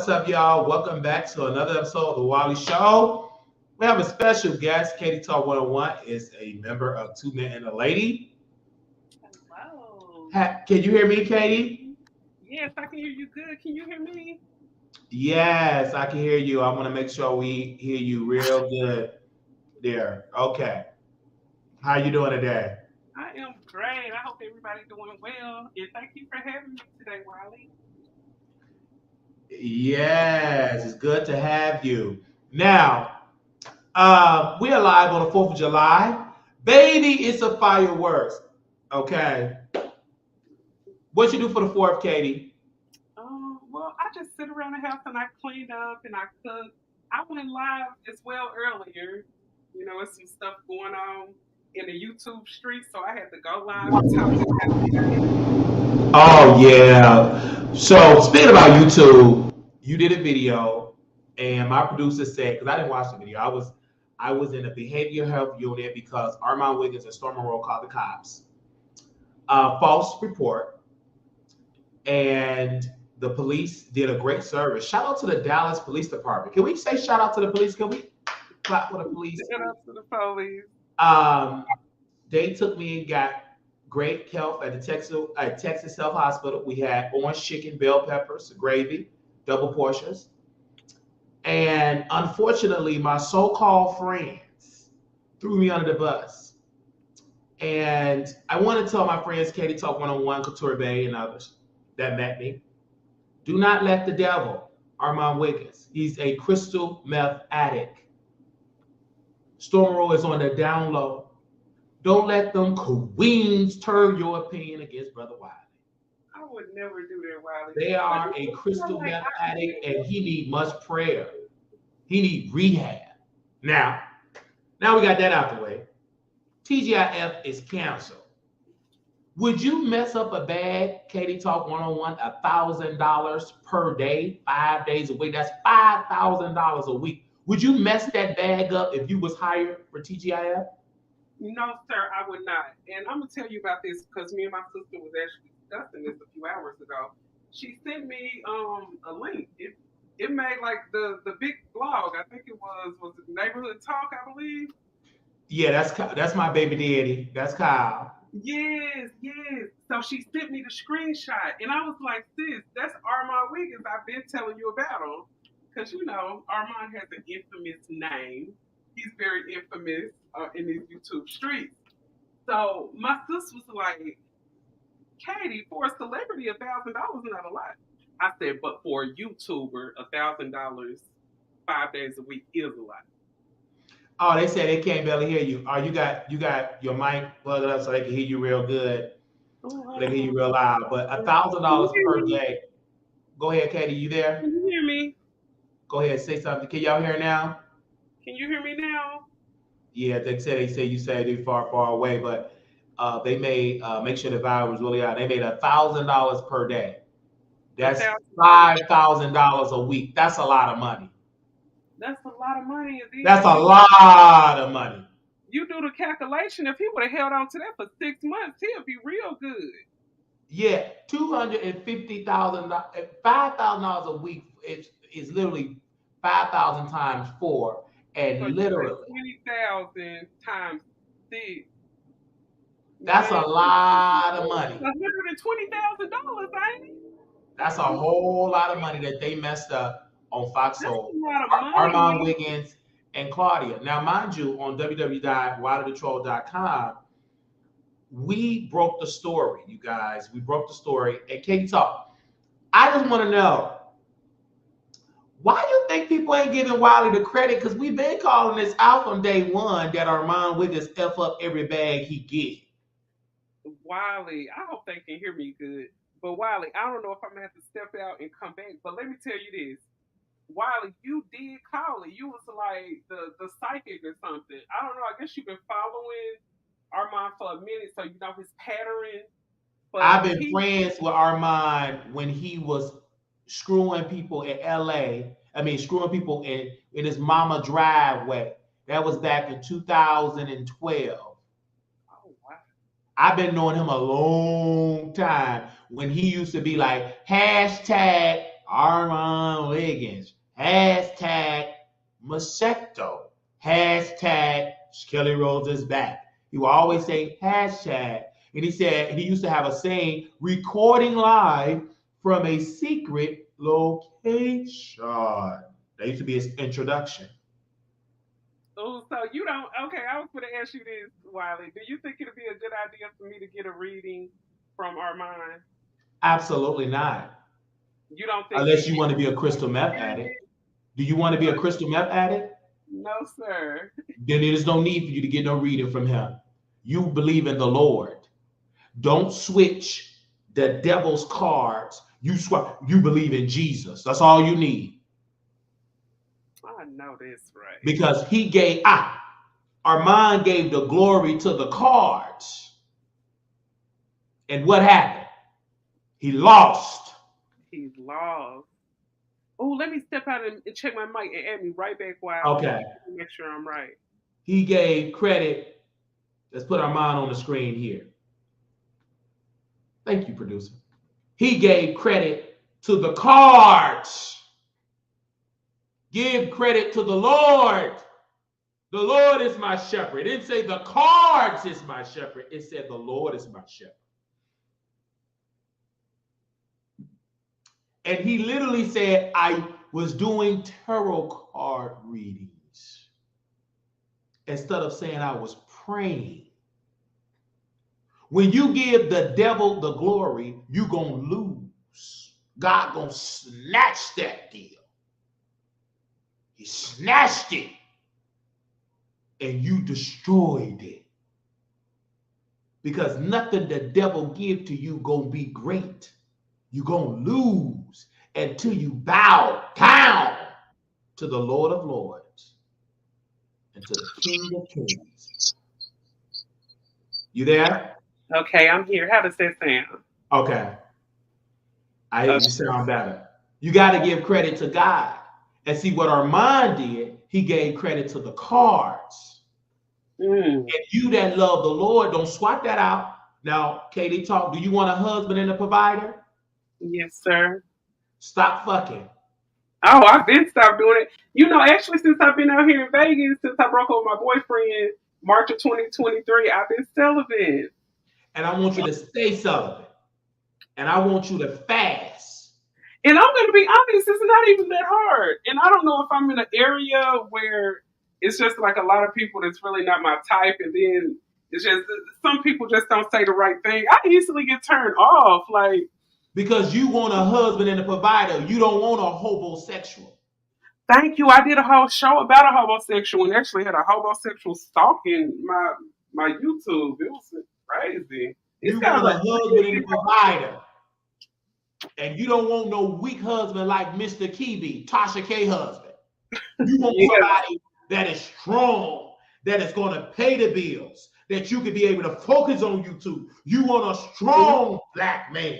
What's up, y'all? Welcome back to another episode of The Wiley Show. We have a special guest. Katie Talk 101 is a member of Two Men and a Lady. Hello. Can you hear me, Katie? Yes, I can hear you good. Can you hear me? Yes, I can hear you. I want to make sure we hear you real good there. Okay. How you doing today? I am great. I hope everybody's doing well. And thank you for having me today, Wiley. Yes, it's good to have you. Now, we are live on the 4th of July. Baby, it's a fireworks. Okay. What you do for the 4th, Katie? Well, I just sit around the house and I clean up and I cook. I went live as well earlier. You know, it's some stuff going on in the YouTube street, so I had to go live and talk about it. Oh yeah. So speaking about YouTube, you did a video, and my producer said, because I didn't watch the video, I was in a behavioral health unit because Armon Wiggins and Storm Monroe called the cops. False report, and the police did a great service. Shout out to the Dallas Police Department. Can we say shout out to the police? Can we clap for the police? Shout out to the police. They took me and got great health at the Texas Health Hospital. We had orange chicken, bell peppers, gravy, double portions. And unfortunately, my so-called friends threw me under the bus. And I want to tell my friends, Katie Talk 101, Couture Bay, and others that met me, do not let the devil, Armon Wiggins, he's a crystal meth addict. Stormrow is on the down low. Don't let them queens turn your opinion against Brother Wiley. I would never do that, Wiley. They are a crystal meth addict, and he need much prayer. He need rehab. Now we got that out the way. Tea-GIF is canceled. Would you mess up a bag, Katie Talk 101, $1,000 per day, 5 days a week? That's $5,000 a week. Would you mess that bag up if you was hired for Tea-GIF? No, sir, I would not. And I'm gonna tell you about this because me and my sister was actually discussing this a few hours ago. She sent me a link. It made like the big blog. I think it was it Neighborhood Talk, I believe. Yeah, that's my baby daddy. That's Kyle. Yes. So she sent me the screenshot, and I was like, "Sis, that's Armon Wiggins. I've been telling you about him, because you know Armon has an infamous name. He's very infamous in these YouTube streets." So my sister was like, "Katie, for a celebrity, $1,000 is not a lot." I said, "But for a YouTuber, $1,000 5 days a week is a lot." Oh, they said they can't barely hear you. Oh, you got your mic plugged up so they can hear you real good. They can hear you real loud. But $1,000 per day. Go ahead, Katie. You there? Can you hear me? Go ahead, say something. Can y'all hear now? Can you hear me now? Yeah, they say you said they're far away, but they made make sure the volume was really out. They made $1,000 per day. That's $5,000 a week. That's a lot of money. That's a lot of money. That's a lot of money. You do the calculation. If he would have held on to that for 6 months, he'll be real good. Yeah, $250,000, $5,000 a week is literally 5,000 times 4, and So literally 20,000 times 6. That's a lot of money. $120,000, ain't it? That's a whole lot of money that they messed up on Fox Soul. Armon Armon Wiggins and Claudia. Now, mind you, on www.wileythetroll.com, we broke the story, you guys. We broke the story. And Katie Talk, I just want to know, why do you think people ain't giving Wiley the credit? Because we've been calling this out from day one that Armon Wiggins F up every bag he get. Wiley, I hope they can hear me good. But Wiley, I don't know if I'm going to have to step out and come back. But let me tell you this. Wiley, you did call it. You was like the psychic or something. I don't know. I guess you've been following Armon for a minute, so you know his pattern. But I've been friends with Armon when he was screwing people in LA. I mean, screwing people in his mama driveway. That was back in 2012. Oh, wow. I've been knowing him a long time when he used to be like, hashtag Armon Wiggins, hashtag Masecto, hashtag Kelly Rose is back. He will always say hashtag. And he said he used to have a saying, recording live from a secret location. That used to be his introduction. Oh, so you don't, okay, I was going to ask you this, Wiley. Do you think it'd be a good idea for me to get a reading from Armon? Absolutely not. You don't think Unless you want to be a crystal meth addict. Do you want to be a crystal meth addict? No, sir. Then there's no need for you to get no reading from him. You believe in the Lord. Don't switch the devil's cards. You believe in Jesus. That's all you need. I know this, right? Because Armon gave the glory to the cards. And what happened? He lost. He lost. Oh, let me step out and check my mic and add me right back while Okay. make sure I'm right. He gave credit. Let's put Armon on the screen here. Thank you, producer. He gave credit to the cards. Give credit to the Lord. The Lord is my shepherd. It didn't say the cards is my shepherd. It said the Lord is my shepherd. And he literally said, I was doing tarot card readings instead of saying I was praying. When you give the devil the glory, you're going to lose. God going to snatch that deal. He snatched it. And you destroyed it. Because nothing the devil give to you going to be great. You're going to lose until you bow down to the Lord of Lords and to the King of Kings. You there? Okay, I'm here. How does that sound? Okay. You sound better. You got to give credit to God. And see what Armon did, he gave credit to the cards. And you that love the Lord, don't swat that out. Now, Katie, talk. Do you want a husband and a provider? Yes, sir. Stop fucking. Oh, I've been stopped doing it. You know, actually, since I've been out here in Vegas, since I broke up with my boyfriend, March of 2023, I've been celibate. And I want you to stay celibate. And I want you to fast. And I'm going to be honest, it's not even that hard. And I don't know if I'm in an area where it's just like a lot of people that's really not my type. And then it's just some people just don't say the right thing. I easily get turned off. Like, because you want a husband and a provider. You don't want a homosexual. Thank you. I did a whole show about a homosexual and actually had a homosexual stalking my YouTube. It was crazy. You want a husband and a provider. And you don't want no weak husband like Mr. Kibi, Tasha K husband. You want somebody that is strong, that is going to pay the bills, that you can be able to focus on YouTube. You want a strong black man.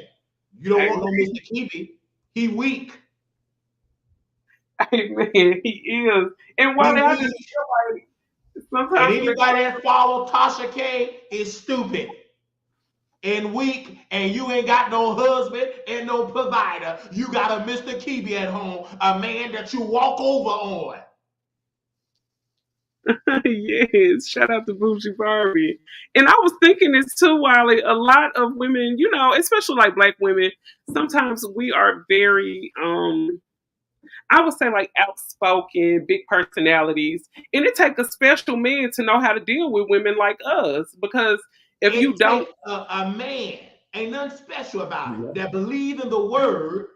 You don't want no Mr. Kibi. He weak. Hey man, he is. And while I just sometimes anybody that follow Tasha K is stupid and weak, and you ain't got no husband and no provider. You got a Mr. Kibi at home, a man that you walk over on. Yes, shout out to Bougie Barbie. And I was thinking this too, Wiley. A lot of women, you know, especially like black women, sometimes we are very I would say like outspoken, big personalities. And it takes a special man to know how to deal with women like us. Because if you don't, a man, ain't nothing special about it, that believe in the word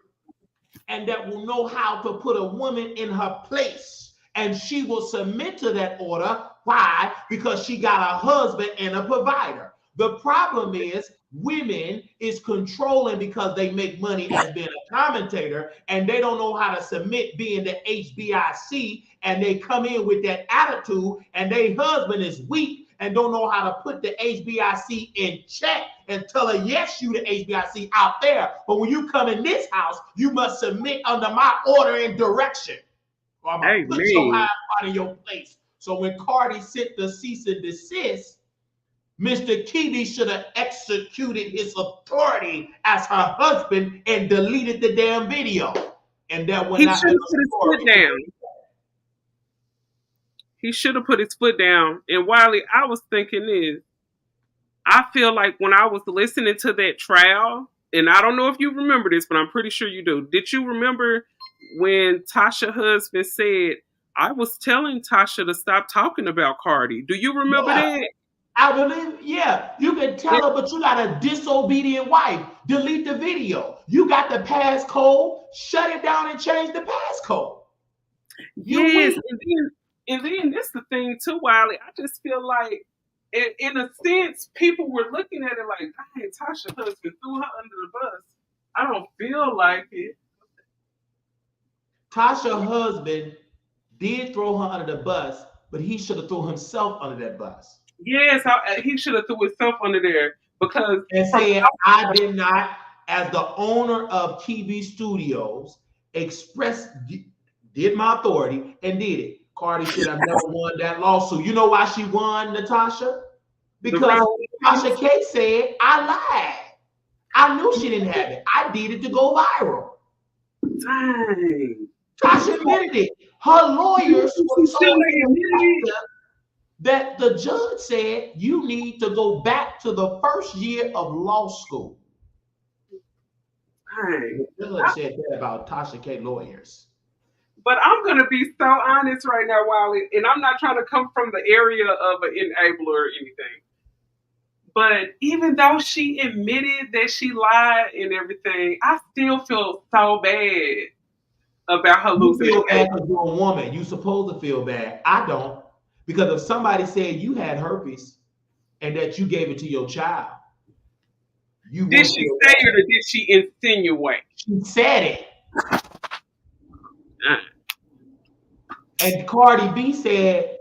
and that will know how to put a woman in her place. And she will submit to that order. Why? Because she got a husband and a provider. The problem is women is controlling because they make money as being a commentator and they don't know how to submit being the HBIC, and they come in with that attitude and their husband is weak and don't know how to put the HBIC in check and tell her, yes, you the HBIC out there. But when you come in this house, you must submit under my order and direction. Or I'm going to put your high out of your place. So when Cardi sent the cease and desist, Mr. Kibi should have executed his authority as her husband and deleted the damn video. and that would He not should be have a put his story. foot down. He should have put his foot down. And Wiley, I was thinking this. I feel like when I was listening to that trial, and I don't know if you remember this, but I'm pretty sure you do. Did you remember when Tasha's husband said, I was telling Tasha to stop talking about Cardi? Do you remember that? I believe, yeah. You can tell her, but you got a disobedient wife. Delete the video. You got the passcode. Shut it down and change the passcode. Yes, and then that's the thing too, Wiley. I just feel like, in a sense, people were looking at it like, dang, Tasha's husband threw her under the bus. I don't feel like it. Tasha's husband did throw her under the bus, but he should have thrown himself under that bus. Yes, he should have threw himself under there because and said, I did not, as the owner of TV Studios, did my authority and did it. Cardi should have never won that lawsuit. You know why she won, Natasha? Because Tasha K said, I lied. I knew she didn't have it. I did it to go viral. Dang. Tasha admitted it. Her lawyers were so that the judge said you need to go back to the first year of law school. Dang. The judge said that about Tasha K lawyers. But I'm going to be so honest right now, Wiley, and I'm not trying to come from the area of an enabler or anything. But even though she admitted that she lied and everything, I still feel so bad about her losing. You feel bad because you're a woman. You're supposed to feel bad. I don't. Because if somebody said you had herpes and that you gave it to your child, did she say it or did she insinuate? She said it. And Cardi B said,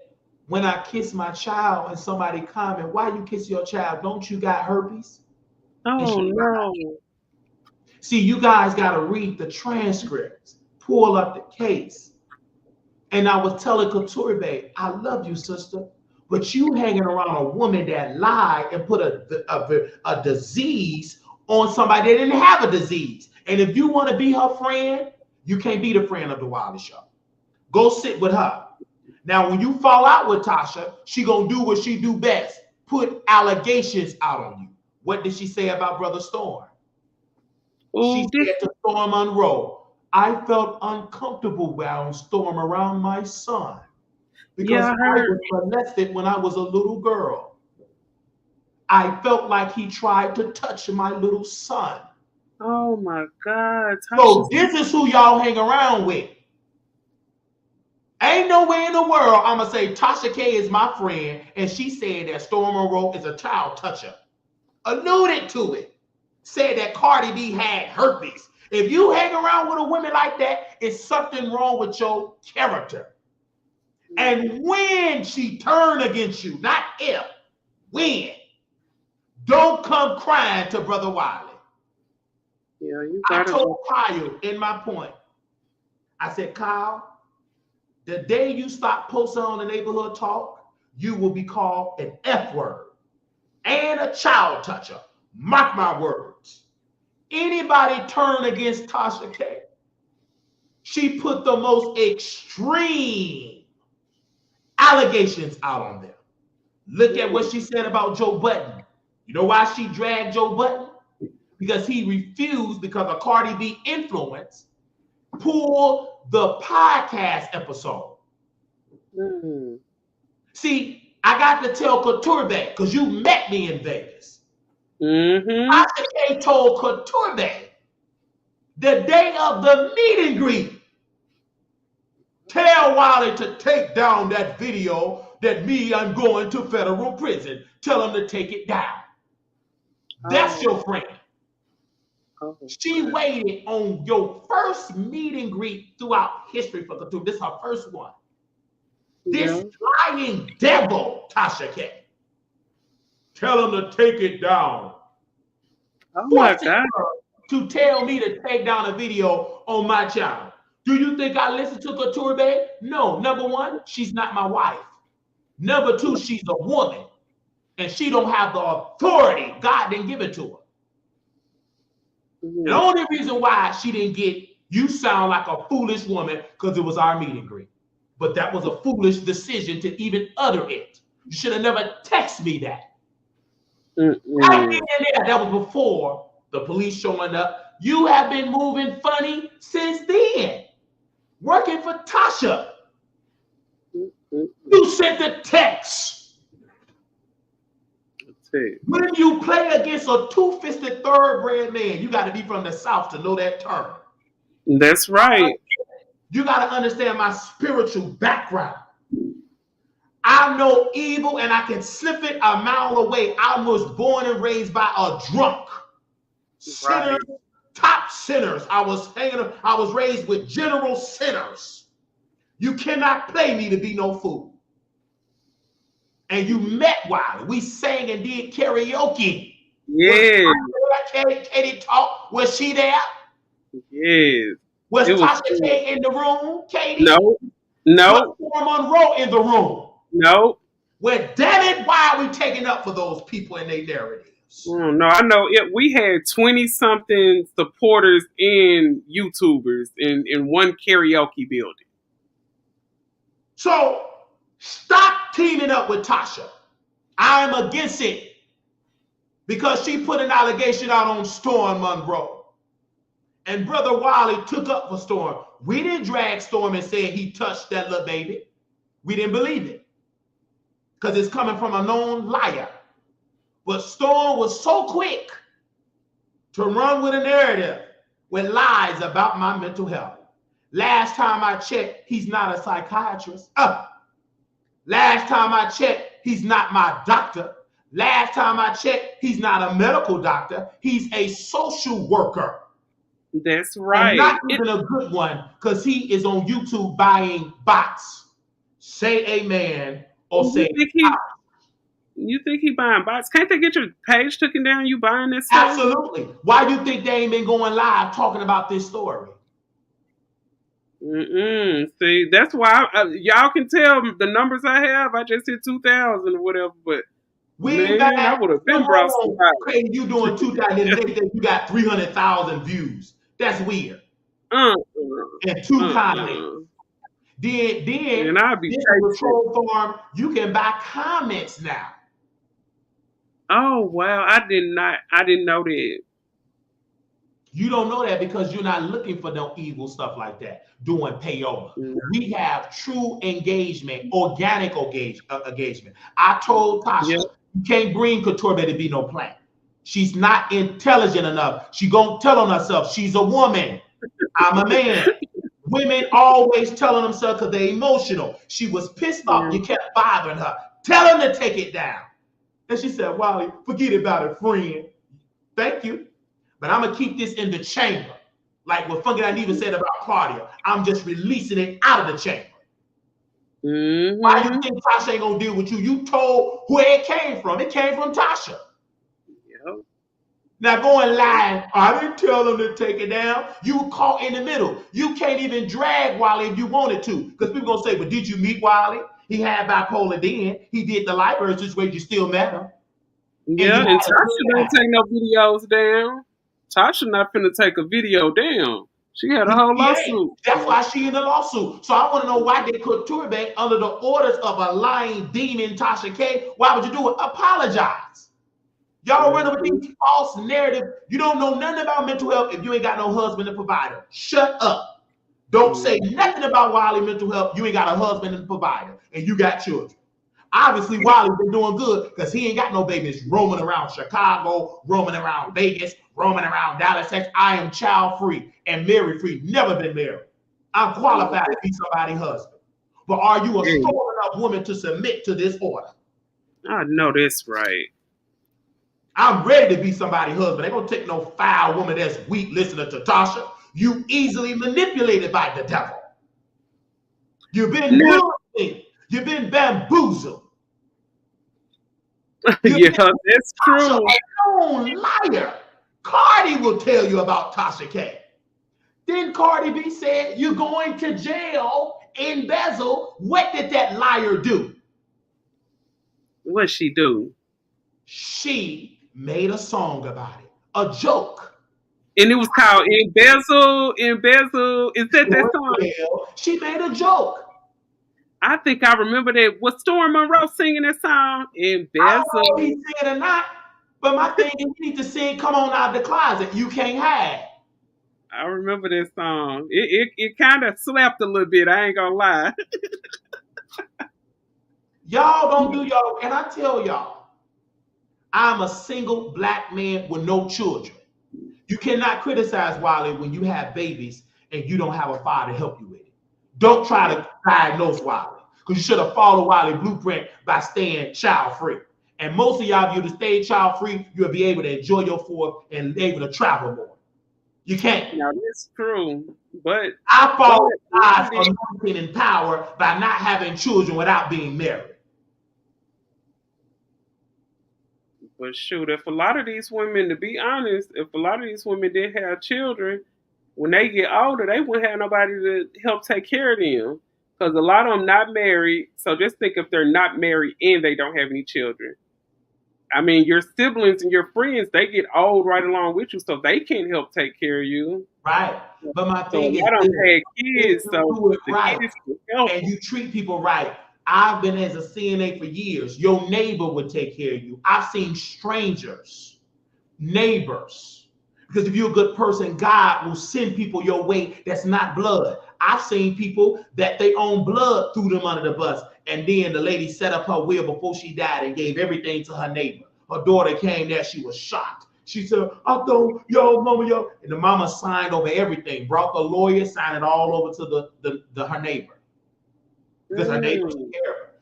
when I kiss my child and somebody comment, why you kiss your child? Don't you got herpes? Oh, no. See, you guys got to read the transcripts, pull up the case. And I was telling Couture, I love you, sister, but you hanging around a woman that lied and put a disease on somebody that didn't have a disease. And if you want to be her friend, you can't be the friend of the Wiley Show. Go sit with her. Now, when you fall out with Tasha, she gonna do what she do best, put allegations out on you. What did she say about Brother Storm? She said to Storm Monroe, I felt uncomfortable around Storm around my son because I was molested when I was a little girl. I felt like he tried to touch my little son. Oh my God. So this is who y'all hang around with. Ain't no way in the world I'm going to say Tasha K is my friend and she said that Storm Monroe is a child toucher. Alluded to it. Said that Cardi B had herpes. If you hang around with a woman like that, it's something wrong with your character. And when she turned against you, not if, when, don't come crying to Brother Wiley. Yeah, I told Kyle in my point, I said, Kyle, the day you stop posting on the neighborhood talk, you will be called an F word and a child toucher. Mark my words. Anybody turn against Tasha K, she put the most extreme allegations out on them. Look at what she said about Joe Budden. You know why she dragged Joe Budden? Because he refused, because of Cardi B influence, pull the podcast episode. See, I got to tell Couture because you met me in Vegas. Tasha K told Couture the day of the meet and greet, tell Wiley to take down that video that I'm going to federal prison. Tell him to take it down. That's your friend. She waited on your first meet and greet throughout history for Couture. This is her first one. This lying devil, Tasha K. Tell him to take it down. Oh my God. To tell me to take down a video on my channel. Do you think I listen to Couture, babe? No. Number one, she's not my wife. Number two, she's a woman. And she don't have the authority. God didn't give it to her. The only reason why she didn't get You sound like a foolish woman because it was our meet and greet. But that was a foolish decision to even utter it. You should have never texted me that. Right then and there, that was before the police showing up. You have been moving funny since then. Working for Tasha. You sent the text. When you play against a two-fisted thoroughbred man, you got to be from the South to know that term. That's right. You got to understand my spiritual background. I know evil and I can sniff it a mile away. I was born and raised by a drunk. Sinners, top sinners. I was raised with general sinners. You cannot play me to be no fool. And you met Wiley. We sang and did karaoke. Yeah. Katie talk. Was she there? Yes. Was Tasha K in the room, Katie? No. Was Armon Monroe in the room? No. Well, damn it, why are we taking up for those people and their narratives? No, I know it. We had 20-something supporters and YouTubers in one karaoke building. So stop teaming up with Tasha. I'm against it because she put an allegation out on Storm Monroe. And Brother Wiley took up for Storm. We didn't drag Storm and say he touched that little baby. We didn't believe it because it's coming from a known liar. But Storm was so quick to run with a narrative with lies about my mental health. Last time I checked, he's not a psychiatrist. Last time I checked, he's not my doctor. Last time I checked, he's not a medical doctor. He's a social worker. That's right. And not even a good one because he is on YouTube buying bots. Say amen or say you think he buying bots? Can't they get your page taken down? You buying this stuff? Absolutely. Why do you think they ain't been going live talking about this story? See, that's why y'all can tell the numbers I have. I just hit 2,000 or whatever, but I would have been brought somebody. You doing 2,000 and they think you got 300,000 views. That's weird. And 2 comments. Then and I'll be this troll farm, you can buy comments now. Oh wow, I didn't know that. You don't know that because you're not looking for no evil stuff like that, doing payola. We have true engagement, organic engagement. I told Tasha, you can't bring Couture to be no plant. She's not intelligent enough. She gonna tell on herself. She's a woman. I'm a man. Women always telling themselves because they're emotional. She was pissed off. You kept bothering her. Tell him to take it down. And she said, Wally, forget about it, friend. Thank you. But I'm going to keep this in the chamber. Like what Funky Dineva said about Claudia. I'm just releasing it out of the chamber. Why do you think Tasha ain't going to deal with you? You told where it came from. It came from Tasha. Now going live, I didn't tell them to take it down. You were caught in the middle. You can't even drag Wally if you wanted to. Because people going to say, but did you meet Wally? He had bipolar then. He did the library situation. You still met him. Yeah, and Tasha don't take no videos down. Tasha not finna take a video down. She had a whole lawsuit. That's why she in the lawsuit. So I want to know why they put Couture under the orders of a lying demon, Tasha K. Why would you do it? Apologize. Y'all run with these false narratives. You don't know nothing about mental health if you ain't got no husband and provider. Shut up. Don't say nothing about Wiley mental health. You ain't got a husband and provider, and you got children. Obviously, Wiley's been doing good because he ain't got no babies roaming around Chicago, roaming around Vegas, roaming around Dallas, Texas. I am child-free and married-free. Never been married. I'm qualified to be somebody's husband. But are you a strong enough woman to submit to this order? I know that's right. I'm ready to be somebody's husband. They don't take no foul woman that's weak listening to Tasha. You easily manipulated by the devil. You've been moving. You've been bamboozled. Yeah, that's true. Tasha, liar. Cardi will tell you about Tasha K. Then Cardi B said, you're going to jail, embezzle. What did that liar do? What'd she do? She made a song about it, a joke. And it was called Embezzle. Embezzle. Is that song? Well, she made a joke. I think I remember that. Was Storm Monroe singing that song? I Embezzle. don't know if he said or not, but my thing is, you need to sing "Come On Out the Closet." You can't hide. I remember that song. It kind of slapped a little bit. I ain't gonna lie. Y'all don't do y'all. And I tell y'all, I'm a single black man with no children. You cannot criticize Wiley when you have babies and you don't have a father to help you with it. Don't try to diagnose Wiley because you should have followed Wiley blueprint by staying child free. And most of y'all, if you to stay child free, you'll be able to enjoy your fourth and able to travel more. You can't. Now that's true, but I follow God's anointing and power by not having children without being married. But shoot, if a lot of these women, to be honest, if a lot of these women did have children, when they get older, they wouldn't have nobody to help take care of them. Because a lot of them not married. So just think if they're not married and they don't have any children. I mean, your siblings and your friends, they get old right along with you, so they can't help take care of you. Right. But my thing is, I don't have kids, so do it the right, kids can help. and you treat people right. I've been as a CNA for years. Your neighbor would take care of you. I've seen strangers, neighbors, because if you're a good person, God will send people your way that's not blood. I've seen people that they own blood threw them under the bus. And then the lady set up her will before she died and gave everything to her neighbor. Her daughter came there. She was shocked. She said, I thought, yo, mama, yo. And the mama signed over everything, brought the lawyer, signed it all over to her neighbor. Because her neighbor took care of her.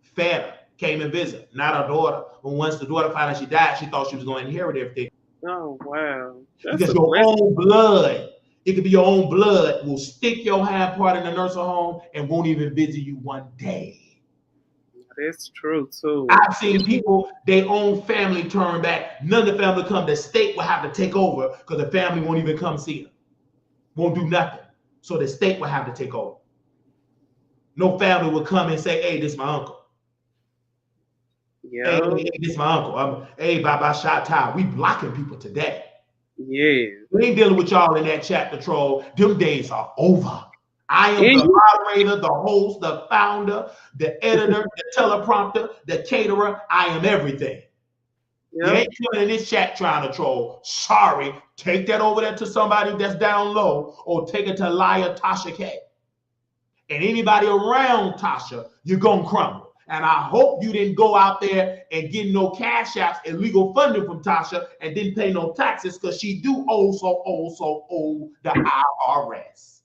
Fed her, came and visited. Not her daughter. But once the daughter found out she died, she thought she was going to inherit everything. Oh, wow. That's because your own blood, it could be your own blood, will stick your hand part in the nursing home and won't even visit you one day. That's true too. I've seen people, their own family turn back. None of the family come. The state will have to take over because the family won't even come see them. Won't do nothing. So the state will have to take over. No family will come and say, hey, this is my uncle. Yeah. Hey, this is my uncle. Hey, Baba Shot Tie. We blocking people today. Yeah. We ain't dealing with y'all in that chat patrol. Them days are over. I am the moderator, the host, the founder, the editor, the teleprompter, the caterer. I am everything. Yep. You ain't coming in this chat trying to troll. Sorry. Take that over there to somebody that's down low or take it to liar Tasha K. And anybody around Tasha, you're going to crumble. And I hope you didn't go out there and get no cash apps, illegal funding from Tasha and didn't pay no taxes because she do owe the IRS.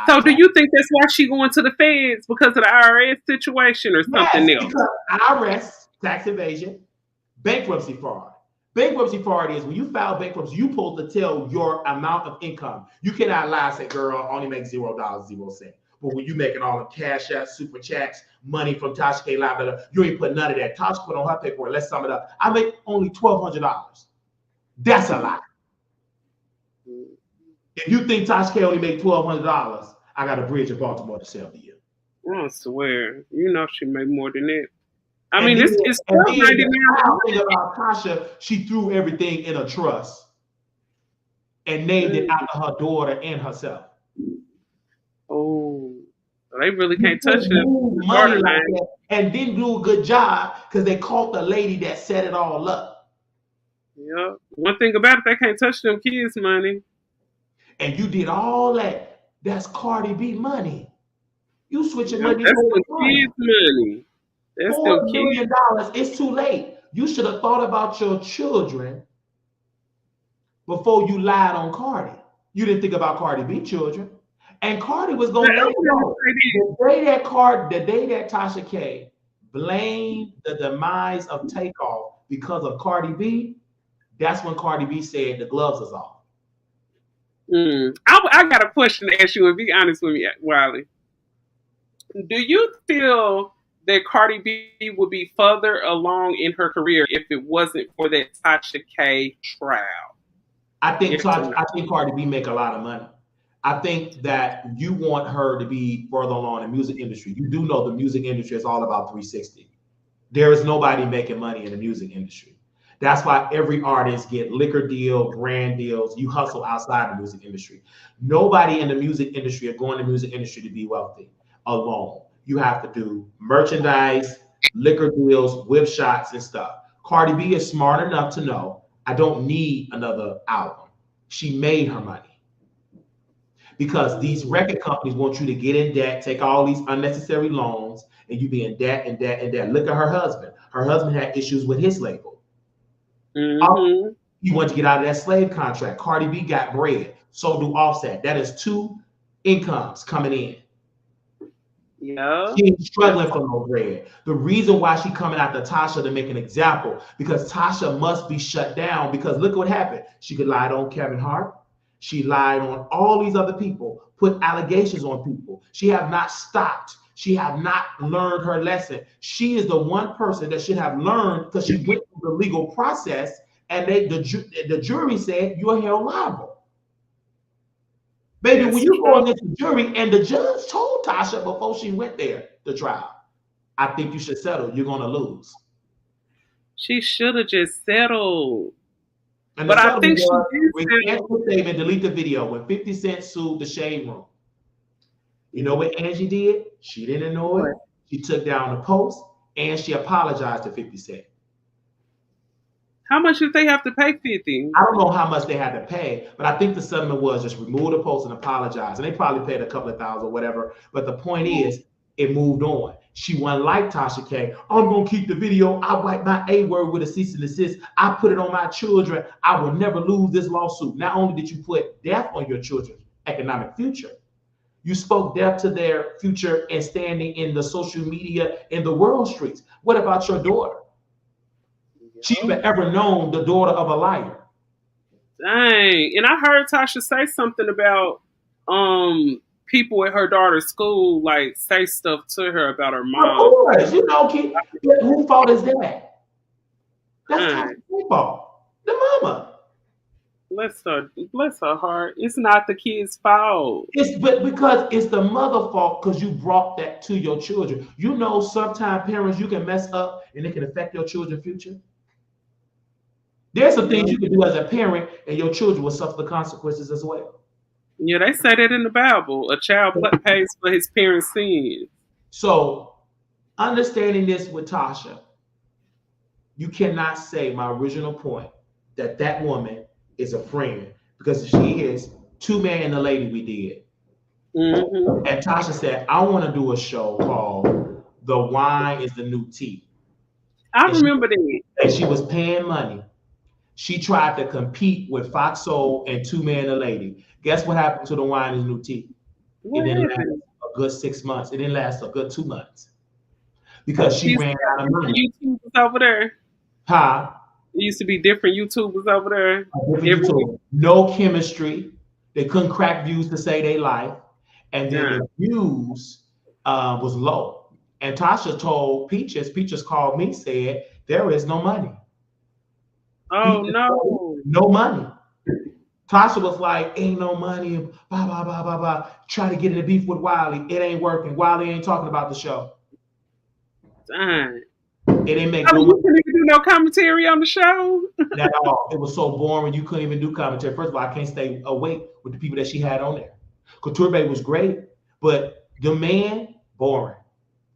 So do you think that's why she going to the feds because of the IRS situation or something else? Because IRS, tax evasion, bankruptcy fraud. Bankruptcy fraud is when you file bankruptcy, you're supposed to tell your amount of income. You cannot lie and say, girl, I only make $0.00. But when you making all the cash apps, super chats, money from Tasha K Live, you ain't put none of that. Tasha put on her paperwork. Let's sum it up. I make only $1,200. That's a lie. If you think Tasha K only made $1,200, I got a bridge in Baltimore to sell to you. I swear, you know she made more than that. I mean, it's $1,299. Thing about Tasha, she threw everything in a trust and named it after her daughter and herself. Oh, they really can't touch them. Money like that and didn't do a good job because they caught the lady that set it all up. Yeah. One thing about it, they can't touch them kids' money. And you did all that. That's Cardi B money. You switching money. That's the kids' money. That's $4 million. It's too late. You should have thought about your children before you lied on Cardi. You didn't think about Cardi B children. And Cardi was going to let it go. The day that Tasha K blamed the demise of Takeoff because of Cardi B, that's when Cardi B said the gloves is off. I got a question to ask you, and be honest with me, Wiley. Do you feel that Cardi B would be further along in her career if it wasn't for that Tasha K trial? I think Cardi B make a lot of money. I think that you want her to be further along in the music industry. You do know the music industry is all about 360. There is nobody making money in the music industry. That's why every artist get liquor deal, brand deals. You hustle outside the music industry. Nobody in the music industry or going to the music industry to be wealthy alone. You have to do merchandise, liquor deals, whip shots, and stuff. Cardi B is smart enough to know I don't need another album. She made her money because these record companies want you to get in debt, take all these unnecessary loans, and you be in debt and debt and debt. Look at her husband. Her husband had issues with his label. He wanted to get out of that slave contract. Cardi B got bread. So do Offset. That is two incomes coming in. Yeah. She ain't struggling for no bread. The reason why she coming after Tasha to make an example, because Tasha must be shut down because look what happened. She could lie on Kevin Hart. She lied on all these other people, put allegations on people. She have not stopped. She have not learned her lesson. She is the one person that should have learned because she went through the legal process and the jury said you are held liable. Baby, when you go against the jury and the judge told Tasha before she went there to trial, I think you should settle. You're going to lose. She should have just settled. And but I think she did settle. Statement, delete the video when 50 Cent sued the Shade Room. You know what Angie did? She didn't know it. She took down the post and she apologized to 50 Cent. How much did they have to pay 50? I don't know how much they had to pay, but I think the settlement was just remove the post and apologize. And they probably paid a couple of thousand or whatever. But the point is, it moved on. She wasn't like Tasha K. I'm going to keep the video. I wipe my A word with a cease and desist. I put it on my children. I will never lose this lawsuit. Not only did you put death on your children's economic future, you spoke death to their future and standing in the social media in the world streets. What about your daughter? She even ever known the daughter of a liar. Dang. And I heard Tasha say something about people at her daughter's school, like say stuff to her about her mom. Of course, you know, kid, whose fault is that? That's Tasha's fault. The mama. Bless her heart. It's not the kid's fault. But because it's the mother fault because you brought that to your children. You know, sometimes parents, you can mess up and it can affect your children's future. There's some things you can do as a parent and your children will suffer the consequences as well. Yeah, they say that in the Bible. A child pays for his parents' sins. So, understanding this with Tasha, you cannot say my original point that woman is a friend because she is two men and a lady we did. Mm-hmm. And Tasha said, I want to do a show called The Wine is the New Tea. I remember that. And she was paying money. She tried to compete with Fox Soul and Two Man and a Lady. Guess what happened to The Wine is the New Tea? It didn't last a good 6 months. It didn't last a good 2 months. Because she ran out of money. YouTubers over there. Huh? It used to be different YouTubers over there. No chemistry. They couldn't crack views to say they life. And then the views was low. And Tasha told Peaches called me, said, there is no money. Oh, no. No money. Tasha was like, ain't no money, blah, blah, blah, blah, blah. Try to get in a beef with Wiley. It ain't working. Wiley ain't talking about the show. Dang. It didn't make no money. You couldn't even do no commentary on the show? Not at all. It was so boring. You couldn't even do commentary. First of all, I can't stay awake with the people that she had on there. Couture was great, but the man, boring.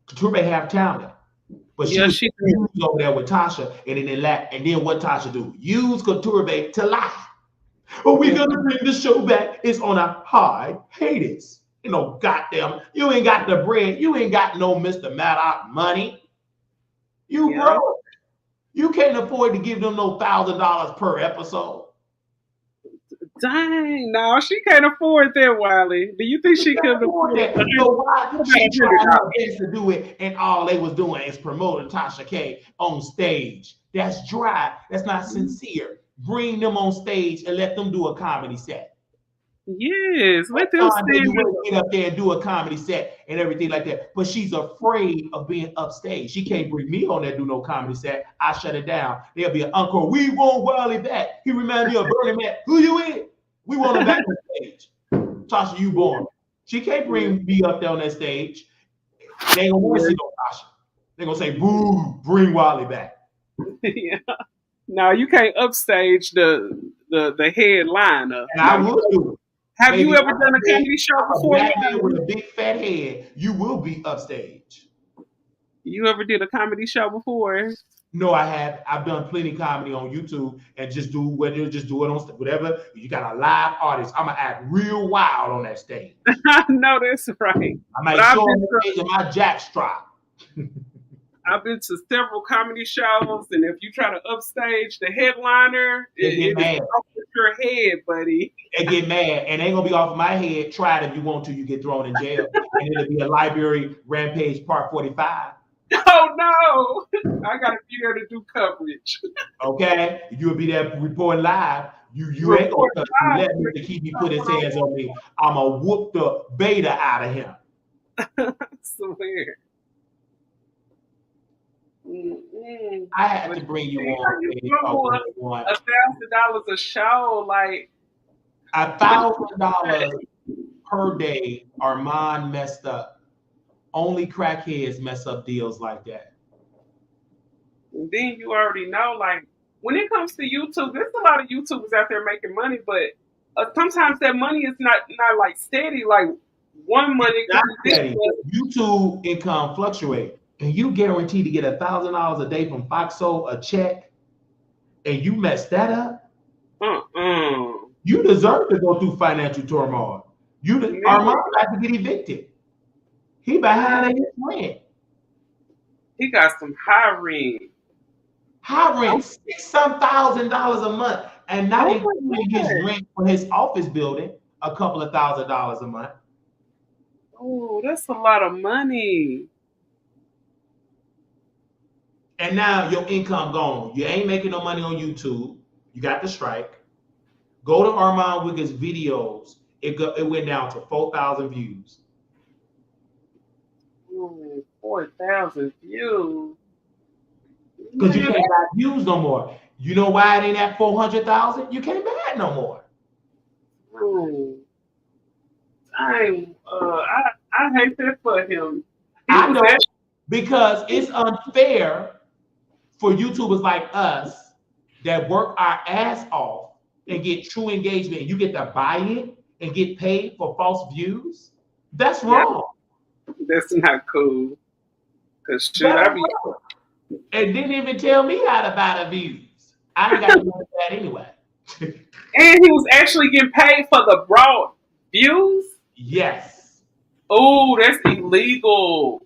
Couture have talent. But she was over there with Tasha, and then what Tasha do? Use Couture to lie. But we're gonna bring the show back. It's on a high hiatus. You know, goddamn, you ain't got the bread. You ain't got no Mr. Maddox money. You broke. You can't afford to give them no $1,000 per episode. Dang, no, she can't afford that, Wiley. Do you think she could afford that? So why she tried her best to do it, and all they was doing is promoting Tasha K on stage? That's dry. That's not sincere. Bring them on stage and let them do a comedy set. Yes, let them get up there and do a comedy set and everything like that. But she's afraid of being upstage. She can't bring me on there and do no comedy set. I shut it down. There'll be an encore. We want Wiley back. He reminds me of Bernie Mac. Who you is? We want him back on stage. Tasha, you born. She can't bring me up there on that stage. They ain't gonna want to see no Tasha. They're gonna say, boo, bring Wiley back. Yeah. No, you can't upstage the headliner. And I No, will do it. have you Baby, ever done a comedy show I'm a before, black man with Wally? a big fat head. You will be upstage. You ever did a comedy show before? No, I have. I've done plenty of comedy on YouTube and just do whether just do it on whatever. You got a live artist. I'm gonna act real wild on that stage. I know that's right. I But might show them the stage of my jack strap. I've been to several comedy shows, and if you try to upstage the headliner, it is off with your head, buddy. They get mad, and it ain't gonna be off of my head. Try it if you want to. You get thrown in jail, and it'll be a library rampage part 45. Oh no! I gotta be there to do coverage. Okay, you'll be there reporting live. You ain't gonna touch me. Let me to keep me put his hands on me. I'ma whoop the beta out of him. I swear. Mm-mm. I had to bring you on. $1,000 a show, like $1,000 per day. Armon messed up. Only crackheads mess up deals like that. And then you already know, like when it comes to YouTube, there's a lot of YouTubers out there making money, but sometimes that money is not like steady. Like one money YouTube income fluctuate, and you guarantee to get $1,000 a day from Foxo a check, and you mess that up. You deserve to go through financial turmoil. Armon got to get evicted. He behind his rent. He got some high rent. High rent, $6,000 a month, and not including his rent for his office building, a couple of $1,000s a month. Oh, that's a lot of money. And now your income gone. You ain't making no money on YouTube. You got the strike. Go to Armon Wiggins' videos. It went down to 4,000 views. 4,000 views. Because you can't buy views no more. You know why it ain't at 400,000? You can't buy it no more. I hate that for him. I know, because it's unfair for YouTubers like us that work our ass off and get true engagement. You get to buy it and get paid for false views. That's wrong. That's not cool. Cause and didn't even tell me how to buy the views. I ain't got to know that anyway. And he was actually getting paid for the broad views? Yes. Oh, that's illegal.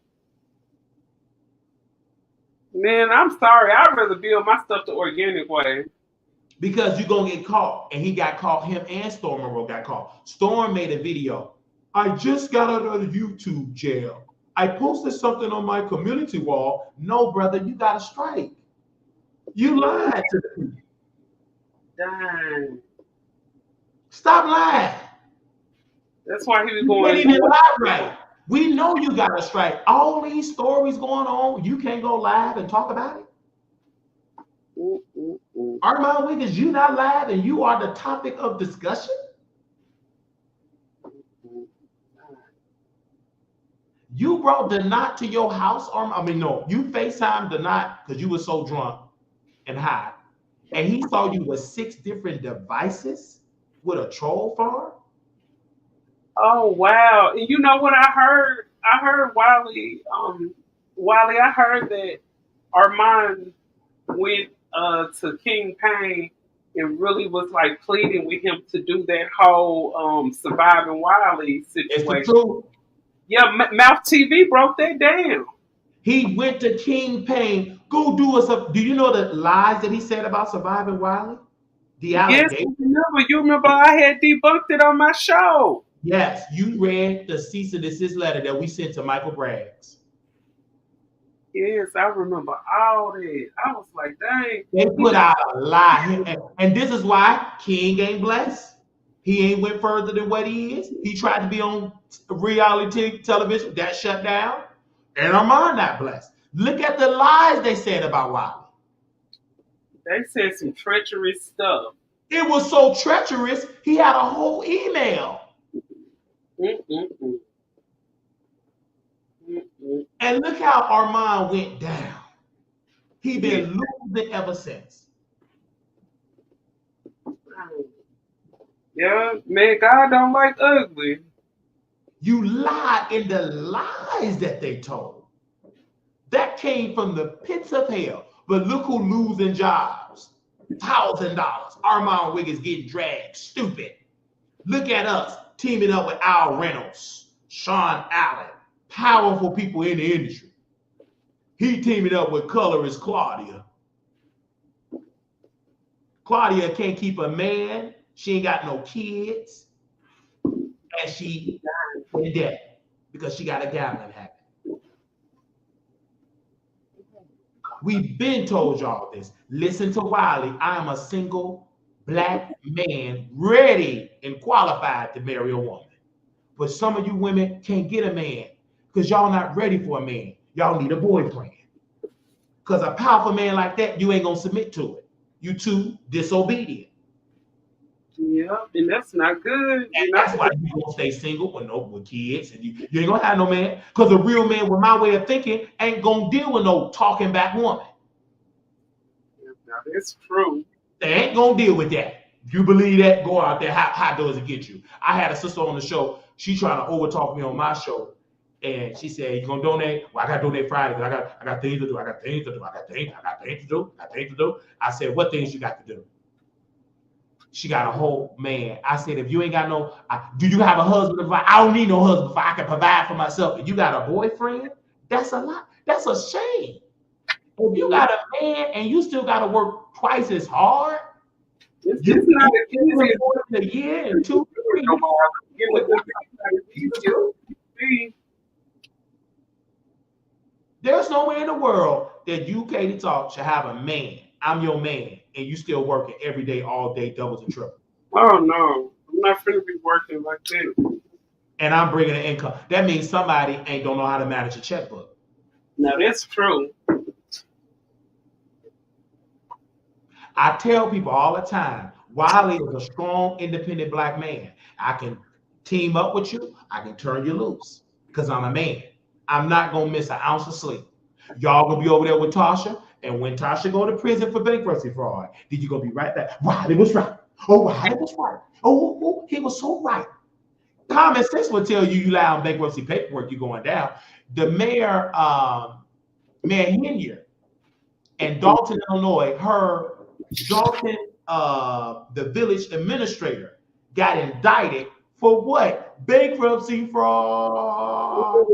Man, I'm sorry. I'd rather build my stuff the organic way. Because you're going to get caught. And he got caught. Him and Storm Monroe got caught. Storm made a video. I just got out of YouTube jail. I posted something on my community wall. No, brother, you got a strike. You lied to the people. Dang. Stop lying. That's why he was going. You can't even lie right. We know you got a strike. All these stories going on, you can't go live and talk about it. Armon Wiggins, you not live and you are the topic of discussion? You brought the knot to your house, you FaceTimed the knot because you were so drunk and high. And he saw you with 6 different devices with a troll farm. Oh wow. And you know what I heard? I heard Wally, I heard that Armon went to King Payne and really was like pleading with him to do that whole Surviving Wiley situation. It's the truth. Yeah, Mouth TV broke that down. He went to King Payne. Go do us up. Do you know the lies that he said about Surviving Wiley? Yes, you remember I had debunked it on my show. Yes, you read the cease and desist letter that we sent to Michael Braggs. Yes, I remember all that. I was like, dang. They put out a lie. And this is why King ain't blessed. He ain't went further than what he is. He tried to be on reality television. That shut down. And Armon not blessed. Look at the lies they said about Wiley. They said some treacherous stuff. It was so treacherous, he had a whole email. And look how Armon went down. He been losing ever since. Yeah, man, God don't like ugly. You lied in the lies that they told. That came from the pits of hell. But look who losing jobs. $1,000. Armon Wiggins getting dragged. Stupid. Look at us teaming up with Al Reynolds, Sean Allen, powerful people in the industry. He teaming up with colorist Claudia. Claudia can't keep a man. She ain't got no kids. And she in debt because she got a gambling habit. We've been told y'all this. Listen to Wiley. I am a single black man ready and qualified to marry a woman. But some of you women can't get a man because y'all not ready for a man. Y'all need a boyfriend. Because a powerful man like that, you ain't going to submit to it. You too disobedient. Yeah, and that's not good. And that's why you gonna stay single with kids, and you ain't gonna have no man. Because a real man, with my way of thinking, ain't gonna deal with no talking back woman. Now that's true. They ain't gonna deal with that. If you believe that, go out there. How does it get you? I had a sister on the show. She trying to overtalk me on my show, and she said, "You gonna donate? Well, I got to donate Friday. I got things to do. I got things to do. I said, "What things you got to do?" She got a whole man. I said, if you ain't got no, do you have a husband? I don't need no husband if I can provide for myself. If you got a boyfriend, that's a lot. That's a shame. If you got a man and you still got to work twice as hard, it's not a year and 2, 3. There's no way in the world that you, Katie Talk, should have a man. I'm your man, and you still working every day, all day, doubles and triples. Oh no, I'm not finna be working like that. And I'm bringing an income. That means somebody don't know how to manage a checkbook. No, that's true. I tell people all the time, Wiley is a strong, independent black man. I can team up with you. I can turn you loose because I'm a man. I'm not going to miss an ounce of sleep. Y'all going to be over there with Tasha. And when Tasha go to prison for bankruptcy fraud, then you going to be right there. Wiley was right. Oh, Wiley was right. Oh, he was so right. Common sense will tell you lie on bankruptcy paperwork, you're going down. The mayor, Mayor Hinier and Dalton, Illinois, Dalton, the village administrator, got indicted for what? Bankruptcy fraud.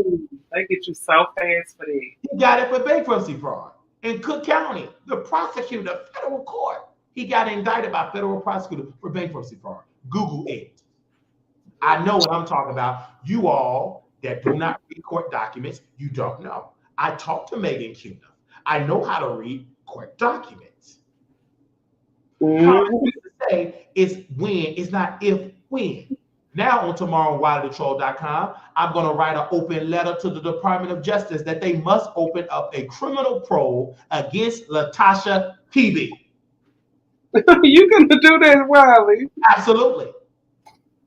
They get you so fast for that. He got it for bankruptcy fraud. In Cook County, the prosecutor, federal court, he got indicted by federal prosecutor for bankruptcy fraud. Google it. I know what I'm talking about. You all that do not read court documents, you don't know. I talked to Megan Cunha. I know how to read court documents. How to say it's when, it's not if, when. Now on tomorrow on WileyTheTroll.com, I'm going to write an open letter to the Department of Justice that they must open up a criminal probe against Latasha PB. You can do that, Wiley. Absolutely.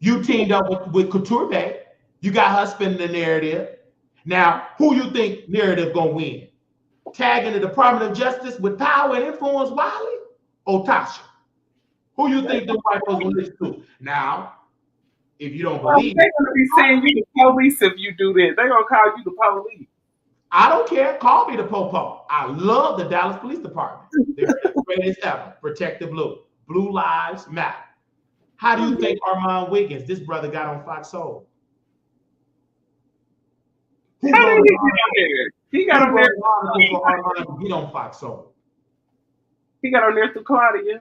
You teamed up with Couture Bay. You got her spinning the narrative. Now, who you think narrative gonna win? Tagging the Department of Justice with power and influence, Wiley or Tasha? Who you think the white folks gonna listen to? Now, if you don't believe, they're gonna be saying you the police if you do that. They're gonna call you the police. I don't care. Call me the Popo. I love the Dallas Police Department. They're the greatest ever. Protect the blue. Blue lives matter. How do you think Armon Wiggins, this brother, got on Fox Soul? How did he get on there? He got on there for Armon to get on Fox Soul. He got on there through Claudia.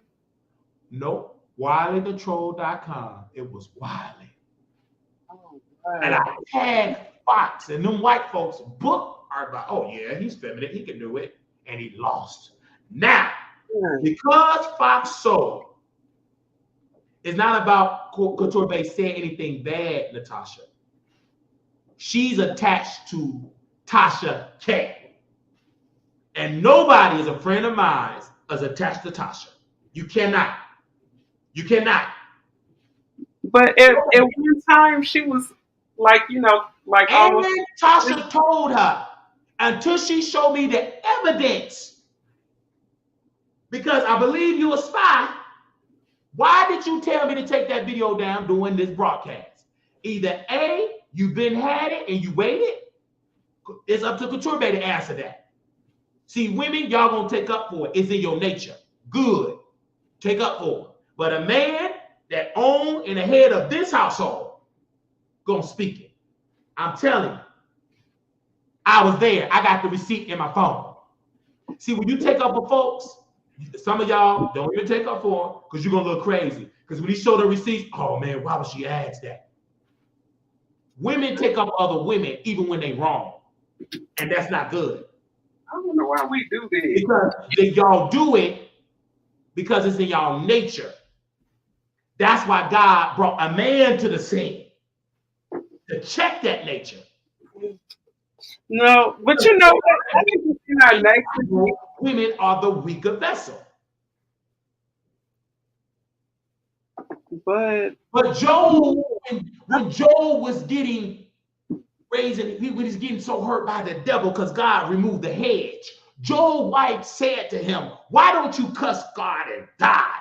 Nope. WileyTheTroll.com. It was Wiley. Oh, wow. And I tagged Fox, and them white folks book are about, oh yeah, he's feminine, he can do it, and he lost. Now, because Fox Soul is not about Couture Bay saying anything bad, Natasha. She's attached to Tasha K. And nobody is a friend of mine is attached to Tasha. You cannot. You cannot. But at one time, she was like, like almost. And Tasha told her until she showed me the evidence, because I believe you a spy, Why did you tell me to take that video down during this broadcast? Either A, you've been had it and you waited. It's up to Couture to answer that. See, women, y'all gonna take up for it. It's in your nature. Good. Take up for it. But a man that owns and the head of this household gonna speak it. I'm telling you. I was there. I got the receipt in my phone. See, when you take up for folks, some of y'all don't even take up for them because you're gonna look crazy. Because when you show the receipts, oh man, why would she ask that? Women take up other women even when they wrong. And that's not good. I don't know why we do this. Because y'all do it because it's in y'all nature. That's why God brought a man to the scene to check that nature. No, but you know what? I think it's in our nature. Women are the weaker vessel. But Job, when Job was getting raised, he was getting so hurt by the devil because God removed the hedge. Job's wife said to him, "Why don't you cuss God and die?"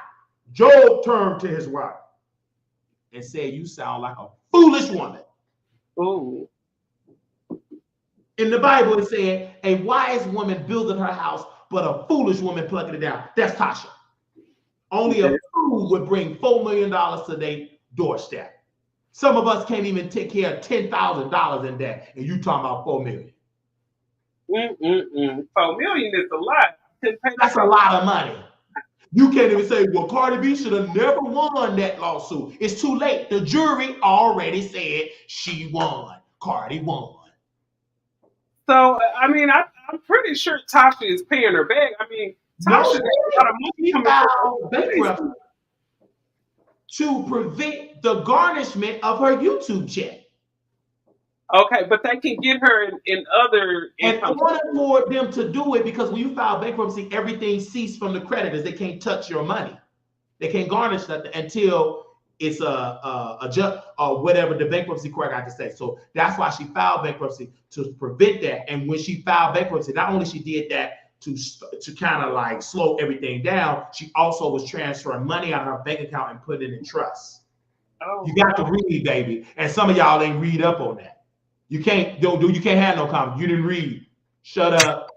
Job turned to his wife and said, "You sound like a foolish woman." ooh. In the Bible, it said, "A wise woman builded her house, but a foolish woman plucking it down." That's Tasha. Only a fool would bring $4 million to their doorstep. Some of us can't even take care of $10,000 in debt, and you talking about $4 million. $4 million is a lot. That's a lot of money. You can't even say, "Well, Cardi B should have never won that lawsuit." It's too late. The jury already said she won. Cardi won. So, I mean, I'm pretty sure Tasha is paying her back. I mean, Tasha got a lot of money coming bankrupt to prevent the garnishment of her YouTube check. Okay, but they can get her in other income. In order for them to do it, because when you file bankruptcy, everything ceases from the creditors. They can't touch your money. They can't garnish nothing until it's a judge or whatever the bankruptcy court got to say. So that's why she filed bankruptcy, to prevent that. And when she filed bankruptcy, not only she did that to kind of like slow everything down, she also was transferring money out of her bank account and putting it in trust. Oh, you got to read, baby. And some of y'all ain't read up on that. You can't have no comment. You didn't read. Shut up.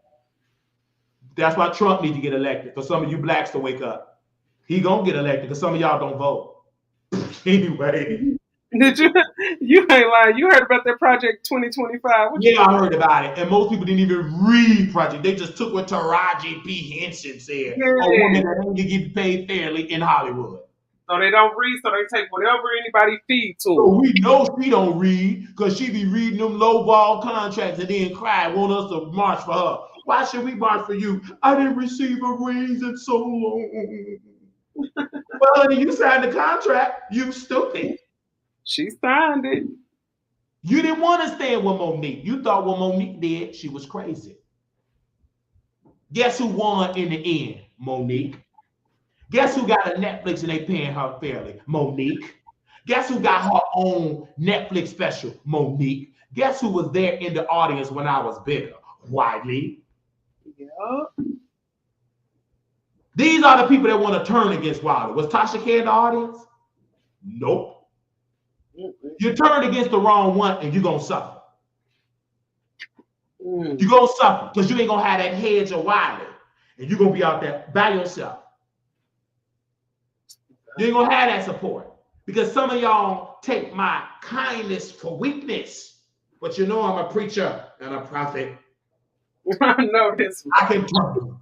That's why Trump needs to get elected, for some of you blacks to wake up. He gonna get elected because some of y'all don't vote. Anyway. Did you ain't lying. You heard about that Project 2025? Yeah, I heard about it. And most people didn't even read Project. They just took what Taraji P. Henson said. Yeah. A woman that only gets paid fairly in Hollywood. So they don't read, so they take whatever anybody feeds to them. So we know she don't read because she be reading them lowball contracts and then cry, want us to march for her. Why should we march for you? I didn't receive a raise in so long. Well, you signed the contract, you stupid. She signed it. You didn't want to stand with Monique. You thought what Monique did, she was crazy. Guess who won in the end? Monique. Guess who got a Netflix and they paying her fairly? Monique. Guess who got her own Netflix special? Monique. Guess who was there in the audience when I was bigger? Wiley. Yeah. These are the people that want to turn against Wiley. Was Tasha K in the audience? Nope. You turned against the wrong one and you're going to suffer. You're going to suffer because you ain't going to have that hedge of Wiley. And you're going to be out there by yourself. You ain't going to have that support. Because some of y'all take my kindness for weakness. But you know I'm a preacher and a prophet. I know this. I can turn you.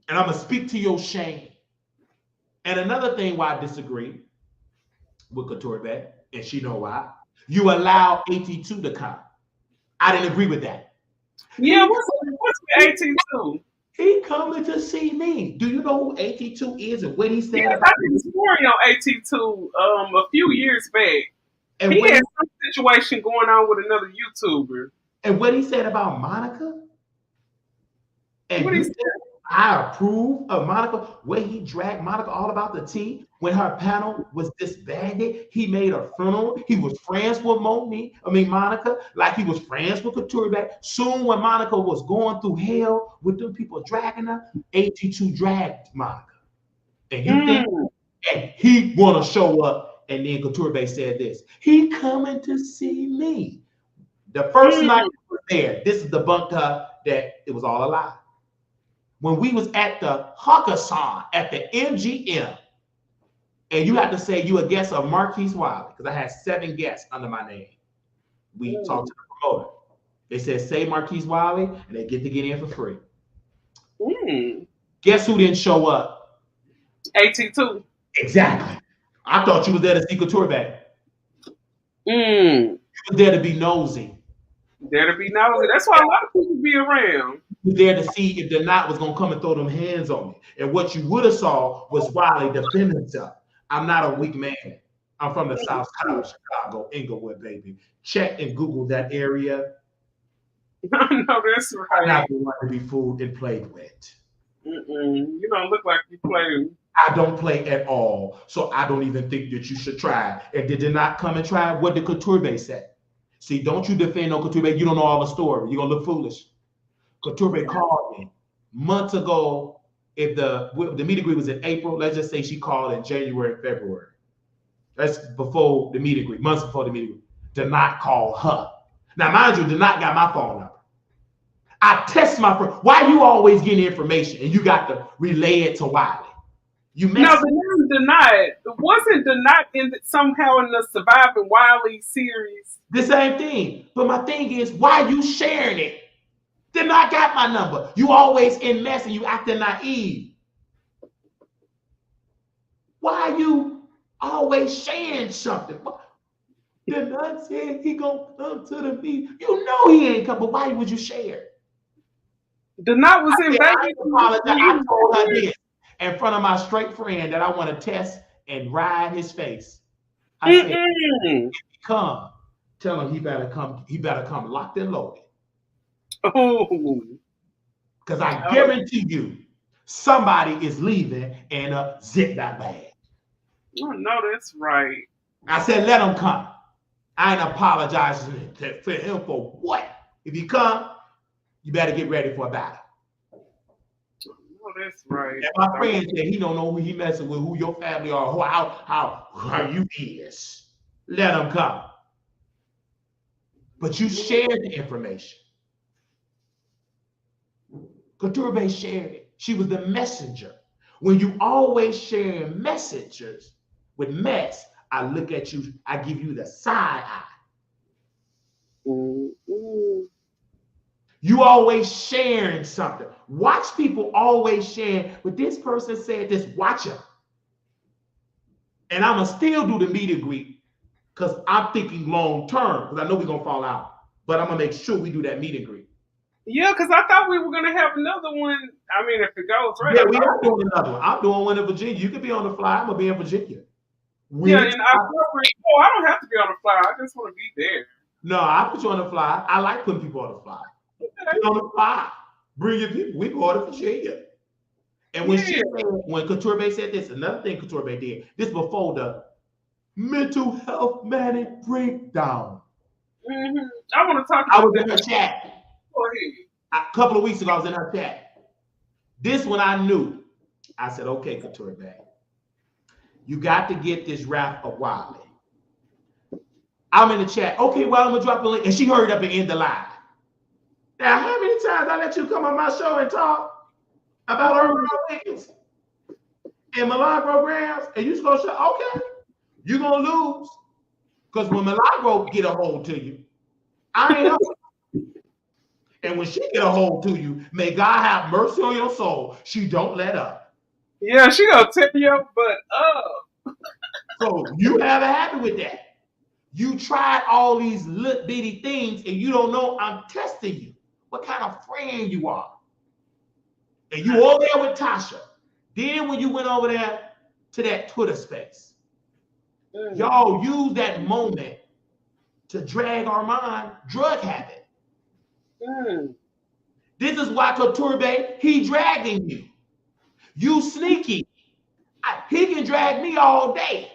And I'm going to speak to your shame. And another thing why I disagree with Couture, and she know why, you allow AT2 to come. I didn't agree with that. Yeah, what's with AT2? He coming to see me. Do you know who AT2 is and what he said? Yes, I did a story on AT2 a few years back. And he had some situation going on with another YouTuber. And what he said about Monica? And what he said? I approve of Monica, where he dragged Monica all about the tea. When her panel was disbanded, he made a funeral. He was friends with Monica, like he was friends with Couture. Soon when Monica was going through hell with them people dragging her, AT2 dragged Monica. And you think And he want to show up. And then Couture said this. He coming to see me. The first night we were there, this is debunked her that it was all a lie. When we was at the Hakkasan at the MGM, and you had to say you a guest of Marquise Wiley, because I had 7 guests under my name. We talked to the promoter. They said, say Marquise Wiley, and they get to get in for free. Guess who didn't show up? AT2. Exactly. I thought you was there to see Couture back. You was there to be nosy. There to be nosy. That's why a lot of people be around. You was there to see if the knot was gonna come and throw them hands on me. And what you would have saw was Wiley defend himself. I'm not a weak man. I'm from the South Side of Chicago, Inglewood, baby. Check and Google that area. No, that's right. I'm not the one to be fooled and played with. You don't look like you play. I don't play at all, so I don't even think that you should try. And did they not come and try? What did Couture say? See, don't you defend on Couture. You don't know all the story. You're gonna look foolish. Couture called me months ago. If the meet and greet was in April, let's just say she called in January and February. That's before the meet and greet, months before the meet and greet. Did not call her. Now, mind you, did not got my phone number. I test my phone. Why you always getting information and you got to relay it to Wiley? You no, the name denied. Wasn't denied somehow in the Surviving Wiley series? The same thing. But my thing is, why you sharing it? Then I got my number. You always in mess and you acting naive. Why you always sharing something? Then I said he gonna come to the meeting. You know he ain't come, but why would you share? The night was in Vegas. I told her this in front of my straight friend that I want to test and ride his face. I said, if he come, tell him he better come locked and loaded. Oh, because I guarantee you, somebody is leaving in a zip that bag. Oh, no, that's right. I said, let him come. I ain't apologizing for him for what. If he come, you better get ready for a battle. Oh, that's right. And my friend said he don't know who he messing with, who your family are, how you is. Let him come. But you shared the information. Couture shared it. She was the messenger. When you always share messages with mess, I look at you, I give you the side eye. You always sharing something. Watch people always sharing, but this person said this, watch them. And I'm going to still do the meet and greet because I'm thinking long term because I know we're going to fall out. But I'm going to make sure we do that meet and greet. Yeah, because I thought we were going to have another one. I mean, if it goes right. Yeah, we are doing another one. I'm doing one in Virginia. You can be on the fly. I'm going to be in Virginia. Yeah, and I don't have to be on the fly. I just want to be there. No, I put you on the fly. I like putting people on the fly. Okay. On the fly. Bring your people. We go to Virginia. And when Couture said this, another thing Couture did, this before the mental health manic breakdown. I want to talk about I was in her chat. Go ahead. A couple of weeks ago, I was in her chat. This one I knew. I said, okay, Couture, you got to get this rap of Wiley. I'm in the chat. Okay, well, I'm going to drop the link. And she hurried up and end the live. Now, how many times I let you come on my show and talk about Armon Wiggins and Milagro Grams? And you just going to say, okay, you're going to lose. Because when Milagro get a hold to you, I ain't up. And when she get a hold to you, may God have mercy on your soul. She don't let up. Yeah, she gonna tip your butt up. So you have a habit with that. You tried all these little bitty things and you don't know I'm testing you. What kind of friend you are. And you over there with Tasha. Then when you went over there to that Twitter space, y'all use that moment to drag Armon drug habit. This is why Couture, he dragging you. You sneaky. He can drag me all day.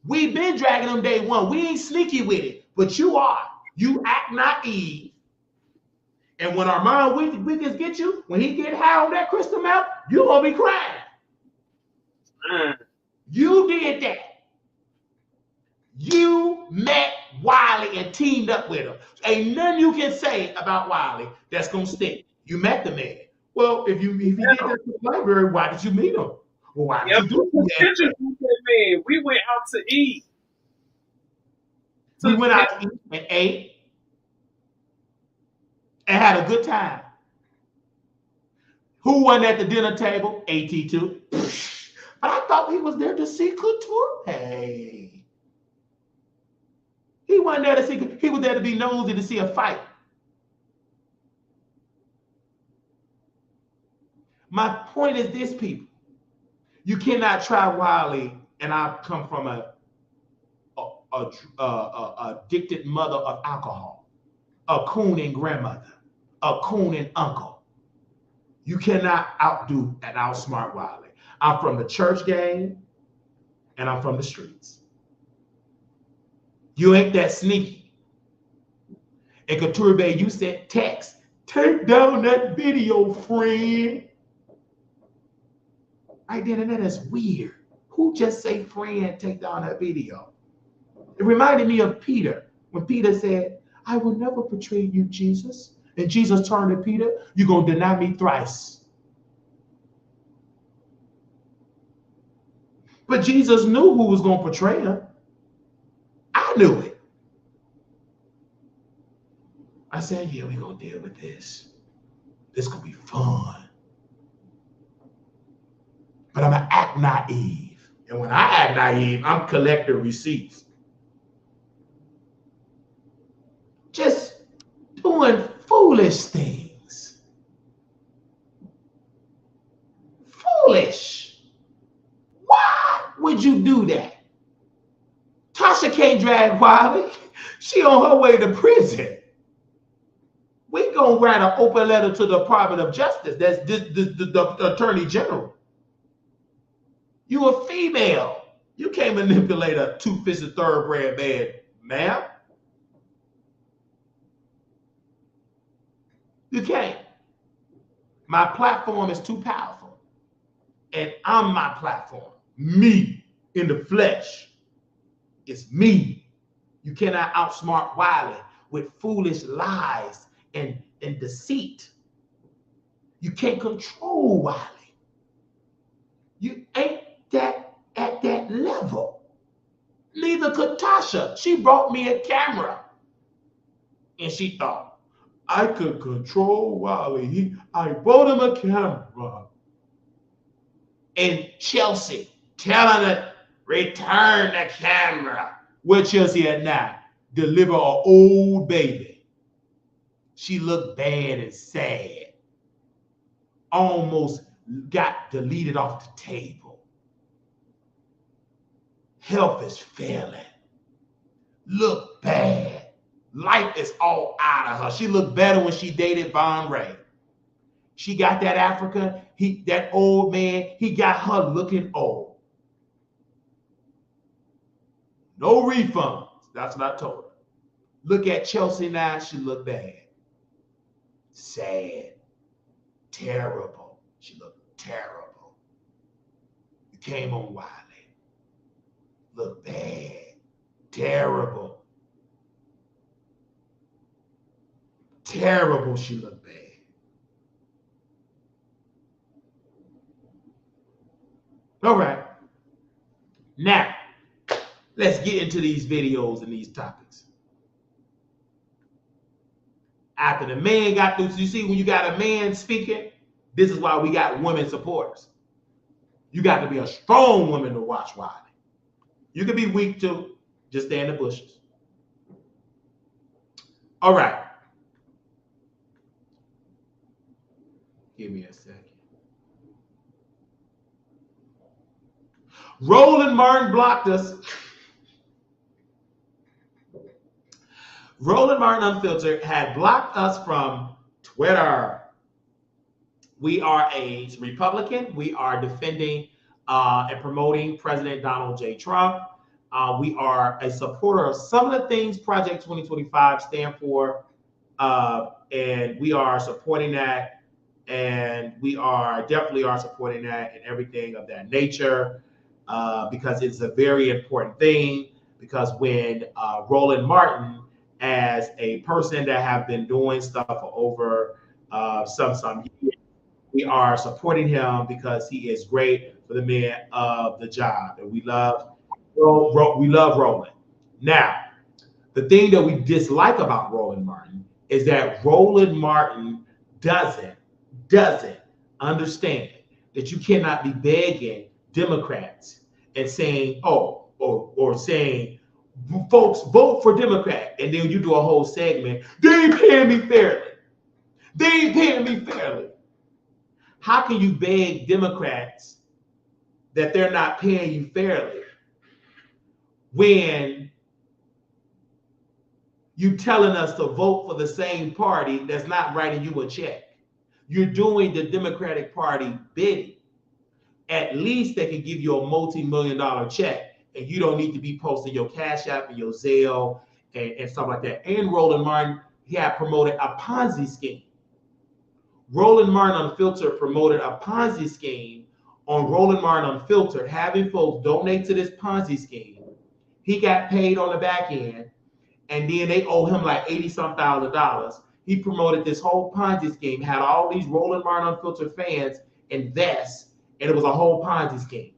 We've been dragging him day one. We ain't sneaky with it, but you are. You act naive. And when Armon Wiggins get you, when he get high on that crystal meth, you gonna be crying. You did that. You met Wiley and teamed up with him. Ain't nothing you can say about Wiley that's gonna stick. You met the man. Well, if he did that in the library, why did you meet him? Well, why did you do that? Man, we went out to eat. We went out to eat and ate and had a good time. Who won at the dinner table? AT2. But I thought he was there to see Couture. Hey. He wasn't there to see, he was there to be nosy to see a fight. My point is this, people. You cannot try Wiley, and I come from a addicted mother of alcohol, a cooning grandmother, a cooning uncle. You cannot outdo and outsmart Wiley. I'm from the church game, and I'm from the streets. You ain't that sneaky. And Couture Bay, you sent text. Take down that video, friend. Right then and then, that's weird. Who just say, friend, take down that video? It reminded me of Peter, when Peter said, I will never betray you, Jesus. And Jesus turned to Peter, you're going to deny me thrice. But Jesus knew who was going to betray him. I knew it. I said, yeah, we're going to deal with this. This going to be fun. But I'm going to act naive. And when I act naive, I'm collecting receipts. Just doing foolish things. Foolish. Why would you do that? Tasha can't drag Wiley. She on her way to prison. We gonna write an open letter to the Department of Justice. That's the Attorney General. You a female. You can't manipulate a two-fisted thoroughbred man, ma'am. You can't. My platform is too powerful. And I'm my platform. Me in the flesh. It's me. You cannot outsmart Wiley with foolish lies and deceit. You can't control Wiley. You ain't that at that level. Neither could Tasha. She brought me a camera. And she thought, I could control Wiley. I bought him a camera. And Chelsea telling her, return the camera. Where Chelsea at now? Deliver an old baby. She looked bad and sad. Almost got deleted off the table. Health is failing. Look bad. Life is all out of her. She looked better when she dated Von Ray. She got that African, that old man, he got her looking old. No refunds. That's what I told her. Look at Chelsea now, she looked bad. Sad. Terrible. She looked terrible. You came on Wiley. Look bad. Terrible. Terrible, she looked bad. All right. Now, let's get into these videos and these topics. After the man got through, so you see, when you got a man speaking, this is why we got women supporters. You got to be a strong woman to watch Wiley. You can be weak too. Just stay in the bushes. All right. Give me a second. Roland Martin blocked us. Roland Martin Unfiltered had blocked us from Twitter. We are a Republican. We are defending and promoting President Donald J. Trump. We are a supporter of some of the things Project 2025 stand for, and we are supporting that. And we are definitely supporting that and everything of that nature. because it's a very important thing. Because when Roland Martin, as a person that have been doing stuff for over some years, we are supporting him because he is great for the men of the job, and we love Roland. Now, the thing that we dislike about Roland Martin is that Roland Martin doesn't understand that you cannot be begging Democrats and saying, oh, or saying, folks, vote for Democrat, and then you do a whole segment. They ain't paying me fairly. They ain't paying me fairly. How can you beg Democrats that they're not paying you fairly when you telling us to vote for the same party that's not writing you a check? You're doing the Democratic Party bidding. At least they can give you a multi-million-dollar check, and you don't need to be posting your Cash App and your Zelle and stuff like that. And Roland Martin, he had promoted a Ponzi scheme. Roland Martin Unfiltered promoted a Ponzi scheme on Roland Martin Unfiltered, having folks donate to this Ponzi scheme. He got paid on the back end, and then they owe him like $80-some thousand. He promoted this whole Ponzi scheme, had all these Roland Martin Unfiltered fans invest, and it was a whole Ponzi scheme.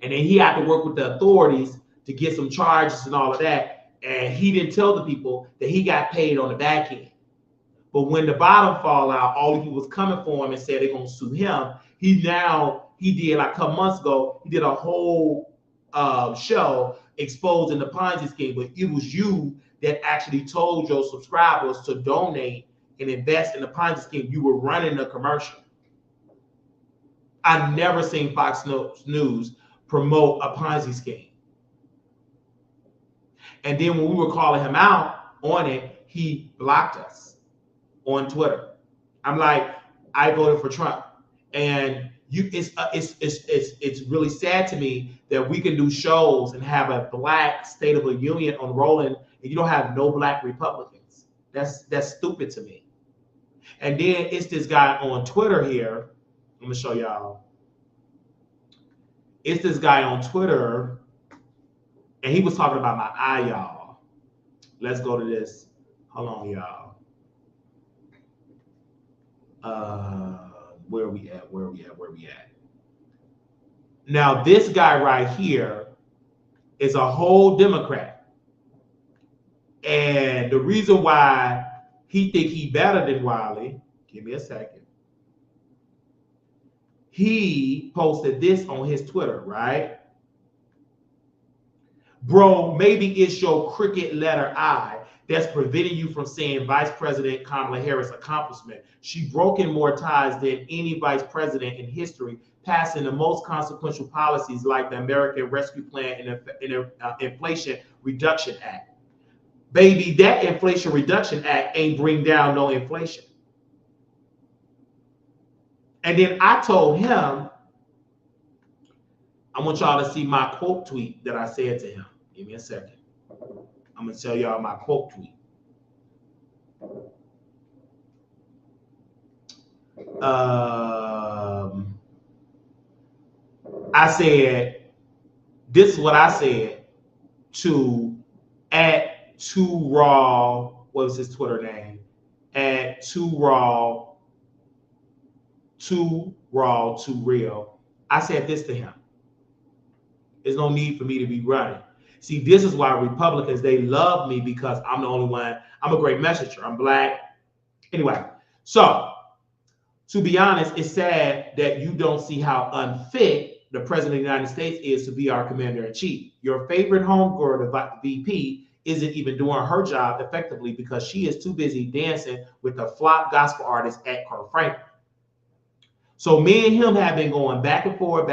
And then he had to work with the authorities to get some charges and all of that. And he didn't tell the people that he got paid on the back end. But when the bottom fall out, all the people was coming for him and said they're gonna sue him. He did like a couple months ago, he did a whole show exposing the Ponzi scheme. But it was you that actually told your subscribers to donate and invest in the Ponzi scheme. You were running the commercial. I've never seen Fox News promote a Ponzi scheme. And then when we were calling him out on it, he blocked us on Twitter. I'm like, I voted for Trump, and it's really sad to me that we can do shows and have a black State of the Union on Roland, and you don't have no black Republicans. That's stupid to me. And then it's this guy on Twitter here. I'm gonna show y'all. It's this guy on Twitter, and he was talking about my eye, y'all. Let's go to this. Hold on, y'all. Where are we at? Now, this guy right here is a whole Democrat. And the reason why he think he better than Wiley, give me a second. He posted this on his Twitter, right? Bro, maybe it's your cricket letter I that's preventing you from seeing Vice President Kamala Harris' accomplishment. She broke in more ties than any vice president in history, passing the most consequential policies like the American Rescue Plan and the Inflation Reduction Act. Baby, that Inflation Reduction Act ain't bring down no inflation. And then I told him, I want y'all to see my quote tweet that I said to him. Give me a second. I'm going to tell y'all my quote tweet. I said, this is what I said to @2raw, what was his Twitter name? @2raw, 2real. I said this to him. There's no need for me to be running. See, this is why Republicans, they love me, because I'm the only one. I'm a great messenger. I'm black. Anyway, so to be honest, it's sad that you don't see how unfit the president of the United States is to be our commander-in-chief. Your favorite homegirl, the VP, isn't even doing her job effectively because she is too busy dancing with the flop gospel artist at Kirk Franklin. So me and him have been going back and forth,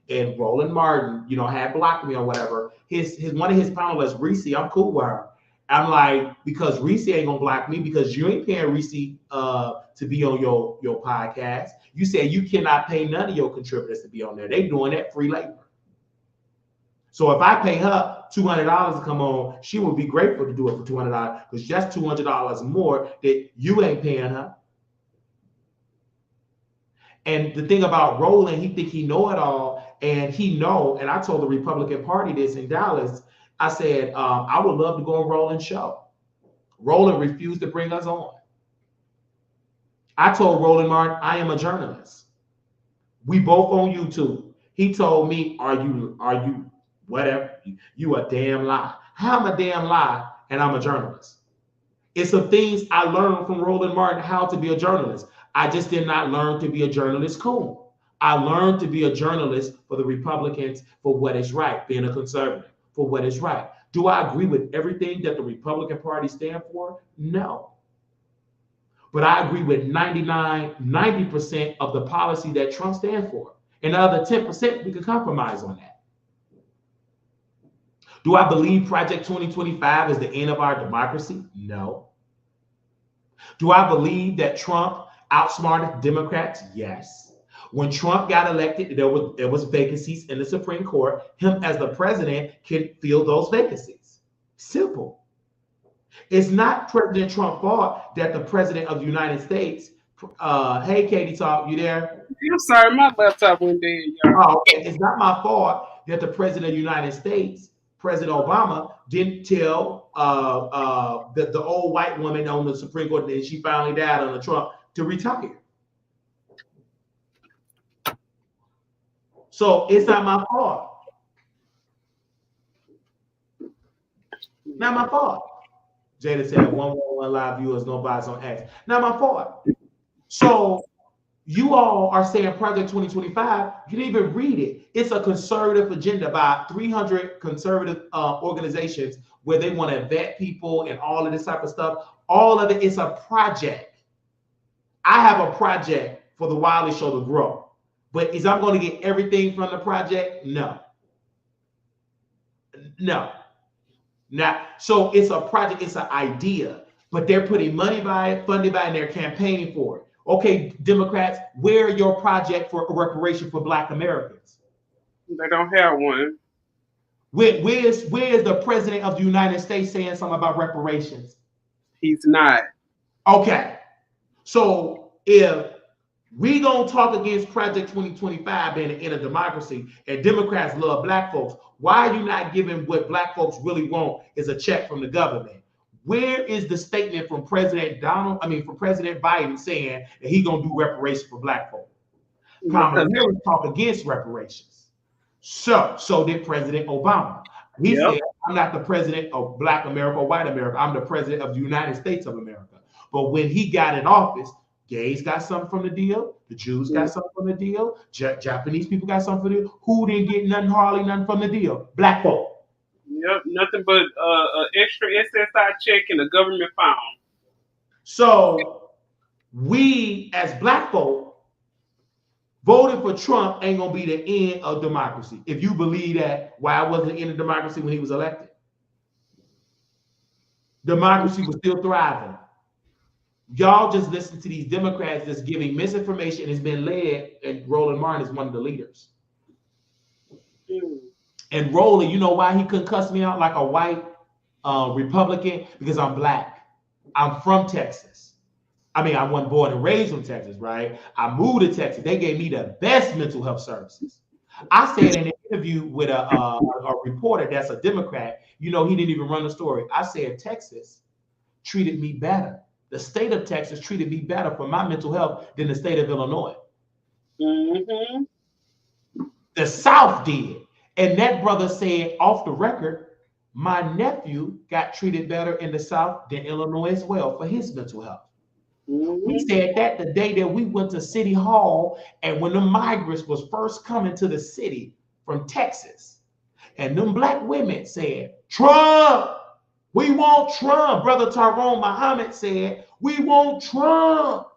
and Roland Martin, had blocked me or whatever. One of his panelists, Reese, I'm cool with her. I'm like, because Reese ain't gonna block me because you ain't paying Reese to be on your podcast. You said you cannot pay none of your contributors to be on there. They doing that free labor. So if I pay her $200 to come on, she would be grateful to do it for $200 because that's $200 more that you ain't paying her. And the thing about Roland, he think he know it all, and he know. And I told the Republican Party this in Dallas. I said, I would love to go on Roland's show. Roland refused to bring us on. I told Roland Martin, I am a journalist. We both on YouTube. He told me, are you whatever? You a damn lie. How am a damn lie and I'm a journalist? It's some things I learned from Roland Martin how to be a journalist. I just did not learn to be a journalist cool. I learned to be a journalist for the Republicans for what is right, being a conservative for what is right. Do I agree with everything that the Republican Party stand for? No. But I agree with 90% of the policy that Trump stands for. And the other 10%, we could compromise on that. Do I believe Project 2025 is the end of our democracy? No. Do I believe that Trump outsmarted Democrats? Yes. When Trump got elected, there was vacancies in the Supreme Court. Him as the president can fill those vacancies. Simple. It's not President Trump's fault that the president of the United States, hey, Katie Talk, you there? I'm sorry, my laptop went dead, y'all. Oh, okay. It's not my fault that the president of the United States, President Obama, didn't tell the old white woman on the Supreme Court that she finally died under Trump to retire. So it's not my fault. Not my fault. Jada said 111 live viewers gonna buy some X. Not my fault. So you all are saying Project 2025. You didn't even read it. It's a conservative agenda by 300 conservative organizations where they want to vet people and all of this type of stuff. All of it is a project. I have a project for the Wiley Show to grow. But is I'm going to get everything from the project? No. No. Now, so it's a project, it's an idea, but they're putting money by it, funded by it, and they're campaigning for it. Okay, Democrats, where are your project for reparation for Black Americans? They don't have one. Where's the president of the United States saying something about reparations? He's not. Okay, so if we gonna talk against Project 2025 being the end of democracy, and Democrats love Black folks, why are you not giving what Black folks really want is a check from the government? Where is the statement from President Biden saying that he gonna do reparations for Black folks? Kamala Harris talk against reparations. So did President Obama. He said, I'm not the president of Black America or white America. I'm the president of the United States of America. But when he got in office, gays got something from the deal. The Jews got something from the deal. Japanese people got something from the deal. Who didn't get nothing from the deal? Black folk. Yep, nothing but an extra SSI check and a government fine. So we, as Black folk, voting for Trump ain't gonna be the end of democracy. If you believe that, why wasn't the end of democracy when he was elected? Democracy was still thriving. Y'all just listen to these Democrats that's giving misinformation. It's been led, and Roland Martin is one of the leaders. And Roland, you know why he couldn't cuss me out like a white Republican? Because I'm Black. I'm from Texas. I mean, I wasn't born and raised in Texas, right? I moved to Texas. They gave me the best mental health services. I said in an interview with a reporter that's a Democrat, you know, he didn't even run the story. I said Texas treated me better. The state of Texas treated me better for my mental health than the state of Illinois. Mm-hmm. The South did. And that brother said off the record, my nephew got treated better in the South than Illinois as well for his mental health. Mm-hmm. We said that the day that we went to City Hall and when the migrants was first coming to the city from Texas. And them Black women said, Trump, we want Trump. Brother Tyrone Muhammad said, we want Trump.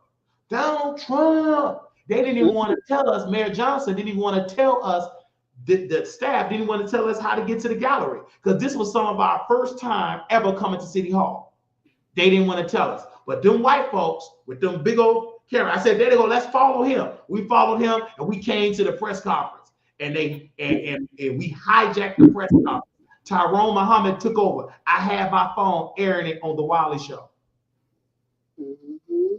Donald Trump. They didn't even want to tell us, Mayor Johnson didn't even want to tell us, the staff didn't want to tell us how to get to the gallery because this was some of our first time ever coming to City Hall. They didn't want to tell us. But them white folks with them big old camera, I said, there they go, let's follow him. We followed him and we came to the press conference and we hijacked the press conference. Tyrone Muhammad took over. I had my phone airing it on the Wiley Show. Mm-hmm.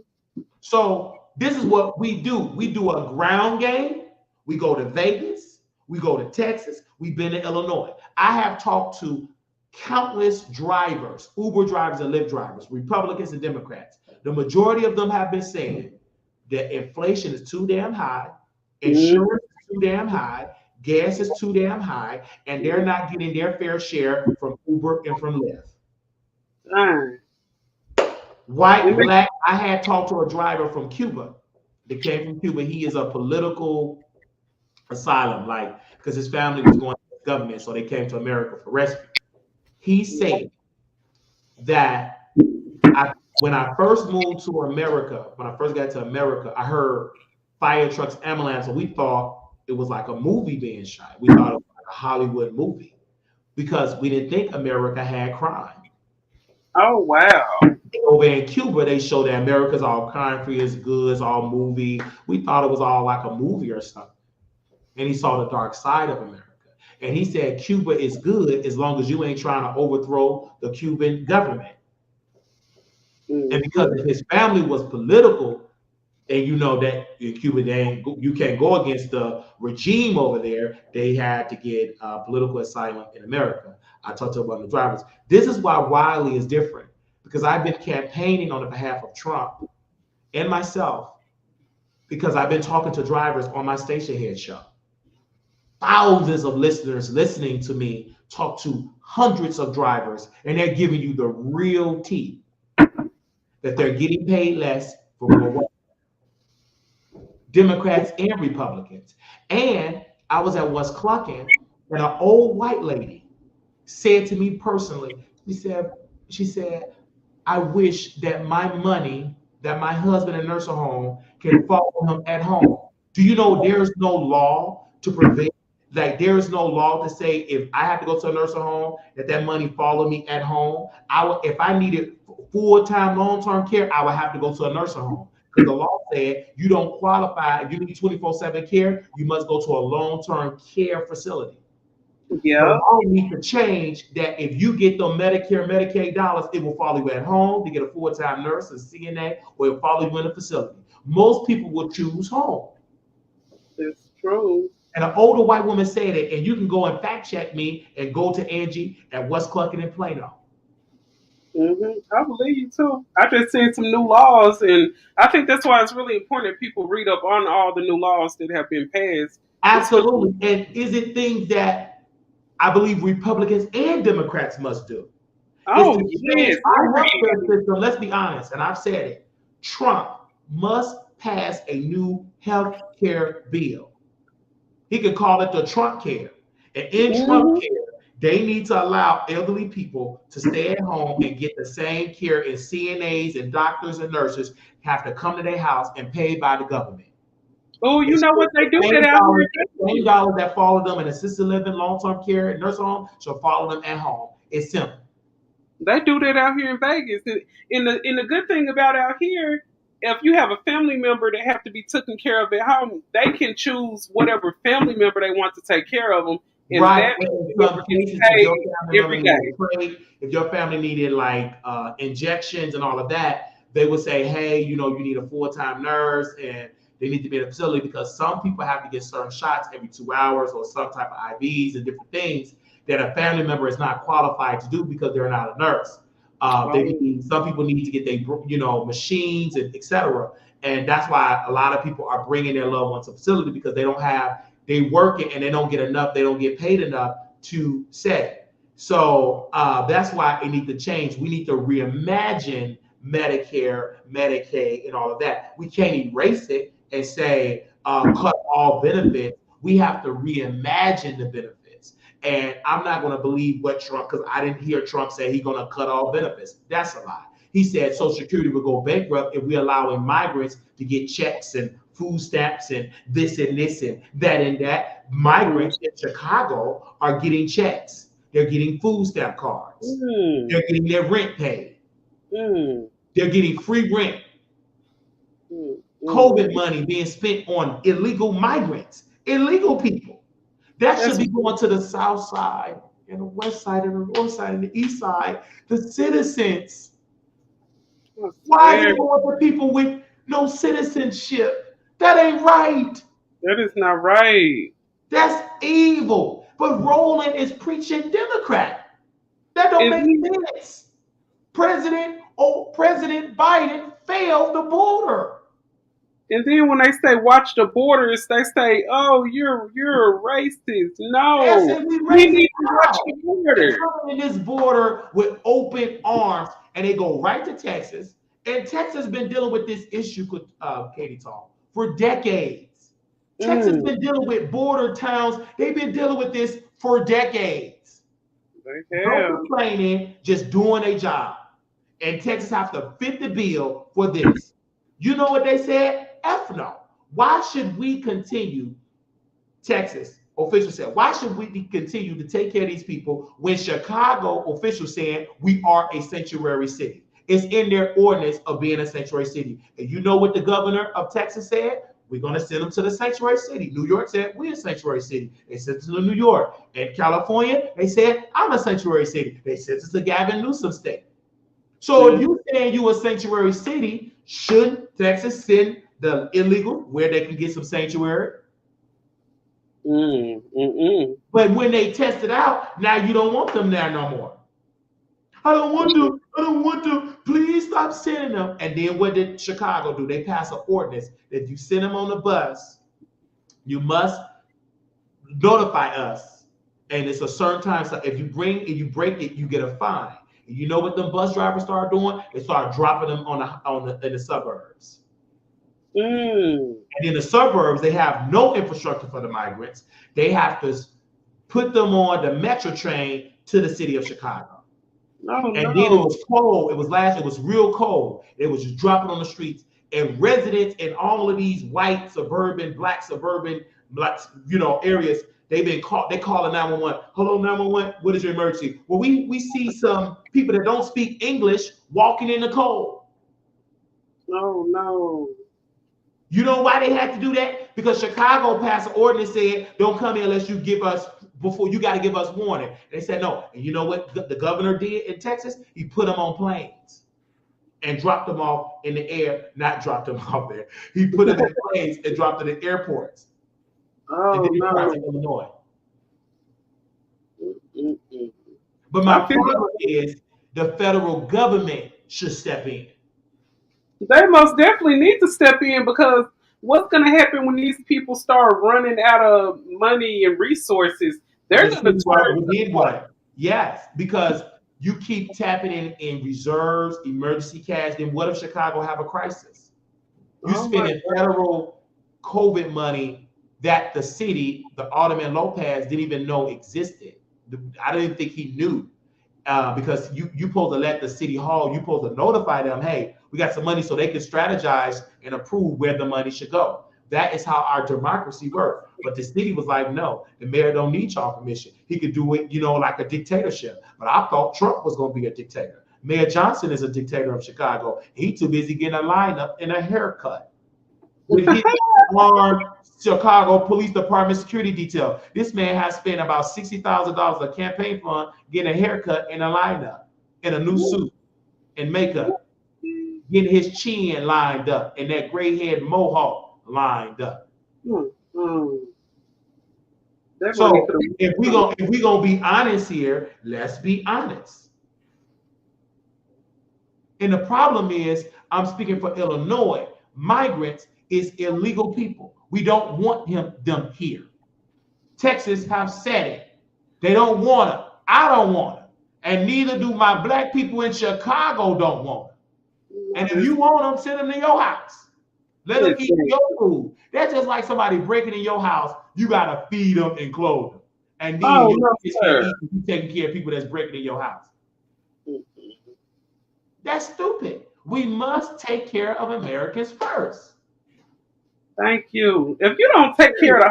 So This is what we do. We do a ground game. We go to Vegas. We go to Texas. We've been to Illinois. I have talked to countless drivers, Uber drivers and Lyft drivers, Republicans and Democrats. The majority of them have been saying that inflation is too damn high, insurance is too damn high, gas is too damn high, and they're not getting their fair share from Uber and from Lyft. White, black. I had talked to a driver from Cuba that came from Cuba. He is a political asylum, like, because his family was going to the government, so they came to America for rescue. He said that when I first moved to America, when I first got to America, I heard fire trucks, ambulance, and we thought it was like a movie being shot. We thought it was like a Hollywood movie because we didn't think America had crime. Oh, wow. Over in Cuba, they show that America's all crime-free, it's good, it's all movie. We thought it was all like a movie or something. And he saw the dark side of America. And he said Cuba is good as long as you ain't trying to overthrow the Cuban government. And because if his family was political, and you know that in Cuba, you can't go against the regime over there, they had to get political asylum in America. I talked to one of the drivers. This is why Wiley is different, because I've been campaigning on the behalf of Trump and myself, because I've been talking to drivers on my station head show. Thousands of listeners listening to me talk to hundreds of drivers, and they're giving you the real tea that they're getting paid less for more work. Democrats and Republicans. And I was at West Clucking, and an old white lady said to me personally, she said, I wish that my money that my husband in nursing home can follow him at home. Do you know there's no law to prevent, like there's no law to say if I have to go to a nursing home, that money follow me at home. If I needed full-time long-term care, I would have to go to a nursing home. Because the law said you don't qualify, if you need 24/7 care, you must go to a long-term care facility. Yeah. The law needs to change that if you get the Medicare, Medicaid dollars, it will follow you at home to get a full-time nurse, a CNA, or it will follow you in a facility. Most people will choose home. It's true. And an older white woman said it, and you can go and fact check me and go to Angie at West Clucking in Plano. I believe you too. I just seen some new laws, and I think that's why it's really important that people read up on all the new laws that have been passed. Absolutely. And is it things that I believe Republicans and Democrats must do? Oh, yes. Our healthcare system, let's be honest, and I've said it, Trump must pass a new health care bill. He could call it the Trump care. And in Trump care, they need to allow elderly people to stay at home and get the same care as CNAs and doctors and nurses have to come to their house and paid by the government. Oh, you know what they do that out here? The same dollars that follow them in assisted living, long-term care, and nursing home shall follow them at home. It's simple. They do that out here in Vegas. And the good thing about out here, if you have a family member that have to be taken care of at home, they can choose whatever family member they want to take care of them. And right. That in some cases, if your family needed like injections and all of that, they would say, hey, you need a full-time nurse and they need to be in a facility, because some people have to get certain shots every 2 hours or some type of IVs and different things that a family member is not qualified to do because they're not a nurse. Some people need to get their machines and etc. And that's why a lot of people are bringing their loved ones to facility, because they work it and they don't get enough, they don't get paid enough to say. So that's why it needs to change. We need to reimagine Medicare, Medicaid, and all of that. We can't erase it and say cut all benefits. We have to reimagine the benefits. And I'm not going to believe what Trump, because I didn't hear Trump say he's going to cut all benefits. That's a lie. He said Social Security will go bankrupt if we allowing migrants to get checks and food stamps and this and that and that. Migrants in Chicago are getting checks. They're getting food stamp cards. They're getting their rent paid. They're getting free rent. COVID money being spent on illegal migrants, illegal people. That should be going to the south side and the west side and the north side and the east side, the citizens. Why is it going for people with no citizenship. That ain't right. That is not right. That's evil. But Roland is preaching Democrat. That don't And make sense. President Biden failed the border. and then when they say watch the borders, they say, "Oh, you're a racist." That's No, it. We we racist need to watch now. the They border. come in this border with open arms, and they go right to Texas. And Texas has been dealing with this issue, Katie Tall, for decades. Texas has Mm, been dealing with border towns. They've been dealing with this for decades. they No have. complaining, just doing a job. And Texas have to fit the bill for this. You know what they said? F no. Why should we continue, Texas officials said, why should we continue to take care of these people when Chicago officials said we are a sanctuary city? It's in their ordinance of being a sanctuary city. And you know what the governor of Texas said? We're going to send them to the sanctuary city. New York said, we're a sanctuary city. They sent us to New York. And California, they said, I'm a sanctuary city. They sent us to Gavin Newsom state. So if Mm, you saying you a sanctuary city, should Texas send the illegal where they can get some sanctuary? mm, mm, mm, But when they test it out, now you don't want them there no more. I don't want mm. to. I don't want to. Please stop sending them. And then what did Chicago do? They passed an ordinance that if you send them on the bus, you must notify us. And it's a certain time. So if you break it, you get a fine. And you know what the bus drivers start doing? They start dropping them in the suburbs. Mm. And in the suburbs, they have no infrastructure for the migrants. They have to put them on the metro train to the city of Chicago. No, And then it no. was cold. It was real cold. It was just dropping on the streets. And residents in all of these white black, areas, they calling 911. Hello, 911. What is your emergency? Well, we see some people that don't speak English walking in the cold. No, no. You know why they had to do that? Because Chicago passed an ordinance said, don't come in unless you give us before you got to give us warning. They said no. And you know what the governor did in Texas? He put them on planes and dropped them off in the air. Not dropped them off there. He put them in planes and dropped them in airports. And Oh then he brought no. to Illinois. Mm, mm. But my I feel problem is the federal government should step in. they most definitely need to step in because what's going to happen when these people start running out of money and resources? They're Just going to see what turn. we did what? Yes, because you keep tapping in reserves, emergency cash. Then what if Chicago have a crisis? You Oh my spending federal COVID money that the city, the Alderman Lopez, didn't even know existed. I didn't think he knew because you supposed to let the city hall, you supposed to notify them, hey, we got some money so they can strategize and approve where the money should go. That is how our democracy works. But the city was like, no, the mayor don't need y'all permission. He could do it, like a dictatorship. But I thought Trump was going to be a dictator. Mayor Johnson is a dictator of Chicago. He too busy getting a lineup and a haircut with his armed Chicago Police Department security detail. This man has spent about $60,000 of campaign fund getting a haircut and a lineup in a new suit and makeup, getting his chin lined up and that gray head mohawk lined up. God. Mm. They're going to need So to. if we gonna be honest here, let's be honest. And the problem is, I'm speaking for Illinois. Migrants is illegal people. We don't want them here. Texas have said it. They don't want them. I don't want them. And neither do my black people in Chicago don't want them. And if you want them, send them to your house. Let them eat your food. That's just like somebody breaking in your house. You got to feed them and clothe them. And then Oh you no, can't sir. eat if you taking care of people that's breaking in your house. That's stupid. We must take care of Americans first. Thank you. If you don't take care of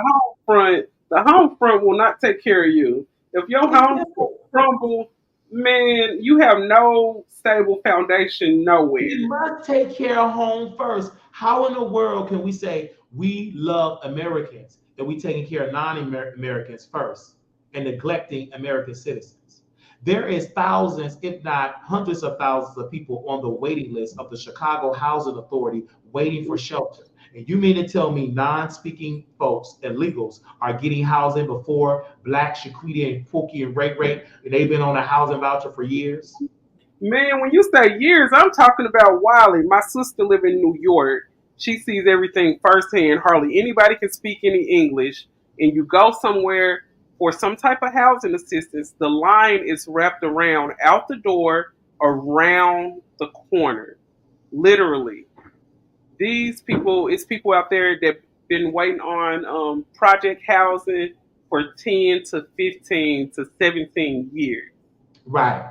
the home front will not take care of you. If your home front crumble, man, you have no stable foundation nowhere. We must take care of home first. How in the world can we say we love Americans that we taking care of non-Americans first and neglecting American citizens? There is thousands, if not hundreds of thousands of people on the waiting list of the Chicago Housing Authority waiting for shelter. And you mean to tell me non-speaking folks, illegals, are getting housing before Black, Shaquita, and Pookie and Ray Ray, and they've been on a housing voucher for years? Man, when you say years, I'm talking about Wiley. My sister live in New York. She sees everything firsthand. Hardly anybody can speak any English. And you go somewhere for some type of housing assistance, the line is wrapped around out the door, around the corner. Literally. These people, it's people out there that been waiting on project housing for 10 to 15 to 17 years. Right.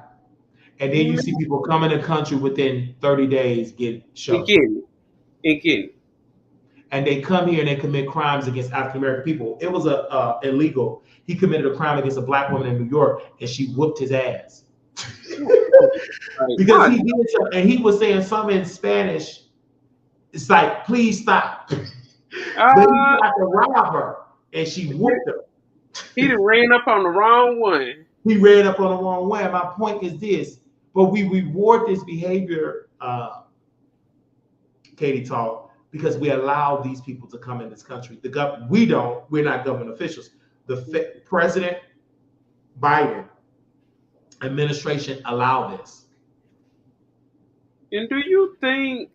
And then you see people come in the country within 30 days get shelter. Again. And they come here and they commit crimes against African American people. It was illegal. He committed a crime against a Black woman in New York, and she whooped his ass because he did something, and he was saying something in Spanish. It's like, please stop. But he tried to rob her, and she whooped her. He ran up on the wrong one. He ran up on the wrong one. My point is this, but we reward this behavior, Katie Talk, because we allow these people to come in this country. We don't. We're not government officials. The President Biden administration allowed this. And do you think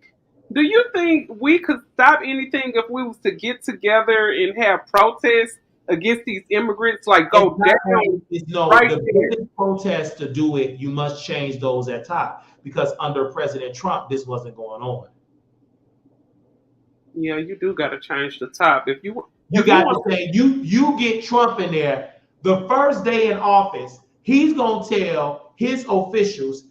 we could stop anything if we was to get together and have protests against these immigrants? Like go down. The protest to do it, you must change those at top, because under President Trump, this wasn't going on. Yeah, you do got to change the top. If you got to say you get Trump in there the first day in office, he's gonna tell his officials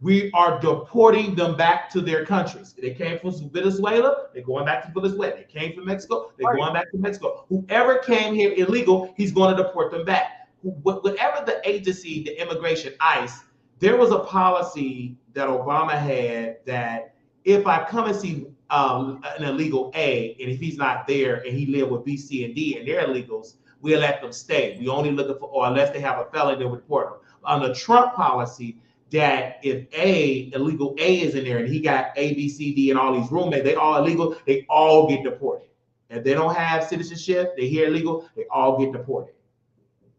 we are deporting them back to their countries. They came from Venezuela, they're going back to Venezuela. They came from Mexico, they're going back to Mexico. Whoever came here illegal, he's going to deport them back. Whatever the agency, the immigration, ICE, there was a policy that Obama had that if I come and see an illegal A, and if he's not there and he live with B, C, and D, and they're illegals, we'll let them stay. We only looking for, or unless they have a felony, then we deport them. On the Trump policy, that if illegal A is in there and he got A, B, C, D, and all these roommates, they all illegal, they all get deported. If they don't have citizenship, they here illegal, they all get deported.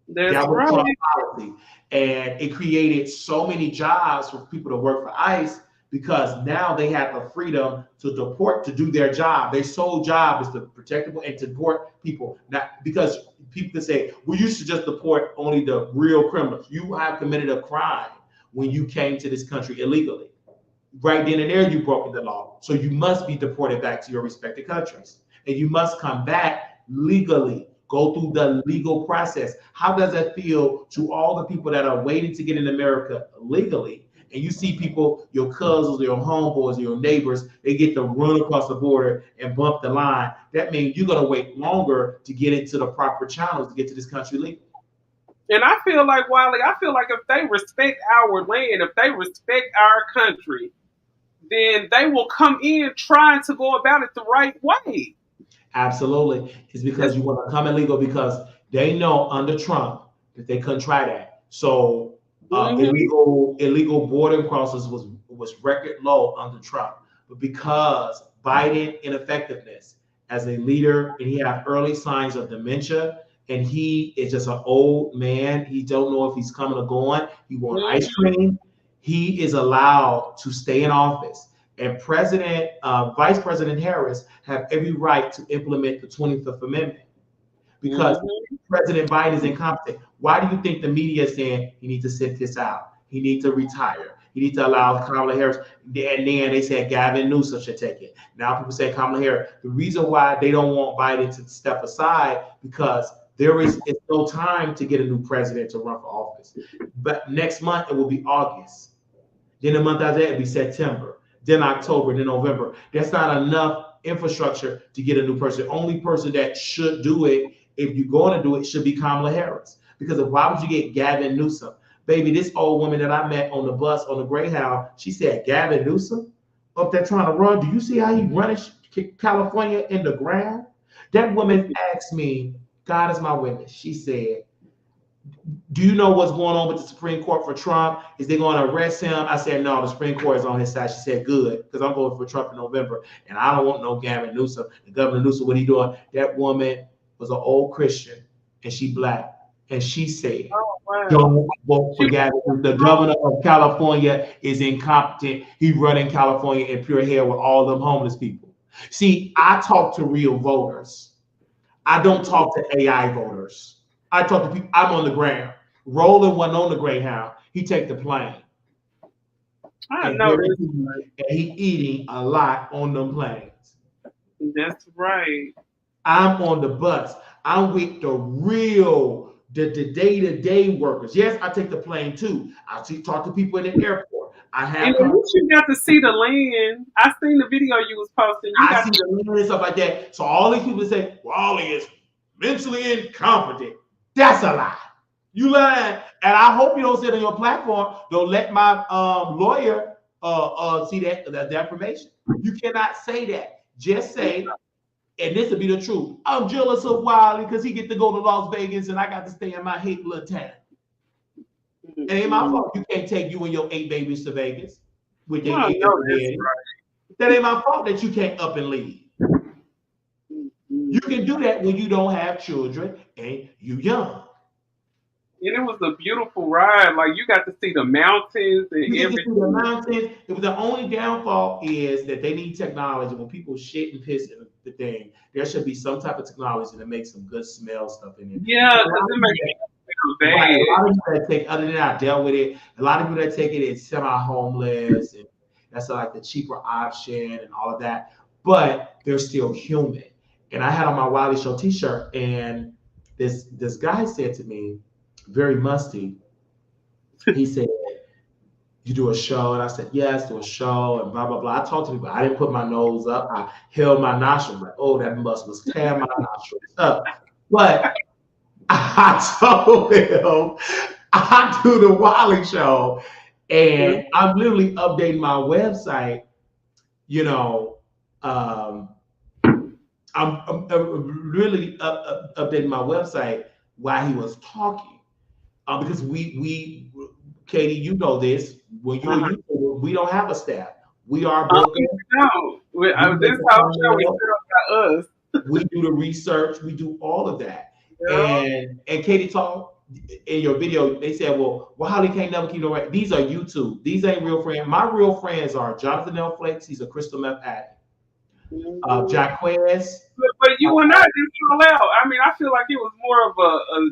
That was Trump policy. And it created so many jobs for people to work for ICE, because now they have the freedom to deport, to do their job. Their sole job is to protect people and to deport people. Not because people can say, we used to just deport only the real criminals. You have committed a crime when you came to this country illegally. Right then and there, you broke the law. So you must be deported back to your respective countries. And you must come back legally, go through the legal process. How does that feel to all the people that are waiting to get in America legally? And you see people, your cousins, your homeboys, your neighbors, they get to run across the border and bump the line. That means you're going to wait longer to get into the proper channels to get to this country legally. And I feel like, Wiley, if they respect our land, if they respect our country, then they will come in trying to go about it the right way. Absolutely. It's because you want to come illegal, because they know under Trump that they couldn't try that. So illegal border crosses was record low under Trump, but because Biden ineffectiveness as a leader, and he had early signs of dementia, and he is just an old man. He don't know if he's coming or going. He wants ice cream. He is allowed to stay in office, and Vice President Harris have every right to implement the 25th Amendment. Because President Biden is incompetent. Why do you think the media is saying he needs to sit this out? He needs to retire. He needs to allow Kamala Harris. And then they said Gavin Newsom should take it. Now people say Kamala Harris. The reason why they don't want Biden to step aside, because it's no time to get a new president to run for office. But next month it will be August. Then the month after that it'll be September. Then October. Then November. That's not enough infrastructure to get a new person. The only person that should do it, if you're going to do it, should be Kamala Harris. Because why would you get Gavin Newsom? Baby, this old woman that I met on the bus on the Greyhound, she said, Gavin Newsom up there trying to run. Do you see how he running California in the ground? That woman asked me, God is my witness. She said, do you know what's going on with the Supreme Court for Trump? Is they going to arrest him? I said, no, the Supreme Court is on his side. She said, good, because I'm voting for Trump in November, and I don't want no Gavin Newsom. The Governor Newsom, what he doing? That woman was an old Christian, and she black, and she said, Oh, wow. don't vote for Gavin. The governor of California is incompetent. He running California in pure hell with all them homeless people. See, I talk to real voters. I don't talk to AI voters. I talk to people. I'm on the ground. Roland wasn't on the Greyhound. He take the plane. I know this. And he eating a lot on them planes. That's right. I'm on the bus. I'm with the real, the day-to-day workers. Yes, I take the plane too. I talk to people in the airport. I have. And at least you got to see the land. I seen the video you was posting. I see the land and stuff like that. So all these people say Raleigh is mentally incompetent. That's a lie. You lying. And I hope you don't sit on your platform. Don't let my lawyer see that information. You cannot say that. Just say, and this will be the truth. I'm jealous of Wiley because he get to go to Las Vegas and I got to stay in my hate little town. It ain't my fault. You can't take you and your 8 babies to Vegas with their 8 babies. Right. That ain't my fault that you can't up and leave. You can do that when you don't have children and you young. And it was a beautiful ride. Like you got to see the mountains and everything. The mountains. It was the only downfall is that they need technology. When people shit and piss in the thing, there should be some type of technology that makes some good smell stuff in it. Yeah, because it makes it feel bad. Right. A lot of people that take, other than I dealt with it, a lot of people that take it is semi-homeless, and that's like the cheaper option and all of that. But they're still human. And I had on my Wiley Show T-shirt, and this guy said to me, very musty, he said, you do a show? And I said, yes, do a show, and blah, blah, blah. I talked to people. I didn't put my nose up. I held my nostrils like, oh, that must was tearing my nostrils up. But I told him, I do the Wiley Show, and I'm literally updating my website, you know, I'm really updating my website while he was talking, because we, Katie, you know this. When you're YouTube, we don't have a staff. We are booked. No, this house show is set up by us. We do the research. We do all of that. Yeah. And Katie talked in your video. They said, "Well, Holly can't never keep no right." These are YouTube. These ain't real friends. My real friends are Jonathan L. Flakes. He's a crystal meth addict. Jaquez. But you and I didn't fall out. I mean, I feel like it was more of a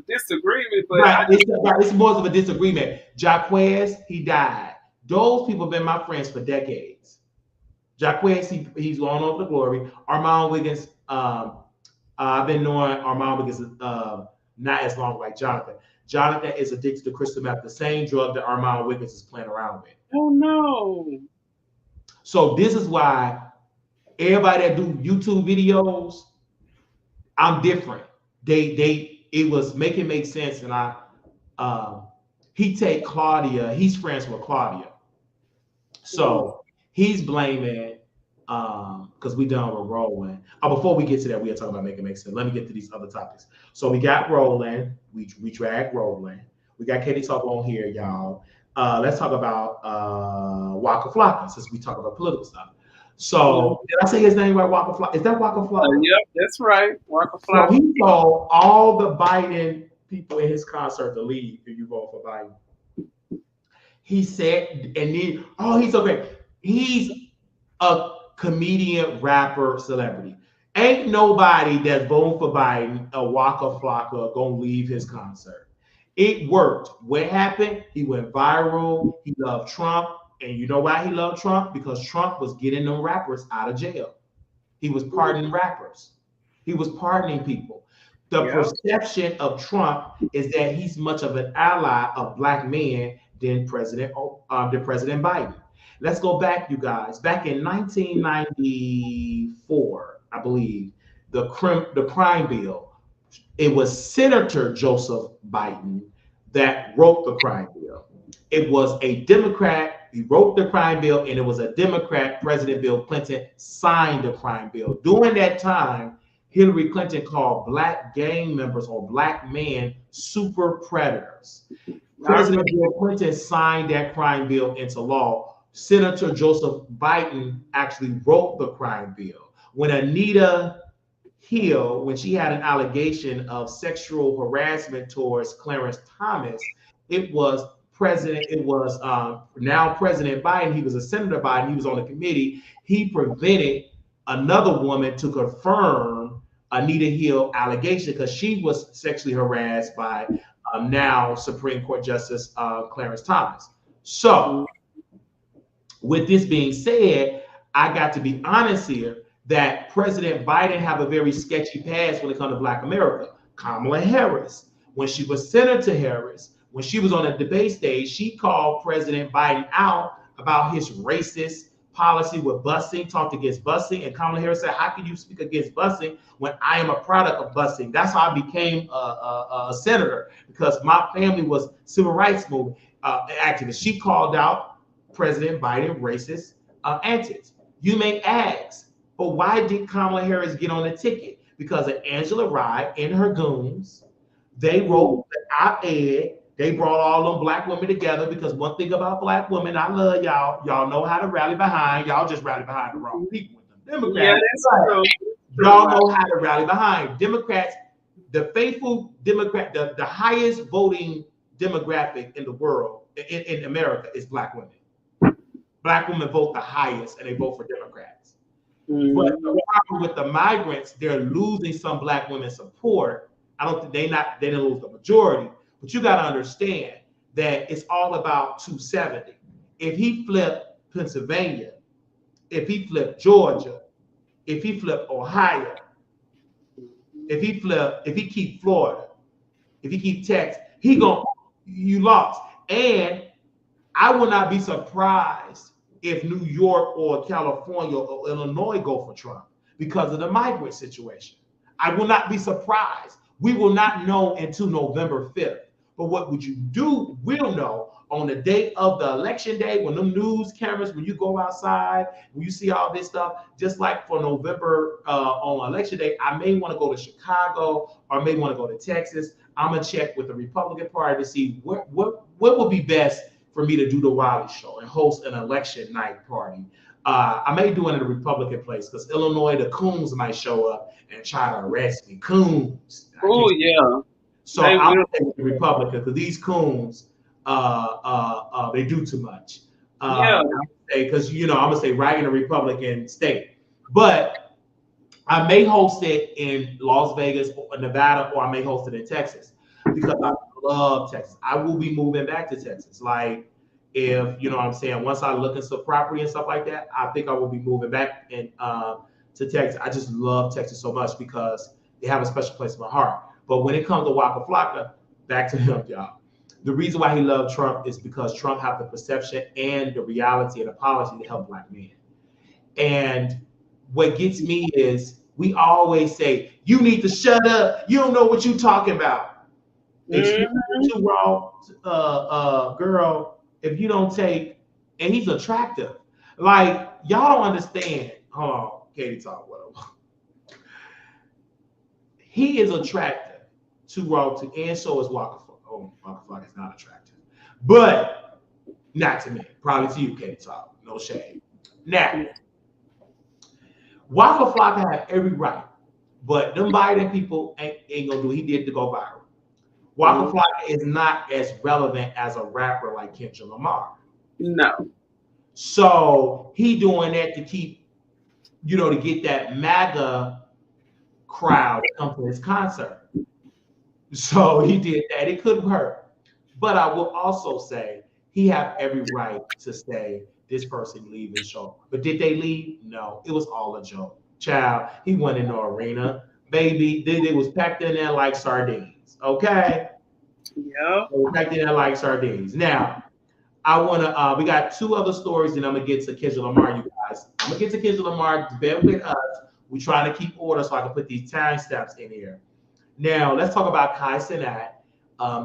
disagreement. But right, it's more of a disagreement. Jaquez, he died. Those people have been my friends for decades. Jaquez, he's gone over to glory. Armon Wiggins, I've been knowing Armon Wiggins not as long like Jonathan. Jonathan is addicted to crystal meth, the same drug that Armon Wiggins is playing around with. Oh no! So this is why everybody that do YouTube videos, I'm different. It was make sense, and he take Claudia. He's friends with Claudia, so he's blaming because we done with Roland. Before we get to that, we'll talk about make sense. Let me get to these other topics. So we got Roland. We dragged Roland. We got Katie talk on here, y'all. Let's talk about Waka Flocka, since we talk about political stuff. So did I say his name right? Waka Flocka. Is that Waka Flocka? Yep, that's right. Waka Flocka. So he told all the Biden people in his concert to leave if you vote for Biden. He said, and then, he's so great. He's a comedian, rapper, celebrity. Ain't nobody that's voting for Biden, a Waka Flocka, gonna leave his concert. It worked. What happened? He went viral. He loved Trump. And you know why he loved Trump? Because Trump was getting them rappers out of jail. He was pardoning rappers. He was pardoning people. The perception of Trump is that he's much of an ally of black men than President Biden. Let's go back, you guys. Back in 1994, I believe, the crime bill, it was Senator Joseph Biden that wrote the crime bill. It was a Democrat. He wrote the crime bill, and it was a Democrat, President Bill Clinton, signed the crime bill. During that time, Hillary Clinton called black gang members or black men super predators. President Bill Clinton signed that crime bill into law. Senator Joseph Biden actually wrote the crime bill. When Anita Hill, when she had an allegation of sexual harassment towards Clarence Thomas, it was now President Biden, he was a Senator Biden, he was on the committee, he prevented another woman to confirm Anita Hill allegation because she was sexually harassed by now Supreme Court Justice Clarence Thomas. So, with this being said, I got to be honest here that President Biden have a very sketchy past when it comes to Black America. Kamala Harris, when she was Senator Harris, when she was on a debate stage, she called President Biden out about his racist policy with busing, talked against busing, and Kamala Harris said, "How can you speak against busing when I am a product of busing?" That's how I became a senator, because my family was civil rights movement activists. She called out President Biden racist antics. You may ask, but why did Kamala Harris get on the ticket? Because of Angela Rye and her goons. They wrote the op-ed. They brought all them black women together, because one thing about black women, I love y'all. Y'all know how to rally behind. Y'all just rally behind the wrong people with them Democrats. Yeah, that's true. Y'all know how to rally behind. Democrats, the faithful Democrat, the highest voting demographic in the world, in America, is black women. Black women vote the highest, and they vote for Democrats. But the problem with the migrants, they're losing some black women support. I don't think they didn't lose the majority. But you got to understand that it's all about 270. If he flipped Pennsylvania, if he flipped Georgia, if he flipped Ohio, if he keep Florida, if he keep Texas, you lost. And I will not be surprised if New York or California or Illinois go for Trump because of the migrant situation. I will not be surprised. We will not know until November 5th. But what would you do? We'll know on the day of the election day, when them news cameras, when you go outside, when you see all this stuff, just like for November on election day, I may want to go to Chicago or may want to go to Texas. I'm gonna check with the Republican Party to see what would be best for me to do the Wiley Show and host an election night party. I may do it in a Republican place because Illinois, the coons might show up and try to arrest me. Coons. Oh yeah. So I'm gonna take the Republican because these coons, they do too much. Because I'm gonna say right in a Republican state, but I may host it in Las Vegas or Nevada, or I may host it in Texas because I love Texas. I will be moving back to Texas. Like, if you know what I'm saying, once I look into property and stuff like that, I think I will be moving back to Texas. I just love Texas so much because they have a special place in my heart. But when it comes to Waka Flocka, back to him, y'all. The reason why he loved Trump is because Trump had the perception and the reality and the policy to help black men. And what gets me is we always say, you need to shut up. You don't know what you're talking about. Excuse me, too wrong, girl, if you don't take, and he's attractive. Like, y'all don't understand. Hold on, Katie, talk with him. He is attractive. Too raw to, and so is Waka Flocka. Oh, Waka Flocka is not attractive, but not to me. Probably to you, Katie Talk. No shade. Now, Waka Flocka had every right, but them Biden people ain't gonna do it. He did to go viral. Waka Flocka is not as relevant as a rapper like Kendrick Lamar. No. So he doing that to keep, to get that MAGA crowd to come to his concert. So he did that. It couldn't hurt. But I will also say he have every right to say this person leave the show. But did they leave? No. It was all a joke. Child, he went in the arena. Baby, they was packed in there like sardines. Okay? Yeah. They were packed in there like sardines. Now, I want to, we got two other stories, and I'm going to get to Kendrick Lamar, you guys. I'm going to get to Kendrick Lamar. Bear with us. We're trying to keep order so I can put these time steps in here. Now, let's talk about Kai Cenat.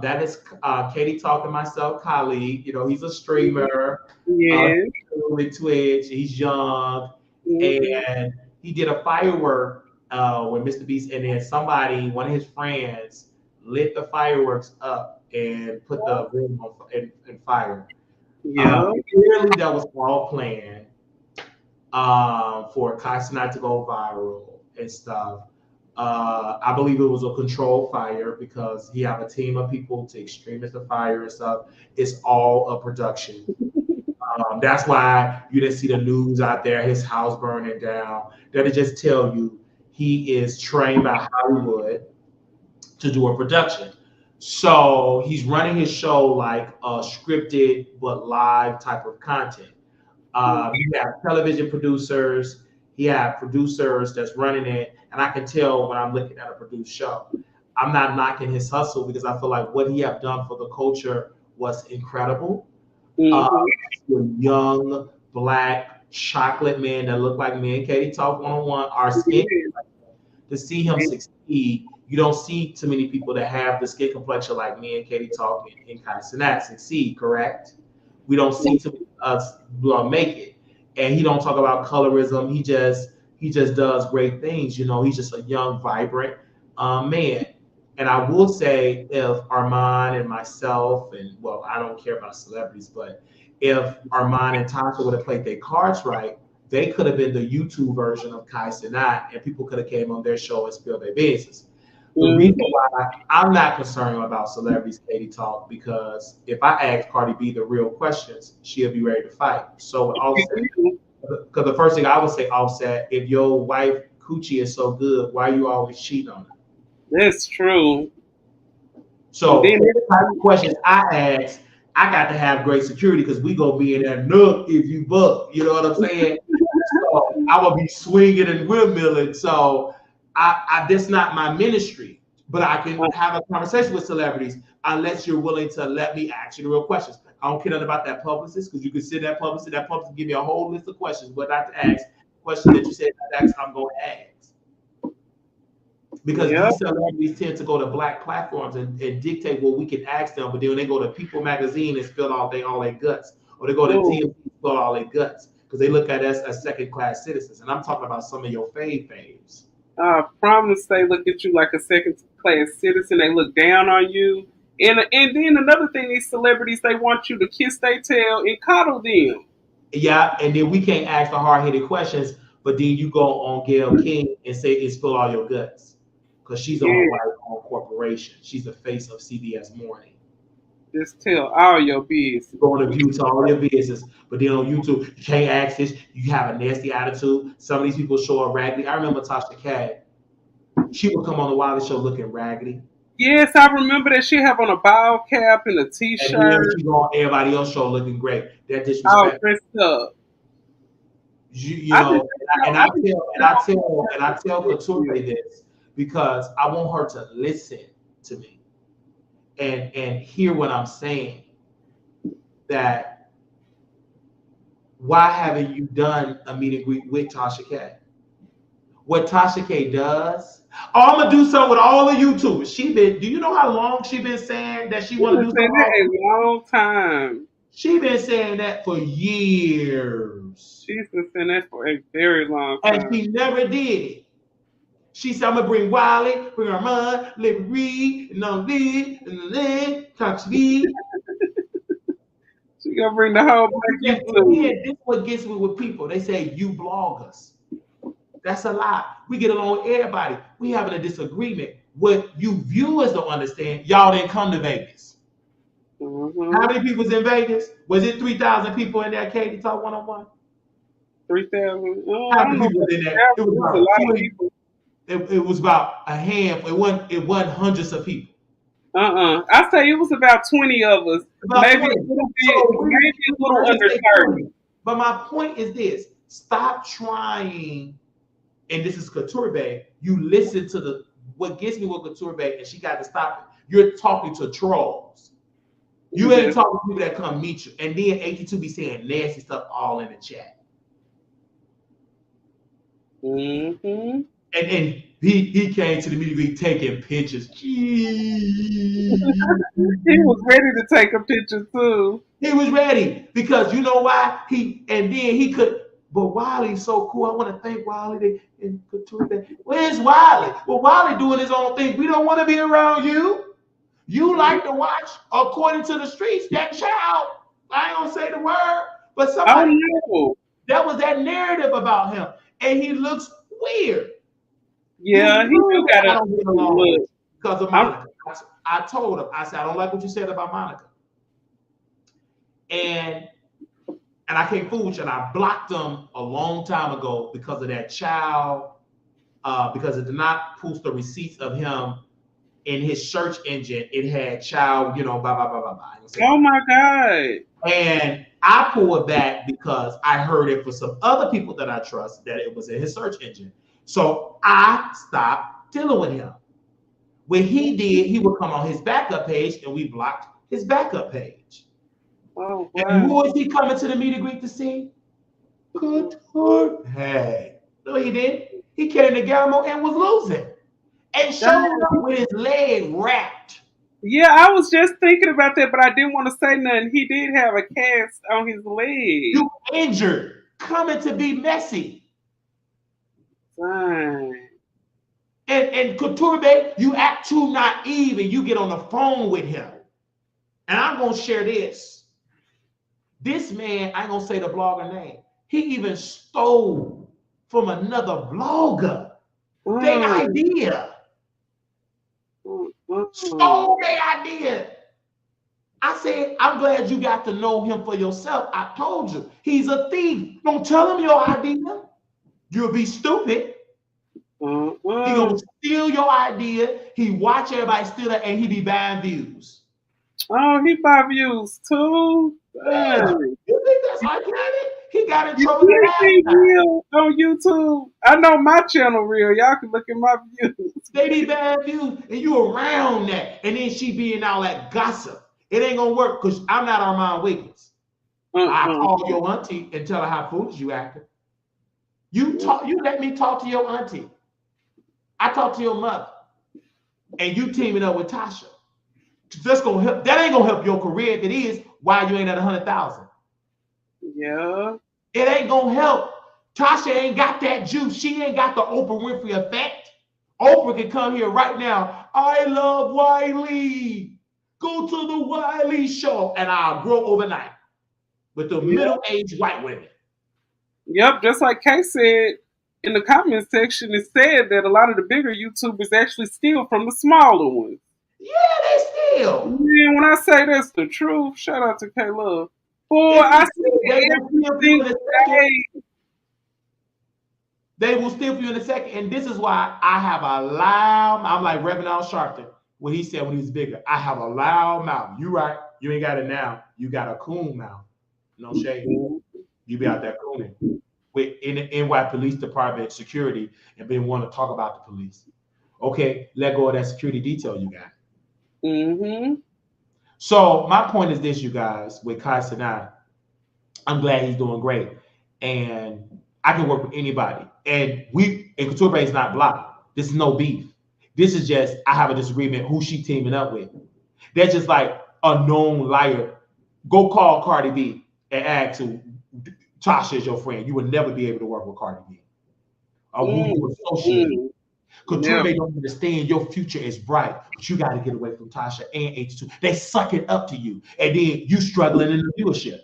That is Katie talking myself, colleague. He's a streamer. Yeah. Twitch. He's young. And he did a firework when Mr. Beast, and then somebody, one of his friends, lit the fireworks up and put the room in fire. Yeah. Clearly, that was all planned for Kai Cenat to go viral and stuff. I believe it was a controlled fire because he have a team of people to extinguish the fire and stuff. It's all a production. That's why you didn't see the news out there, his house burning down. That'll just tell you he is trained by Hollywood to do a production. So he's running his show like a scripted but live type of content. You have television producers, he have producers that's running it, and I can tell when I'm looking at a produced show. I'm not knocking his hustle because I feel like what he have done for the culture was incredible. Young black chocolate man that look like me and Katie talk one on one. Our skin, to see him succeed, you don't see too many people that have the skin complexion like me and Katie talk and Kai Cenat succeed. Correct? We don't see too many us make it, and he don't talk about colorism. He just does great things. He's just a young, vibrant man. And I will say, if Armon and myself, and well, I don't care about celebrities, but if Armon and Tasha would have played their cards right, they could have been the YouTube version of Kai Cenat, and people could have came on their show and spilled their business. The reason why I'm not concerned about celebrities, Katie Talk, because if I ask Cardi B the real questions, she'll be ready to fight. So Offset, because the first thing I would say, Offset, if your wife coochie is so good, why you always cheat on her? That's true. So the type of questions I ask, I got to have great security because we gonna be in that nook if you book. You know what I'm saying? So I will be swinging and windmilling. So that's not my ministry, but I can have a conversation with celebrities unless you're willing to let me ask you the real questions. I don't care nothing about that publicist because you can sit that publicist give me a whole list of questions, but not to ask questions that you said not to ask, I'm going to ask. Because these celebrities tend to go to black platforms and dictate what we can ask them, but then when they go to People Magazine and spill all their guts, or they go to TMZ and spill all their guts, because they look at us as second-class citizens. And I'm talking about some of your faves. Promise they look at you like a second-class citizen. They look down on you. And then another thing, these celebrities, they want you to kiss their tail and coddle them. Yeah, and then we can't ask the hard-hitted questions, but then you go on Gayle King and say it's spill all your guts. Because she's on a white-owned corporation. She's the face of CBS Morning. Just tell all your business. Go on the view to all your business, but then on YouTube, you can't ask this. You have a nasty attitude. Some of these people show up raggedy. I remember Tasha K. She would come on the Wiley Show looking raggedy. Yes, I remember that. She have on a ball cap and a t-shirt. And then she go on everybody else's show looking great. That disrespect. All dressed up. I tell Couture this because I want her to listen to me and hear what I'm saying. That why haven't you done a meet and greet with Tasha K? What Tasha K does, I'm gonna do something with all the YouTubers. Do you know how long she been saying that she want to do something? A long time. She been saying that for years. She's been saying that for a very long time. And she never did it. She said, I'm going to bring Wiley, bring Armon, let me read, and on this, and then, talk to me. She going to bring the whole black this is what gets me with people. They say, you bloggers. That's a lie. We get along with everybody. We having a disagreement. What you viewers don't understand, y'all didn't come to Vegas. Mm-hmm. How many people's in Vegas? Was it 3,000 people in there, Katie Talk 101? 3,000? How many people in there? It was about a lot of people. It was about a handful. It wasn't hundreds of people. I say it was about 20 of us. Maybe a little bit, maybe a little under 30. But my point is this. Stop trying, and this is Couture Bay. You listen to what gets me with Couture Bay, and she got to stop it. You're talking to trolls. You ain't talking to people that come meet you. And then 82 be saying nasty stuff all in the chat. Mm-hmm. And he came to the meeting taking pictures. He was ready to take a picture too. He was ready because you know why? He could But Wiley's so cool. I want to thank Wiley and Couture. Where's Wiley? Well, Wiley doing his own thing. We don't want to be around you. You like to watch, according to the streets, that child. I ain't gonna say the word, but somebody that was that narrative about him, and he looks weird. Yeah, he do got a look because of Monica. I told him, I said, I don't like what you said about Monica, and I can't fool you. And I blocked him a long time ago because of that child, because it did not post the receipts of him in his search engine. It had child, blah, blah, blah, blah, blah. Oh my God. And I pulled that because I heard it from some other people that I trust that it was in his search engine. So I stopped dealing with him. When he did, he would come on his backup page and we blocked his backup page. Oh, wow. And who is he coming to the meet and greet to see? Couture. Hey, no, he did. He came to Galmo and was losing. And showed up with his leg wrapped. Yeah, I was just thinking about that, but I didn't want to say nothing. He did have a cast on his leg. You injured, coming to be messy. Fine. And Couture, babe, you act too naive and you get on the phone with him. And I'm going to share this. This man, I ain't going to say the blogger name. He even stole from another blogger their idea. Stole their idea. I said, I'm glad you got to know him for yourself. I told you, he's a thief. Don't tell him your idea. You'll be stupid. He gonna steal your idea. He watch everybody steal it, and he be buying views. Oh, he buy views too. Yeah. You think that's organic? He got in trouble. Real on YouTube. I know my channel real. Y'all can look at my views. They be bad views, and you around that, and then she being all that gossip. It ain't gonna work because I'm not Armon Wiggins. I call your auntie and tell her how foolish you acting. You let me talk to your auntie. I talk to your mother, and you teaming up with Tasha. That's gonna help. That ain't gonna help your career. If it is, why you ain't at 100,000? Yeah, it ain't gonna help. Tasha ain't got that juice. She ain't got the Oprah Winfrey effect. Oprah can come here right now. I love Wiley. Go to the Wiley show, and I'll grow overnight with the middle-aged white women. Yep, just like Kay said. In the comment section, it said that a lot of the bigger YouTubers actually steal from the smaller ones. Yeah, they steal. Man, when I say that's the truth, shout out to K Love. Boy, I see everything. They will steal for you in a second, and this is why I have a loud. I'm like Reverend Al Sharpton, what he said when he was bigger. I have a loud mouth. You right? You ain't got it now. You got a coon mouth. No shade. You be out there cooning. In the NY Police Department security and been want to talk about the police. Okay, let go of that security detail you got. So my point is this, you guys, with Kai Sinai, I'm glad he's doing great. And I can work with anybody. And Couture is not blocked. This is no beef. This is just, I have a disagreement who she teaming up with. That's just like a known liar. Go call Cardi B and ask who Tasha is your friend. You would never be able to work with Cardi B. Or who you associate. Couture don't understand your future is bright, but you got to get away from Tasha and H2. They suck it up to you, and then you struggling in the viewership.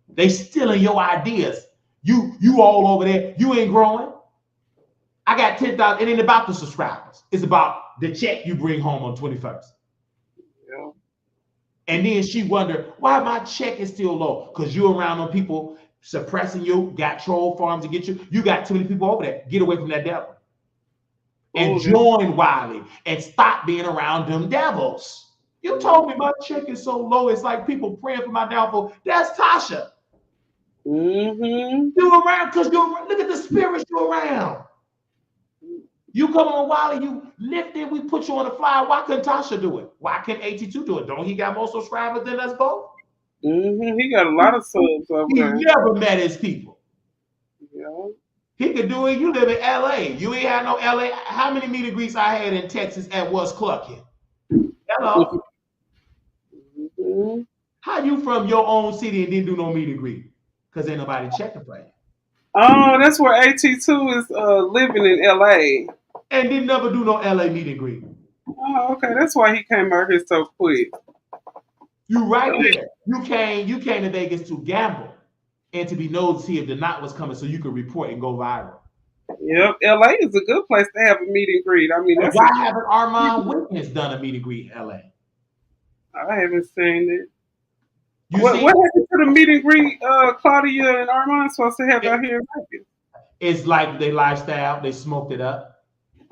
They stealing your ideas. You all over there. You ain't growing. I got 10,000. It ain't about the subscribers. It's about the check you bring home on 21st. Yeah. And then she wonder why my check is still low. Because you around on people suppressing you, got troll farms to get you. You got too many people over there. Get away from that devil. And join Wiley and stop being around them devils. You told me my check is so low, it's like people praying for my downfall. That's Tasha. You around because look at the spirits you around. You come on Wiley, you lifted, we put you on the flyer. Why couldn't Tasha do it? Why can't 82 do it? Don't he got more subscribers than us both? He got a lot of subs over there. He never met his people. Yeah. He could do it. You live in LA. You ain't had no LA. How many meet and greets I had in Texas at Was Clucking? Hello. How you from your own city and didn't do no meet and greet? Because ain't nobody checking for you. Oh, that's where AT2 is living in LA. And didn't never do no LA meet and greet. Oh, okay. That's why he came out here so quick. You right there. You came to Vegas to gamble and to be known to see if the knot was coming so you could report and go viral. Yep, LA is a good place to have a meet and greet. I mean, And that's why haven't Armon Wiggins done a meet and greet in LA? I haven't seen it. You What see, happened to the meet and greet Claudia and Armon supposed to have out here in Vegas? it's like their lifestyle. They smoked it up.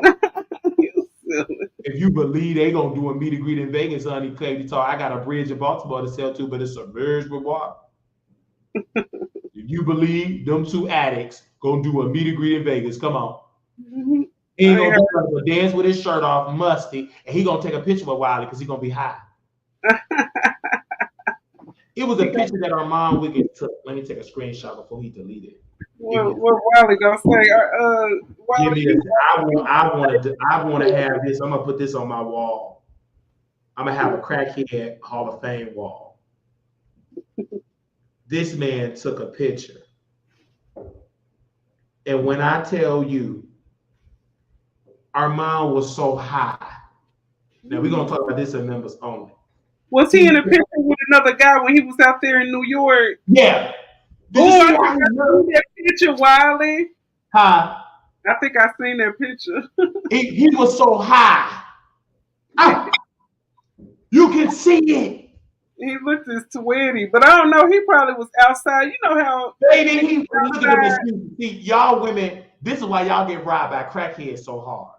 You silly. If you believe they gonna do a meet and greet in Vegas, honey, Clay, I got a bridge in Baltimore to sell to, but it's submerged with water. If you believe them two addicts gonna do a meet and greet in Vegas, come on. Mm-hmm. He ain't gonna do nothing but dance with his shirt off, musty, and he gonna take a picture with Wiley because he gonna be high. It was a picture that Armon Wiggins took. Let me take a screenshot before he deleted it. What Wiley gonna say? Give Wiley, me this. I want to have this. I'm gonna put this on my wall. I'm gonna have a crackhead Hall of Fame wall. This man took a picture, and when I tell you, Armon was so high. Now we're gonna talk about this in members only. was he in a picture with another guy when he was out there in New York? Yeah. I think I seen that picture, Wiley. Huh? I think I seen that picture. He was so high. You can see it. He looked as sweaty, but I don't know. He probably was outside. You know how? Baby, he look at this. See, y'all women. This is why y'all get robbed by crackheads so hard.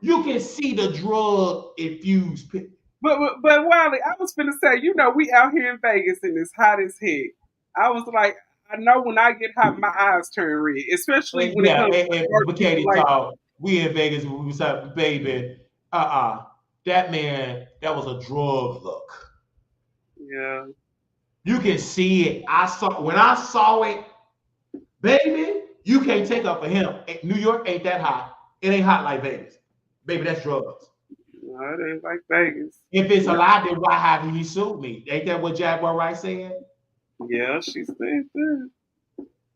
You can see the drug infused. But Wiley, I was finna say, we out here in Vegas and it's hot as heck. I was like, I know when I get hot, my eyes turn red, especially when it comes to Katie talk. We in Vegas, we was like, baby, that man, that was a drug look. Yeah. You can see it. When I saw it, baby, you can't take up for him. New York ain't that hot. It ain't hot like Vegas. Baby, that's drugs. No, it ain't like Vegas. If it's a lie, then why haven't he sued me? Ain't that what Jaguar Rice said? Yeah, she said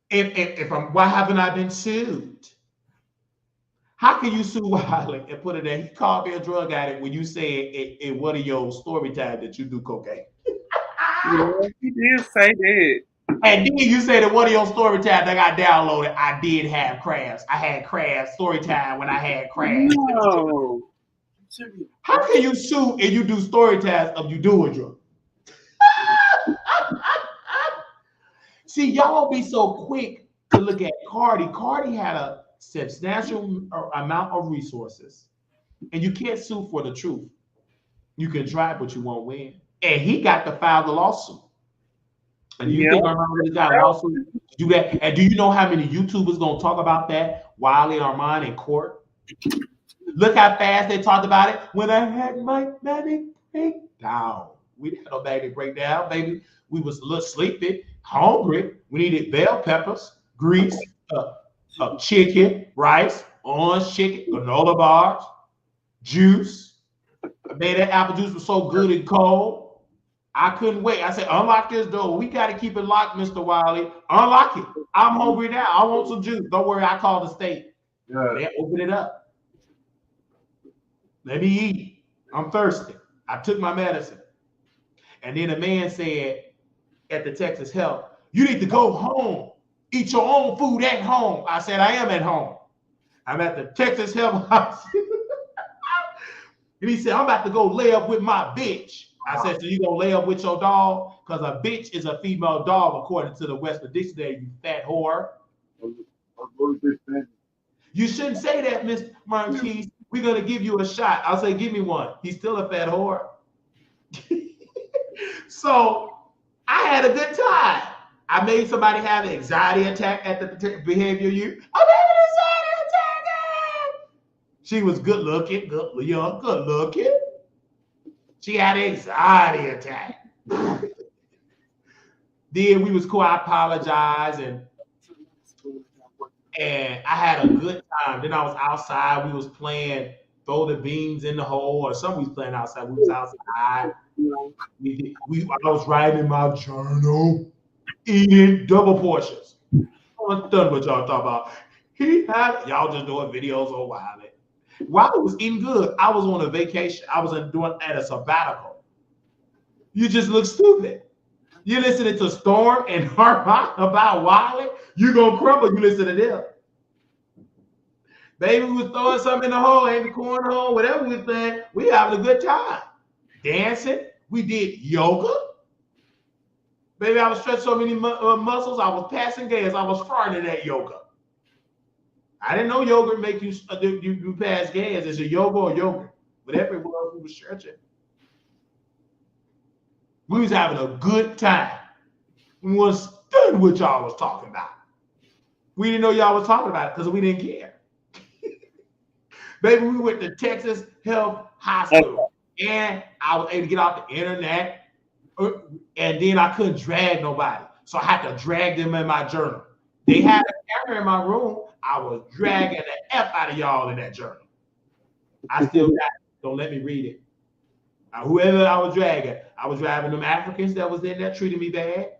that. Why haven't I been sued? How can you sue Wiley and put it there? He called me a drug addict when you said in one of your story times that you do cocaine. Yeah, he did say that. And then you said in one of your story times that got downloaded, I did have crabs. I had crabs story time when I had crabs. No. How can you sue and you do story times of you doing drugs? See, y'all be so quick to look at Cardi. Cardi had a substantial amount of resources, and you can't sue for the truth. You can try, but you won't win. And he got to file the lawsuit. And you think Armon really got a lawsuit to do that? And do you know how many YouTubers gonna talk about that? Wiley and Armon in court. Look how fast they talked about it. When I had my manic breakdown, we didn't have no manic breakdown, baby. We was a little sleepy, hungry. We needed bell peppers, grease, chicken, rice, orange chicken, granola bars, juice. Man, that apple juice was so good and cold. I couldn't wait. I said, unlock this door. We got to keep it locked, Mr. Wiley. Unlock it. I'm hungry now. I want some juice. Don't worry, I called the state. Yeah. They open it up. Let me eat. I'm thirsty. I took my medicine. And then a man said at the Texas Health, you need to go home. Eat your own food at home. I said, I am at home. I'm at the Texas Health Hospital. And he said, I'm about to go lay up with my bitch. I said, so you gonna lay up with your dog? Because a bitch is a female dog, according to the Western Dictionary, you fat whore. You shouldn't say that, Mr. Marquis. We're gonna give you a shot. I'll say, give me one. He's still a fat whore. So I had a good time. I made somebody have an anxiety attack at the behavior you. I'm having an anxiety attack. She was good looking, good looking. She had an anxiety attack. Then we was cool. I apologized and I had a good time. Then I was outside. We was playing throw the beans in the hole, or something. We was playing outside. We was outside. I was writing in my journal. eating double portions. I'm done what y'all talking about. He had y'all just doing videos on Wiley. Wiley was eating good. I was on a vacation. I was doing at a sabbatical. You just look stupid. You listening to Storm and Harmon about Wiley, you gonna crumble. You listen to them. Baby, we was throwing something in the hole, in the cornhole, whatever we think. We having a good time. Dancing. We did yoga. Baby, I was stretching so many muscles. I was passing gas. I was farting in that yoga. I didn't know yoga make you pass gas. Is it yoga or yogurt? Whatever it was, we were stretching. We was having a good time. We was done what y'all was talking about. We didn't know y'all was talking about it because we didn't care. Baby, we went to Texas Health Hospital, and I was able to get off the internet, and then I couldn't drag nobody, so I had to drag them in my journal. They had a camera in my room. I was dragging the F out of y'all in that journal. I still got it. Don't let me read it. Whoever I was dragging them Africans that was in there treating me bad.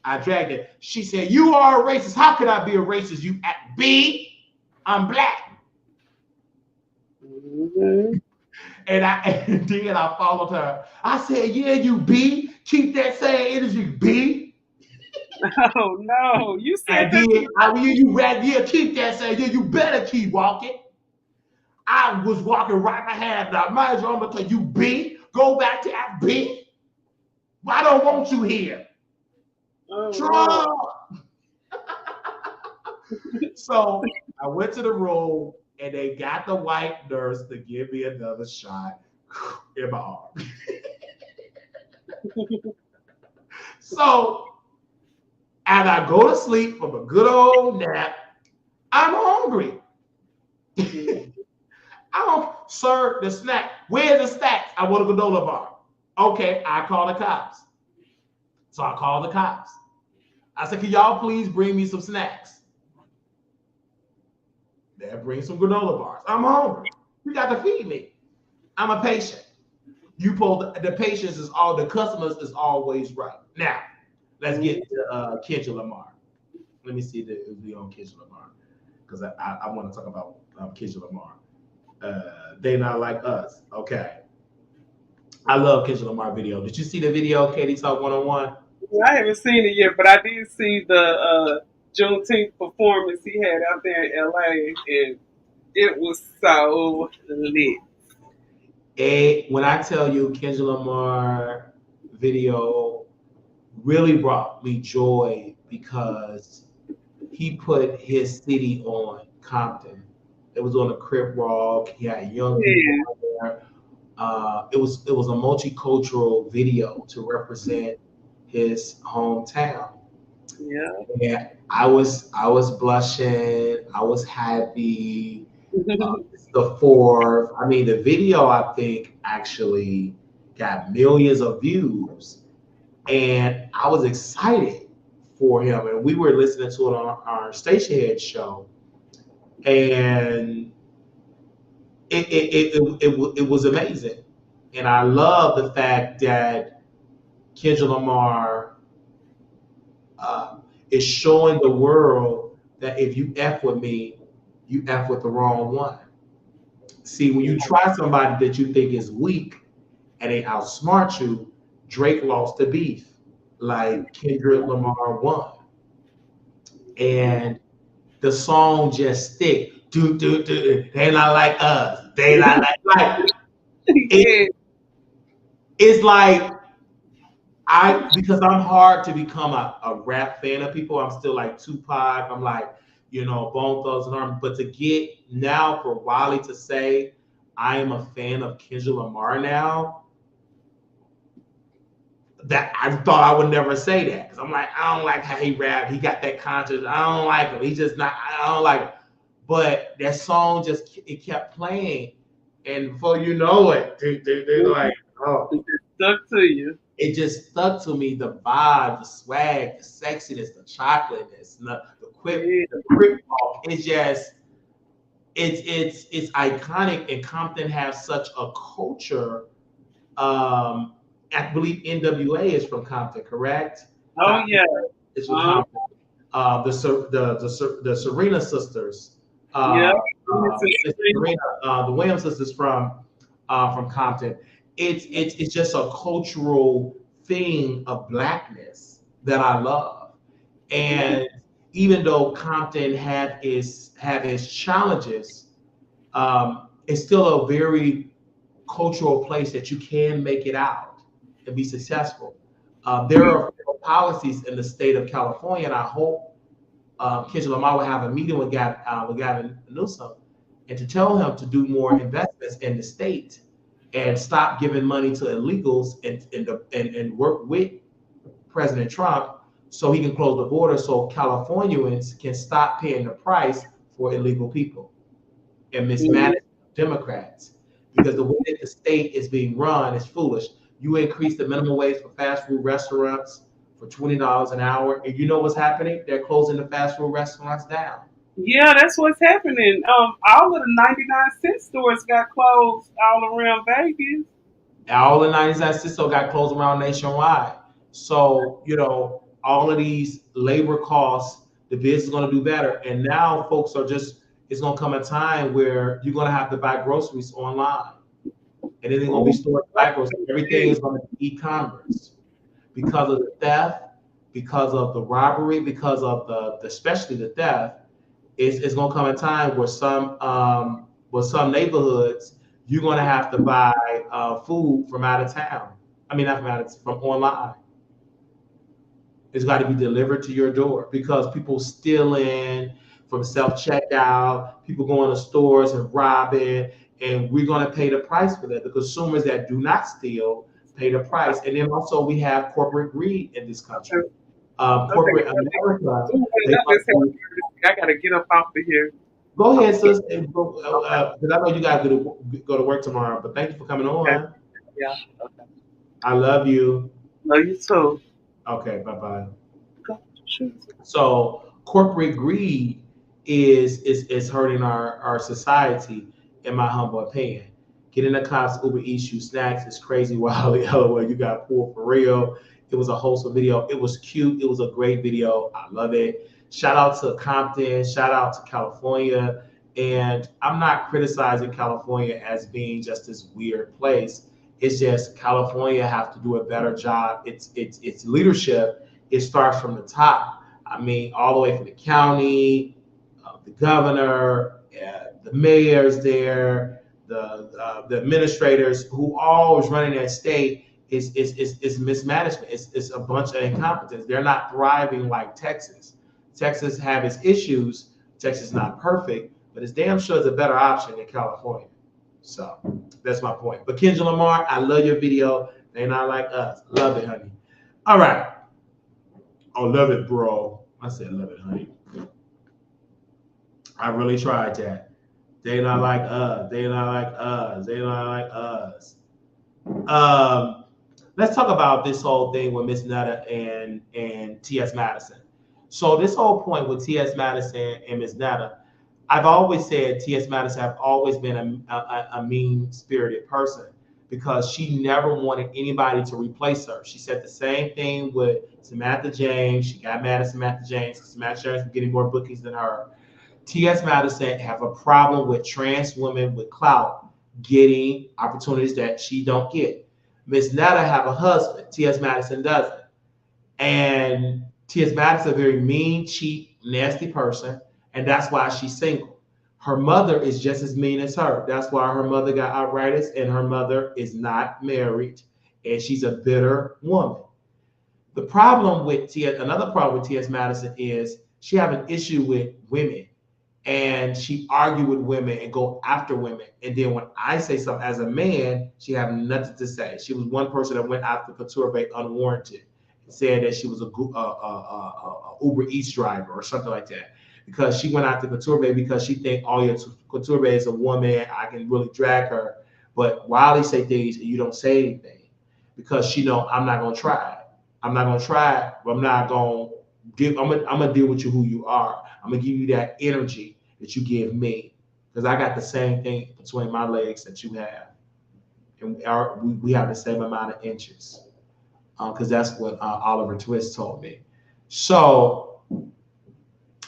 I dragged it. She said, "You are a racist. How could I be a racist? You B, I'm black." Mm-hmm. And then I followed her. I said, "Yeah, you B. Keep that same energy, B." Oh no, you said that. Yeah, keep that same. Yeah, you better keep walking. I was walking right my hand down. Might as well, I'm gonna tell you, B. Go back to that B. I don't want you here. Oh, Trump. So I went to the room. And they got the white nurse to give me another shot in my arm. So, as I go to sleep from a good old nap, I'm hungry. Sir, the snack. Where's the snacks? I want a granola bar. Okay, I call the cops. So I call the cops. I said, "Can y'all please bring me some snacks?" They'll bring some granola bars. I'm hungry. You got to feed me. I'm a patient. You pull the patience is all the customers is always right. Now, let's get to Kendrick Lamar. Let me see if we on Kendrick Lamar because I want to talk about Kendrick Lamar. They not like us. Okay. I love Kendrick Lamar video. Did you see the video, Katie Talk 101? I haven't seen it yet, but I did see the Juneteenth performance he had out there in LA, and it was so lit. When I tell you Kendrick Lamar video really brought me joy because he put his city on Compton. It was on a Crip Walk. He had young people there. It was a multicultural video to represent his hometown. Yeah. And I was blushing. I was happy. The fourth. I mean, the video I think actually got millions of views, and I was excited for him. And we were listening to it on our station head show, and it was amazing. And I love the fact that Kendrick Lamar is showing the world that if you F with me, you F with the wrong one. See, when you try somebody that you think is weak and they outsmart you, Drake lost the beef. Like Kendrick Lamar won. And the song just stick. Do. They not like us. They not like it's like because I'm hard to become a rap fan of people. I'm still like Tupac. I'm like, Bone Thugs and Harmony. But to get now for Wiley to say, I am a fan of Kendrick Lamar now, that I thought I would never say that. Because I'm like, I don't like how he rap. He got that conscience. I don't like him. He just not, I don't like him. But that song it kept playing. And before you know it, they're like, oh. It stuck to you. It just stuck to me, the vibe, the swag, the sexiness, the chocolateness, the quick walk. It's just, it's iconic, and Compton has such a culture. I believe NWA is from Compton, correct? Oh, yeah. It's with Compton. The Serena sisters, Yeah. Serena, the Williams sisters from Compton. It's just a cultural thing of blackness that I love. And even though Compton have its challenges, it's still a very cultural place that you can make it out and be successful. There are policies in the state of California, and I hope Kendrick Lamar will have a meeting with Gavin Newsom and to tell him to do more investments in the state and stop giving money to illegals and work with President Trump so he can close the border so Californians can stop paying the price for illegal people and mismanage Democrats. Because the way that the state is being run is foolish. You increase the minimum wage for fast food restaurants for $20 an hour, and you know what's happening? They're closing the fast food restaurants down. Yeah, that's what's happening. All of the 99-cent stores got closed all around Vegas. All the 99 cents still got closed around nationwide. So, all of these labor costs, the business is going to do better. And now folks are just, it's going to come a time where you're going to have to buy groceries online. And then they're going to be stored by groceries. Everything is going to be e-commerce because of the theft, because of the robbery, because of especially the theft. It's going to come a time where some neighborhoods you're going to have to buy food from out of town. I mean, not from out of, from online. It's got to be delivered to your door because people stealing from self checkout, people going to stores and robbing, and we're going to pay the price for that. The consumers that do not steal pay the price, and then also we have corporate greed in this country. Corporate America. I gotta get up off of here. Go ahead, sis. Because I know you guys go to work tomorrow, but thank you for coming Okay. on. Yeah. Okay. I love you. Love you too. Okay, bye bye. Go. Shoot. So corporate greed is hurting our society, in my humble opinion. Getting the cops Uber Eats you snacks is crazy. Wow, LOL, you got pulled for real. It was a wholesome video. It was cute. It was a great video. I love it. Shout out to Compton. Shout out to California. And I'm not criticizing California as being just this weird place. It's just California have to do a better job. It's leadership. It starts from the top. I mean, all the way from the county, the governor, the mayors there, the administrators who all is running that state is mismanagement. It's a bunch of incompetence. They're not thriving like Texas. Texas have its issues. Texas is not perfect, but it's damn sure is a better option than California. So that's my point. But Kendrick Lamar, I love your video. They not like us. Love it, honey. All right. Oh, love it, bro. I said love it, honey. I really tried that. They not like us. They not like us. They not like us. Let's talk about this whole thing with Miss Netta and T.S. Madison. So this whole point with T.S. Madison and Miss Netta, I've always said T.S. Madison have always been a mean-spirited person because she never wanted anybody to replace her. She said the same thing with Samantha James. She got mad at Samantha James because Samantha James was getting more bookings than her. T.S. Madison have a problem with trans women with clout getting opportunities that she don't get. Miss Netta have a husband. T.S. Madison doesn't. And T.S. Madison is a very mean, cheap, nasty person, and that's why she's single. Her mother is just as mean as her. That's why her mother got arthritis, and her mother is not married, and she's a bitter woman. Another problem with T.S. Madison is she have an issue with women, and she argue with women and go after women. And then when I say something as a man, she have nothing to say. She was one person that went after Couture unwarranted, said that she was a Uber Eats driver or something like that, because she went after Couture because she think, oh yeah, Couture is a woman, I can really drag her. But Wiley say things and you don't say anything because she know I'm not gonna try it. I'm not gonna try it, but I'm not gonna give. I'm gonna deal with you who you are. I'm gonna give you that energy that you give me because I got the same thing between my legs that you have, and we have the same amount of inches. Because that's what Oliver Twist told me. So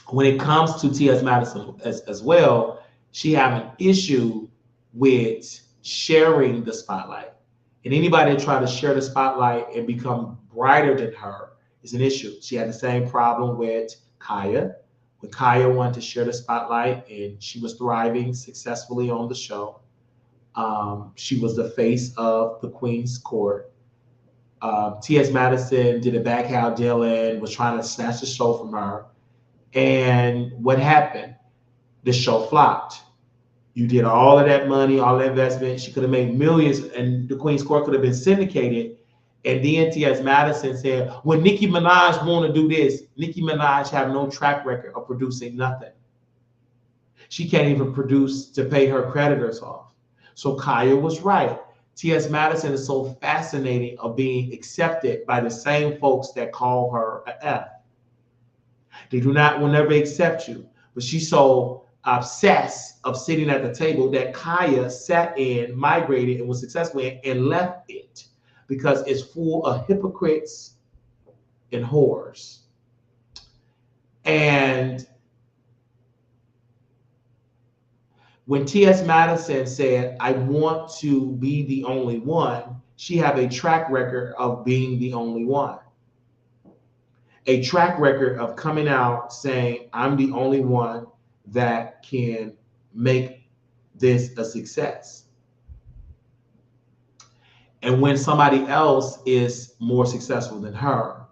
when it comes to T.S. Madison as well, she have an issue with sharing the spotlight. And anybody that try to share the spotlight and become brighter than her is an issue. She had the same problem with Kaya. When Kaya wanted to share the spotlight and she was thriving successfully on the show, she was the face of the Queen's Court. T.S. Madison did a backhand deal and was trying to snatch the show from her. And what happened? The show flopped. You did all of that money, all that investment. She could have made millions, and the Queen's Court could have been syndicated. And then T.S. Madison said, when Nicki Minaj want to do this, Nicki Minaj have no track record of producing nothing. She can't even produce to pay her creditors off. So Kaya was right. T.S. Madison is so fascinating of being accepted by the same folks that call her an F. They will never accept you. But she's so obsessed of sitting at the table that Kaya sat in, migrated, and was successful in, and left it because it's full of hypocrites and whores. And when T.S. Madison said, I want to be the only one, she have a track record of being the only one. A track record of coming out saying, I'm the only one that can make this a success. And when somebody else is more successful than her,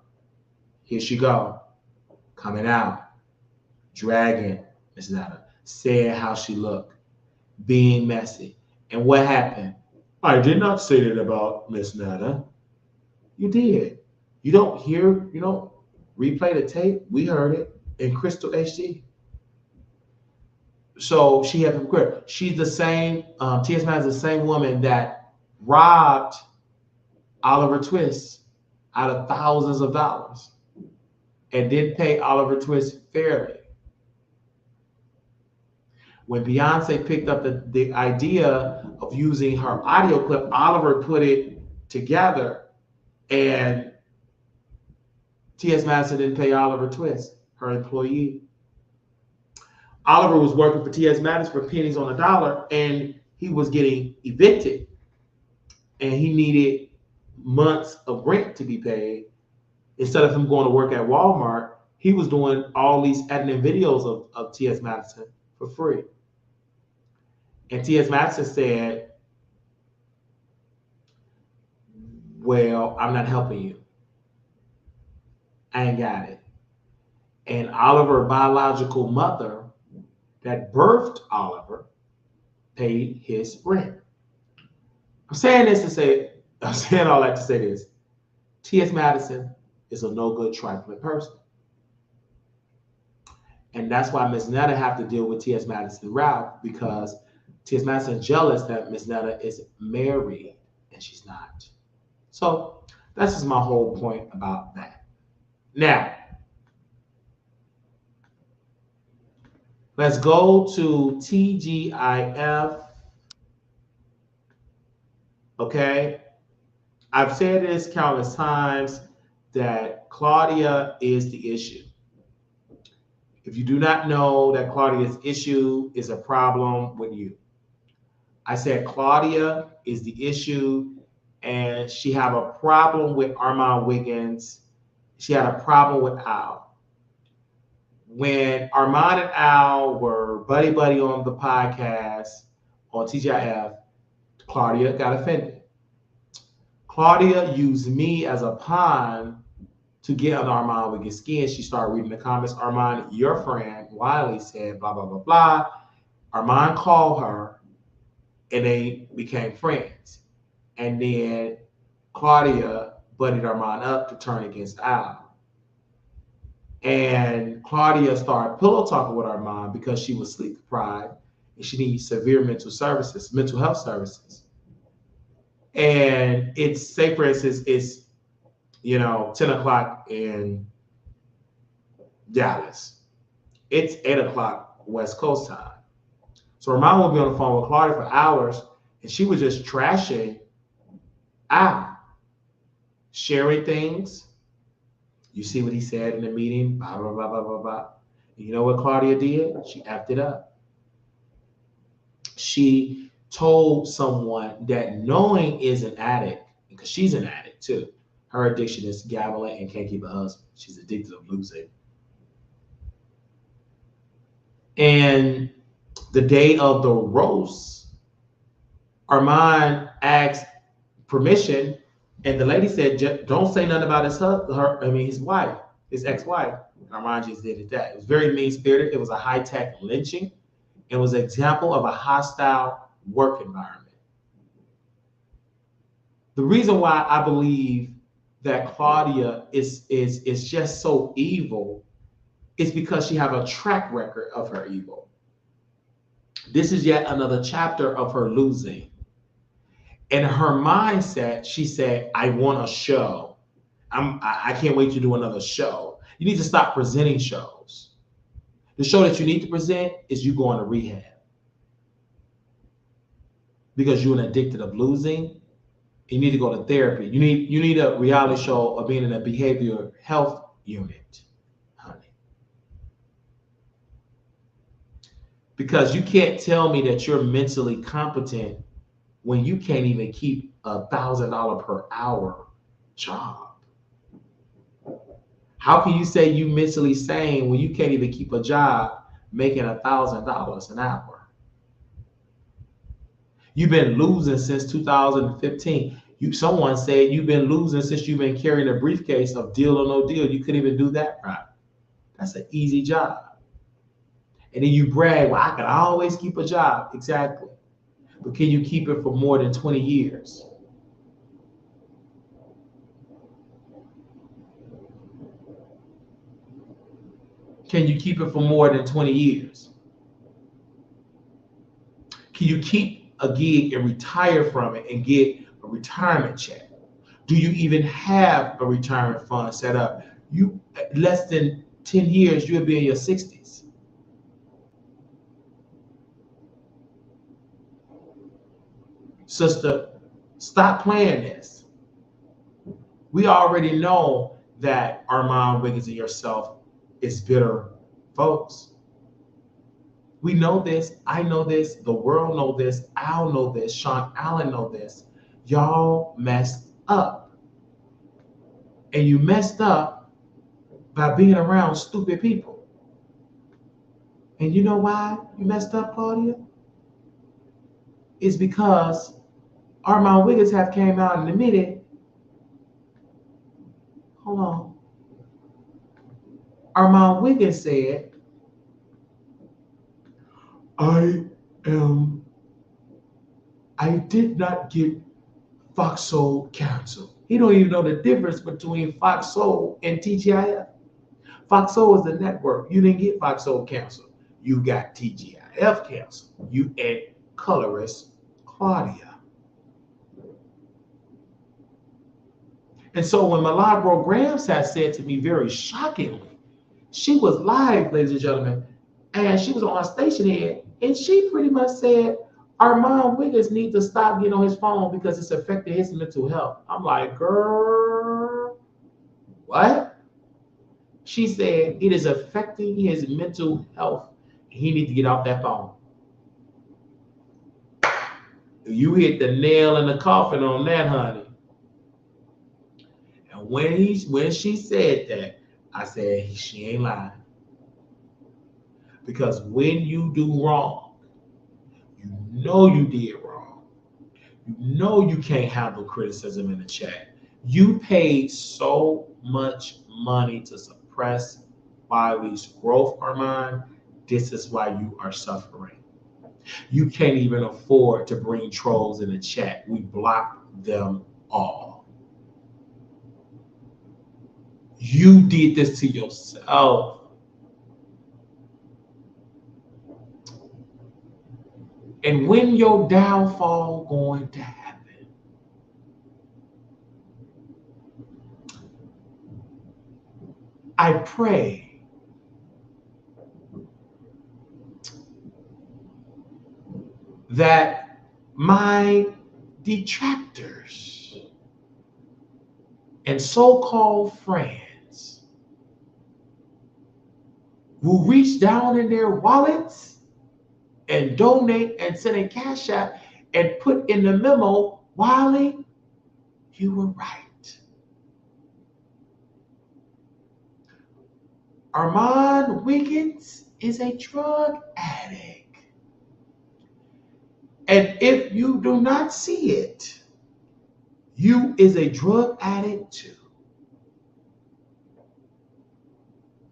here she go, coming out, dragging Miss Netta, saying how she looked, being messy. And what happened? I did not say that about Miss Netta. You did. You don't replay the tape. We heard it in Crystal HD. So she had hypocrite. She's the same, T.S. Madison is the same woman that robbed Oliver Twist out of thousands of dollars and didn't pay Oliver Twist fairly. When Beyonce picked up the idea of using her audio clip, Oliver put it together and T.S. Madison didn't pay Oliver Twist, her employee. Oliver was working for T.S. Madison for pennies on a dollar, and he was getting evicted. And he needed months of rent to be paid. Instead of him going to work at Walmart, he was doing all these editing videos of T.S. Madison for free. And T.S. Madison said, well, I'm not helping you. I ain't got it. And Oliver's biological mother that birthed Oliver paid his rent. I'm saying all that to say this. T.S. Madison is a no-good trifling person. And that's why Miss Netta have to deal with T.S. Madison route, because T.S. Madison is jealous that Miss Netta is married and she's not. So that's just my whole point about that. Now, let's go to Tea-GIF. Okay. I've said this countless times that Claudia is the issue. If you do not know that Claudia's issue is a problem with you. I said Claudia is the issue and she have a problem with Armon Wiggins. She had a problem with Al. When Armon and Al were buddy-buddy on the podcast on Tea-GIF, Claudia got offended. Claudia used me as a pawn to get on Armon Wiggins' skin. She started reading the comments. Armon, your friend, Wiley, said blah, blah, blah, blah. Armon called her and they became friends. And then Claudia buddied Armon up to turn against Al. And Claudia started pillow talking with Armon because she was sleep deprived and she needs severe mental health services. And it's, say for instance, it's 10 o'clock in Dallas. It's 8 o'clock West Coast time. So Armon would be on the phone with Claudia for hours, and she was just trashing Al, sharing things, You see what he said in the meeting? Blah, blah, blah, blah, blah, blah. You know what Claudia did? She effed it up. She told someone that knowing is an addict, because she's an addict too. Her addiction is gambling and can't keep a husband. She's addicted to losing. And the day of the roast, Armon asked permission, and the lady said, "Don't say nothing about his wife, his ex-wife." And Armon just did it. That it was very mean-spirited. It was a high-tech lynching. It was an example of a hostile work environment. The reason why I believe that Claudia is just so evil is because she have a track record of her evil. This is yet another chapter of her losing. In her mindset, she said, "I want a show. I can't wait to do another show." You need to stop presenting shows. The show that you need to present is you going to rehab because you're an addicted of losing. You need to go to therapy. You need a reality show of being in a behavioral health unit, honey. Because you can't tell me that you're mentally competent when you can't even keep $1,000 per hour job. How can you say you mentally sane when you can't even keep a job making $1,000 an hour? You've been losing since 2015. Someone said you've been losing since you've been carrying a briefcase of Deal or No Deal. You couldn't even do that right. That's an easy job. And then you brag, "Well, I can always keep a job." Exactly. But can you keep it for more than 20 years? Can you keep it for more than 20 years? Can you keep a gig and retire from it and get a retirement check? Do you even have a retirement fund set up? You less than 10 years, you'll be in your 60s. Sister, stop playing this. We already know that Armon Wiggins and yourself is bitter folks. We know this. I know this. The world know this. Al know this. Sean Allen know this. Y'all messed up. And you messed up by being around stupid people. And you know why you messed up, Claudia? It's because Armon Wiggins have came out in a minute. Hold on. Armon Wiggins said, I did not get Fox Soul canceled. He don't even know the difference between Fox Soul and Tea-GIF. Fox Soul is the network. You didn't get Fox Soul canceled. You got Tea-GIF canceled. You and colorist Claudia. And so when Milagro Grams had said to me very shockingly, she was live, ladies and gentlemen, and she was on our station here, and she pretty much said, Armon Wiggins needs to stop getting on his phone because it's affecting his mental health. I'm like, girl, what? She said it is affecting his mental health. He needs to get off that phone. You hit the nail in the coffin on that, honey. And when she said that, I said she ain't lying. Because when you do wrong, you know you did wrong. You know you can't handle criticism in the chat. You paid so much money to suppress Wiley's growth, Armon. This is why you are suffering. You can't even afford to bring trolls in the chat. We blocked them all. You did this to yourself. And when your downfall going to happen? I pray that my detractors and so-called friends who reach down in their wallets and donate and send a cash app and put in the memo, Wiley, you were right. Armon Wiggins is a drug addict. And if you do not see it, you is a drug addict too.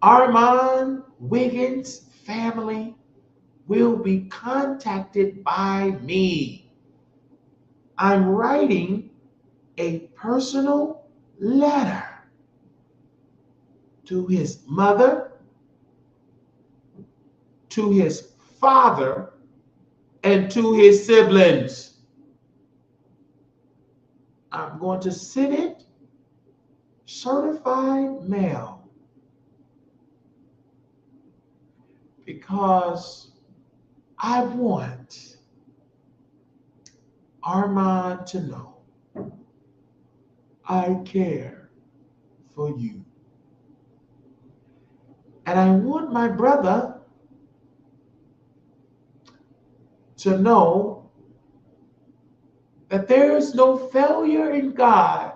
Armon Wiggins' family will be contacted by me. I'm writing a personal letter to his mother, to his father, and to his siblings. I'm going to send it certified mail because I want Armon to know I care for you. And I want my brother to know that there is no failure in God.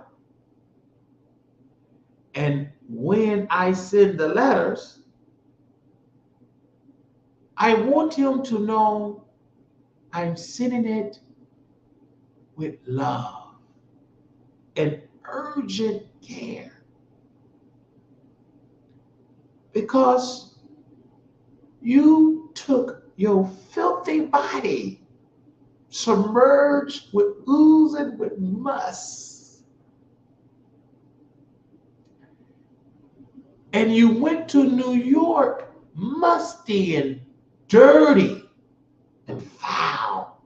And when I send the letters, I want him to know I'm sending it with love and urgent care. Because you took your filthy body, submerged with oozing with musk, and you went to New York musty and dirty and foul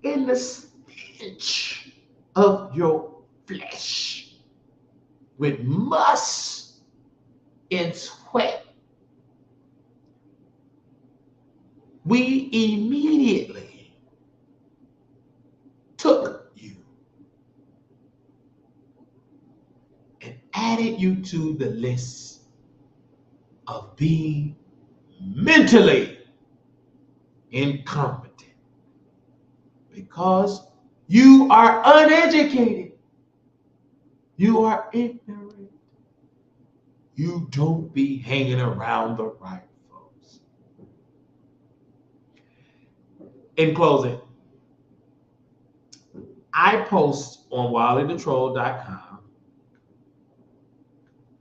in the stench of your flesh with musk and sweat. We immediately took you and added you to the list of being mentally incompetent because you are uneducated, you are ignorant, you don't be hanging around the right folks. In closing, I post on WileyTheTroll.com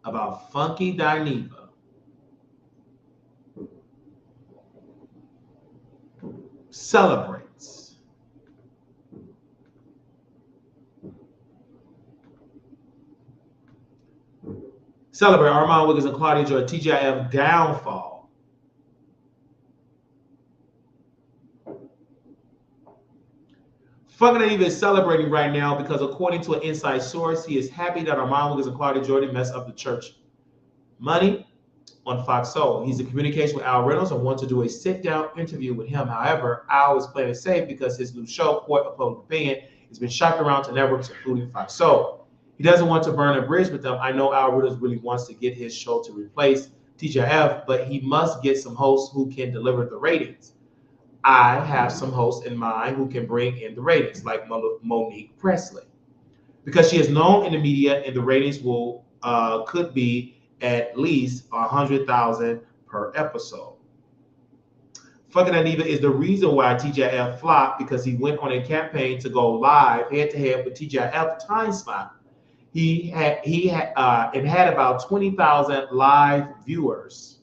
about Funky Dineva celebrate Armon Wiggins and Claudia Joy Tea-GIF downfall. Funky Dineva is celebrating right now because according to an inside source, he is happy that Armon Wiggins and Claudia Jordan messed up the church money on Fox Soul. He's in communication with Al Reynolds and wants to do a sit-down interview with him. However, Al is playing it safe because his new show, Court of Public Opinion, has been shopped around to networks, including Fox Soul. He doesn't want to burn a bridge with them. I know Al Reynolds really wants to get his show to replace Tea-GIF, but he must get some hosts who can deliver the ratings. I have some hosts in mind who can bring in the ratings, like Monique Presley, because she is known in the media, and the ratings will could be at least 100,000 per episode. Funky Dineva is the reason why Tea-GIF flopped because he went on a campaign to go live head-to-head with Tea-GIF time slot. It had about 20,000 live viewers.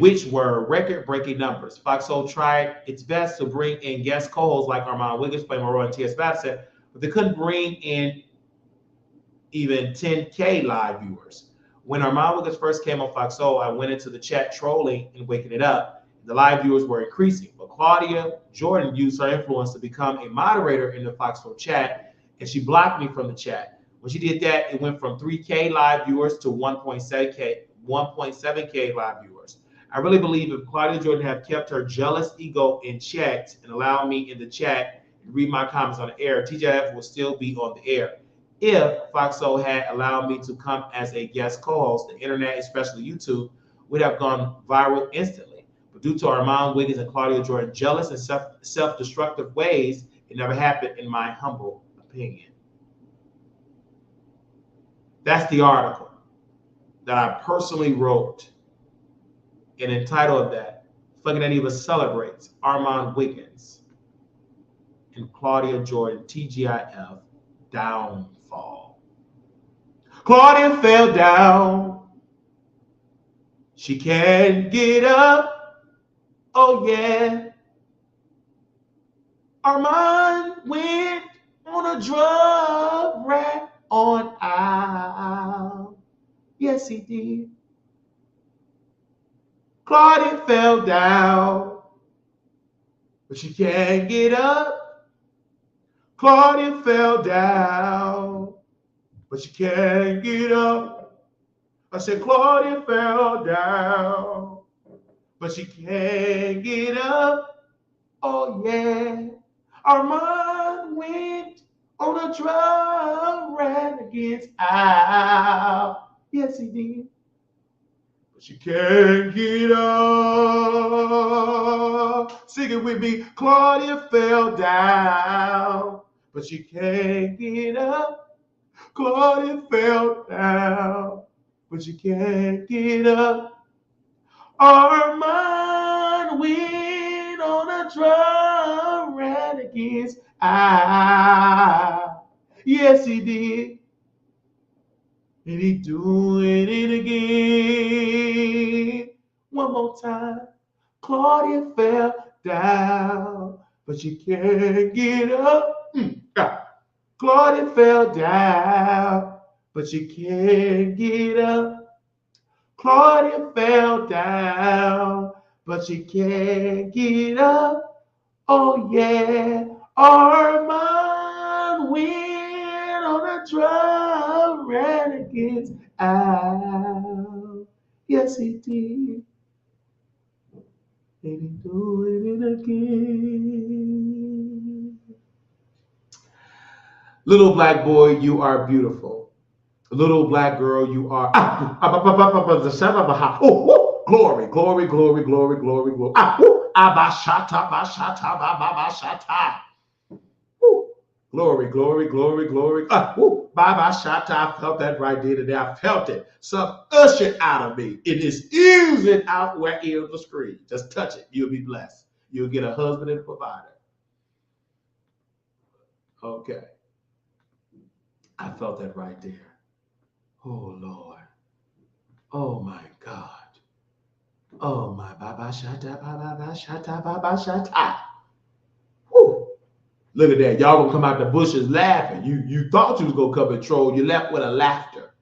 Which were record-breaking numbers. Fox Soul tried its best to bring in guest co-hosts like Armon Wiggins, Play Monroe, and T.S. Bassett, but they couldn't bring in even 10K live viewers. When Armon Wiggins first came on Fox Soul, I went into the chat trolling and waking it up. The live viewers were increasing, but Claudia Jordan used her influence to become a moderator in the Fox Soul chat, and she blocked me from the chat. When she did that, it went from 3K live viewers to 1.7K live viewers. I really believe if Claudia Jordan had kept her jealous ego in check and allowed me in the chat, read my comments on the air, TGIF will still be on the air. If Foxo had allowed me to come as a guest co-host, the internet, especially YouTube, would have gone viral instantly. But due to Armon Wiggins and Claudia Jordan jealous and self-destructive ways, it never happened, in my humble opinion. That's the article that I personally wrote and entitled that, fucking that even celebrates Armon Wiggins and Claudia Jordan TGIF downfall. Claudia fell down. She can't get up. Oh yeah. Armon went on a drug rat on out. Yes, he did. Claudia fell down, but she can't get up. Claudia fell down, but she can't get up. I said, Claudia fell down, but she can't get up. Oh yeah. Armon went on a drug ran against out. Yes, he did. But she can't get up. Sing it with me. Claudia fell down, but she can't get up. Claudia fell down, but she can't get up. Armon went on a drum ran against I. Yes, he did. And he doing it again. One more time. Claudia fell down, but she can't get up. Claudia fell down, but she can't get up. Claudia fell down, but she can't get up. Oh yeah, Armon went on a drum ran against out. Yes, he did. And he doing it again. Little black boy, you are beautiful. Little black girl, you are. Oh, glory, glory, glory, glory, glory, glory. Abashata, bashata, babashata. Glory, glory, glory, glory. Baba Shata, I felt that right there today. I felt it. Some usher out of me. It is oozing out where it on the screen. Just touch it. You'll be blessed. You'll get a husband and a provider. Okay. I felt that right there. Oh, Lord. Oh, my God. Oh, my Baba Shata, Baba Shata, Baba Shata. Whew. Look at that. Y'all gonna come out the bushes laughing. You thought you was gonna come and troll. You left with a laughter.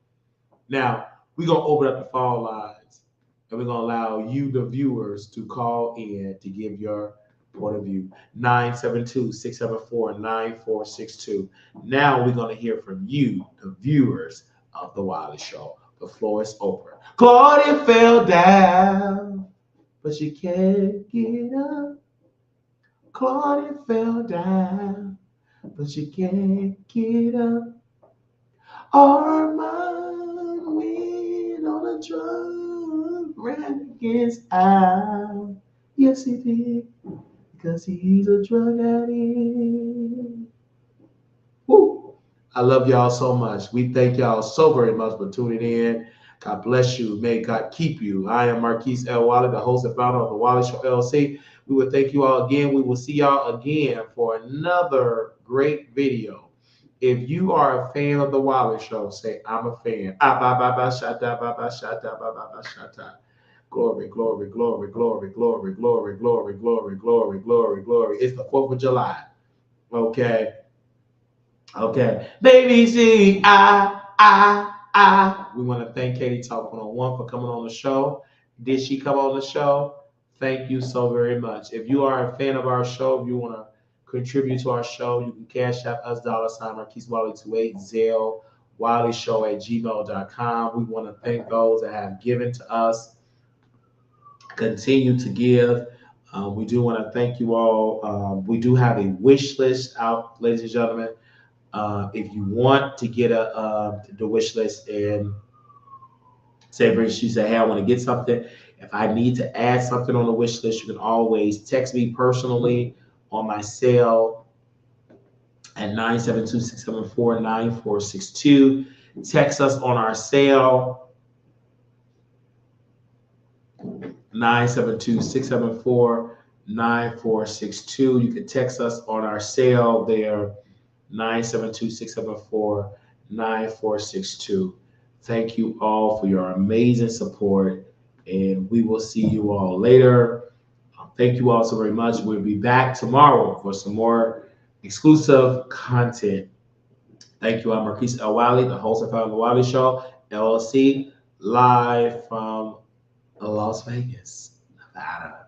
Now, we're gonna open up the phone lines and we're gonna allow you, the viewers, to call in to give your point of view. 972-674-9462. Now we're gonna hear from you, the viewers of The Wiley Show. The floor is open. Claudia fell down, but she can't get up. Claudia fell down, but she can't get up. Armon went on a drug ran against out. Yes, he did, because he's a drug addict. Woo. I love y'all so much. We thank y'all so very much for tuning in. God bless you. May God keep you. I am Marquise L. Wiley, the host and founder of The Wiley Show LLC. We will thank you all again. We will see y'all again for another great video. If you are a fan of The Wiley Show, say, I'm a fan. Glory, glory, glory, glory, glory, glory, glory, glory, glory, glory, glory. It's the 4th of July. Okay. Okay. Baby, see, we want to thank Katie Talk 101 for coming on the show. Did she come on the show? Thank you so very much. If you are a fan of our show, if you want to contribute to our show, you can cash out us $ Marquise Wiley 28 Zelle WileyShow@gmail.com. We want to thank those that have given to us. Continue to give. We do want to thank you all. We do have a wish list out, ladies and gentlemen. If you want to get the wish list and say, for instance, you say, hey, I want to get something. If I need to add something on the wish list, you can always text me personally on my cell at 972-674-9462. Text us on our cell 972-674-9462. You can text us on our cell there 972-674-9462. Thank you all for your amazing support, and we will see you all later. Thank you all so very much. We'll be back tomorrow for some more exclusive content. Thank you. I'm Marquise El Wiley, the host of the Wiley Show, LLC, live from Las Vegas, Nevada.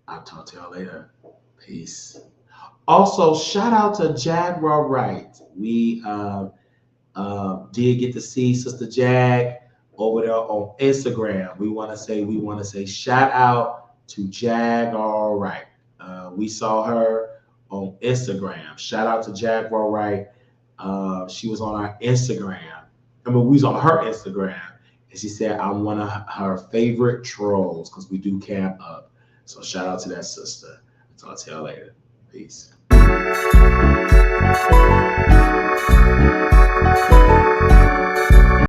I'll talk to y'all later. Peace. Also, shout out to Jaguar Wright. We did get to see Sister Jag over there on Instagram. We want to say shout out to Jaguar Wright. We saw her on Instagram. Shout out to Jaguar Wright. She was on our Instagram. We was on her Instagram, and she said, I'm one of her favorite trolls because we do camp up. So shout out to that sister. I'll talk to y'all later. Peace.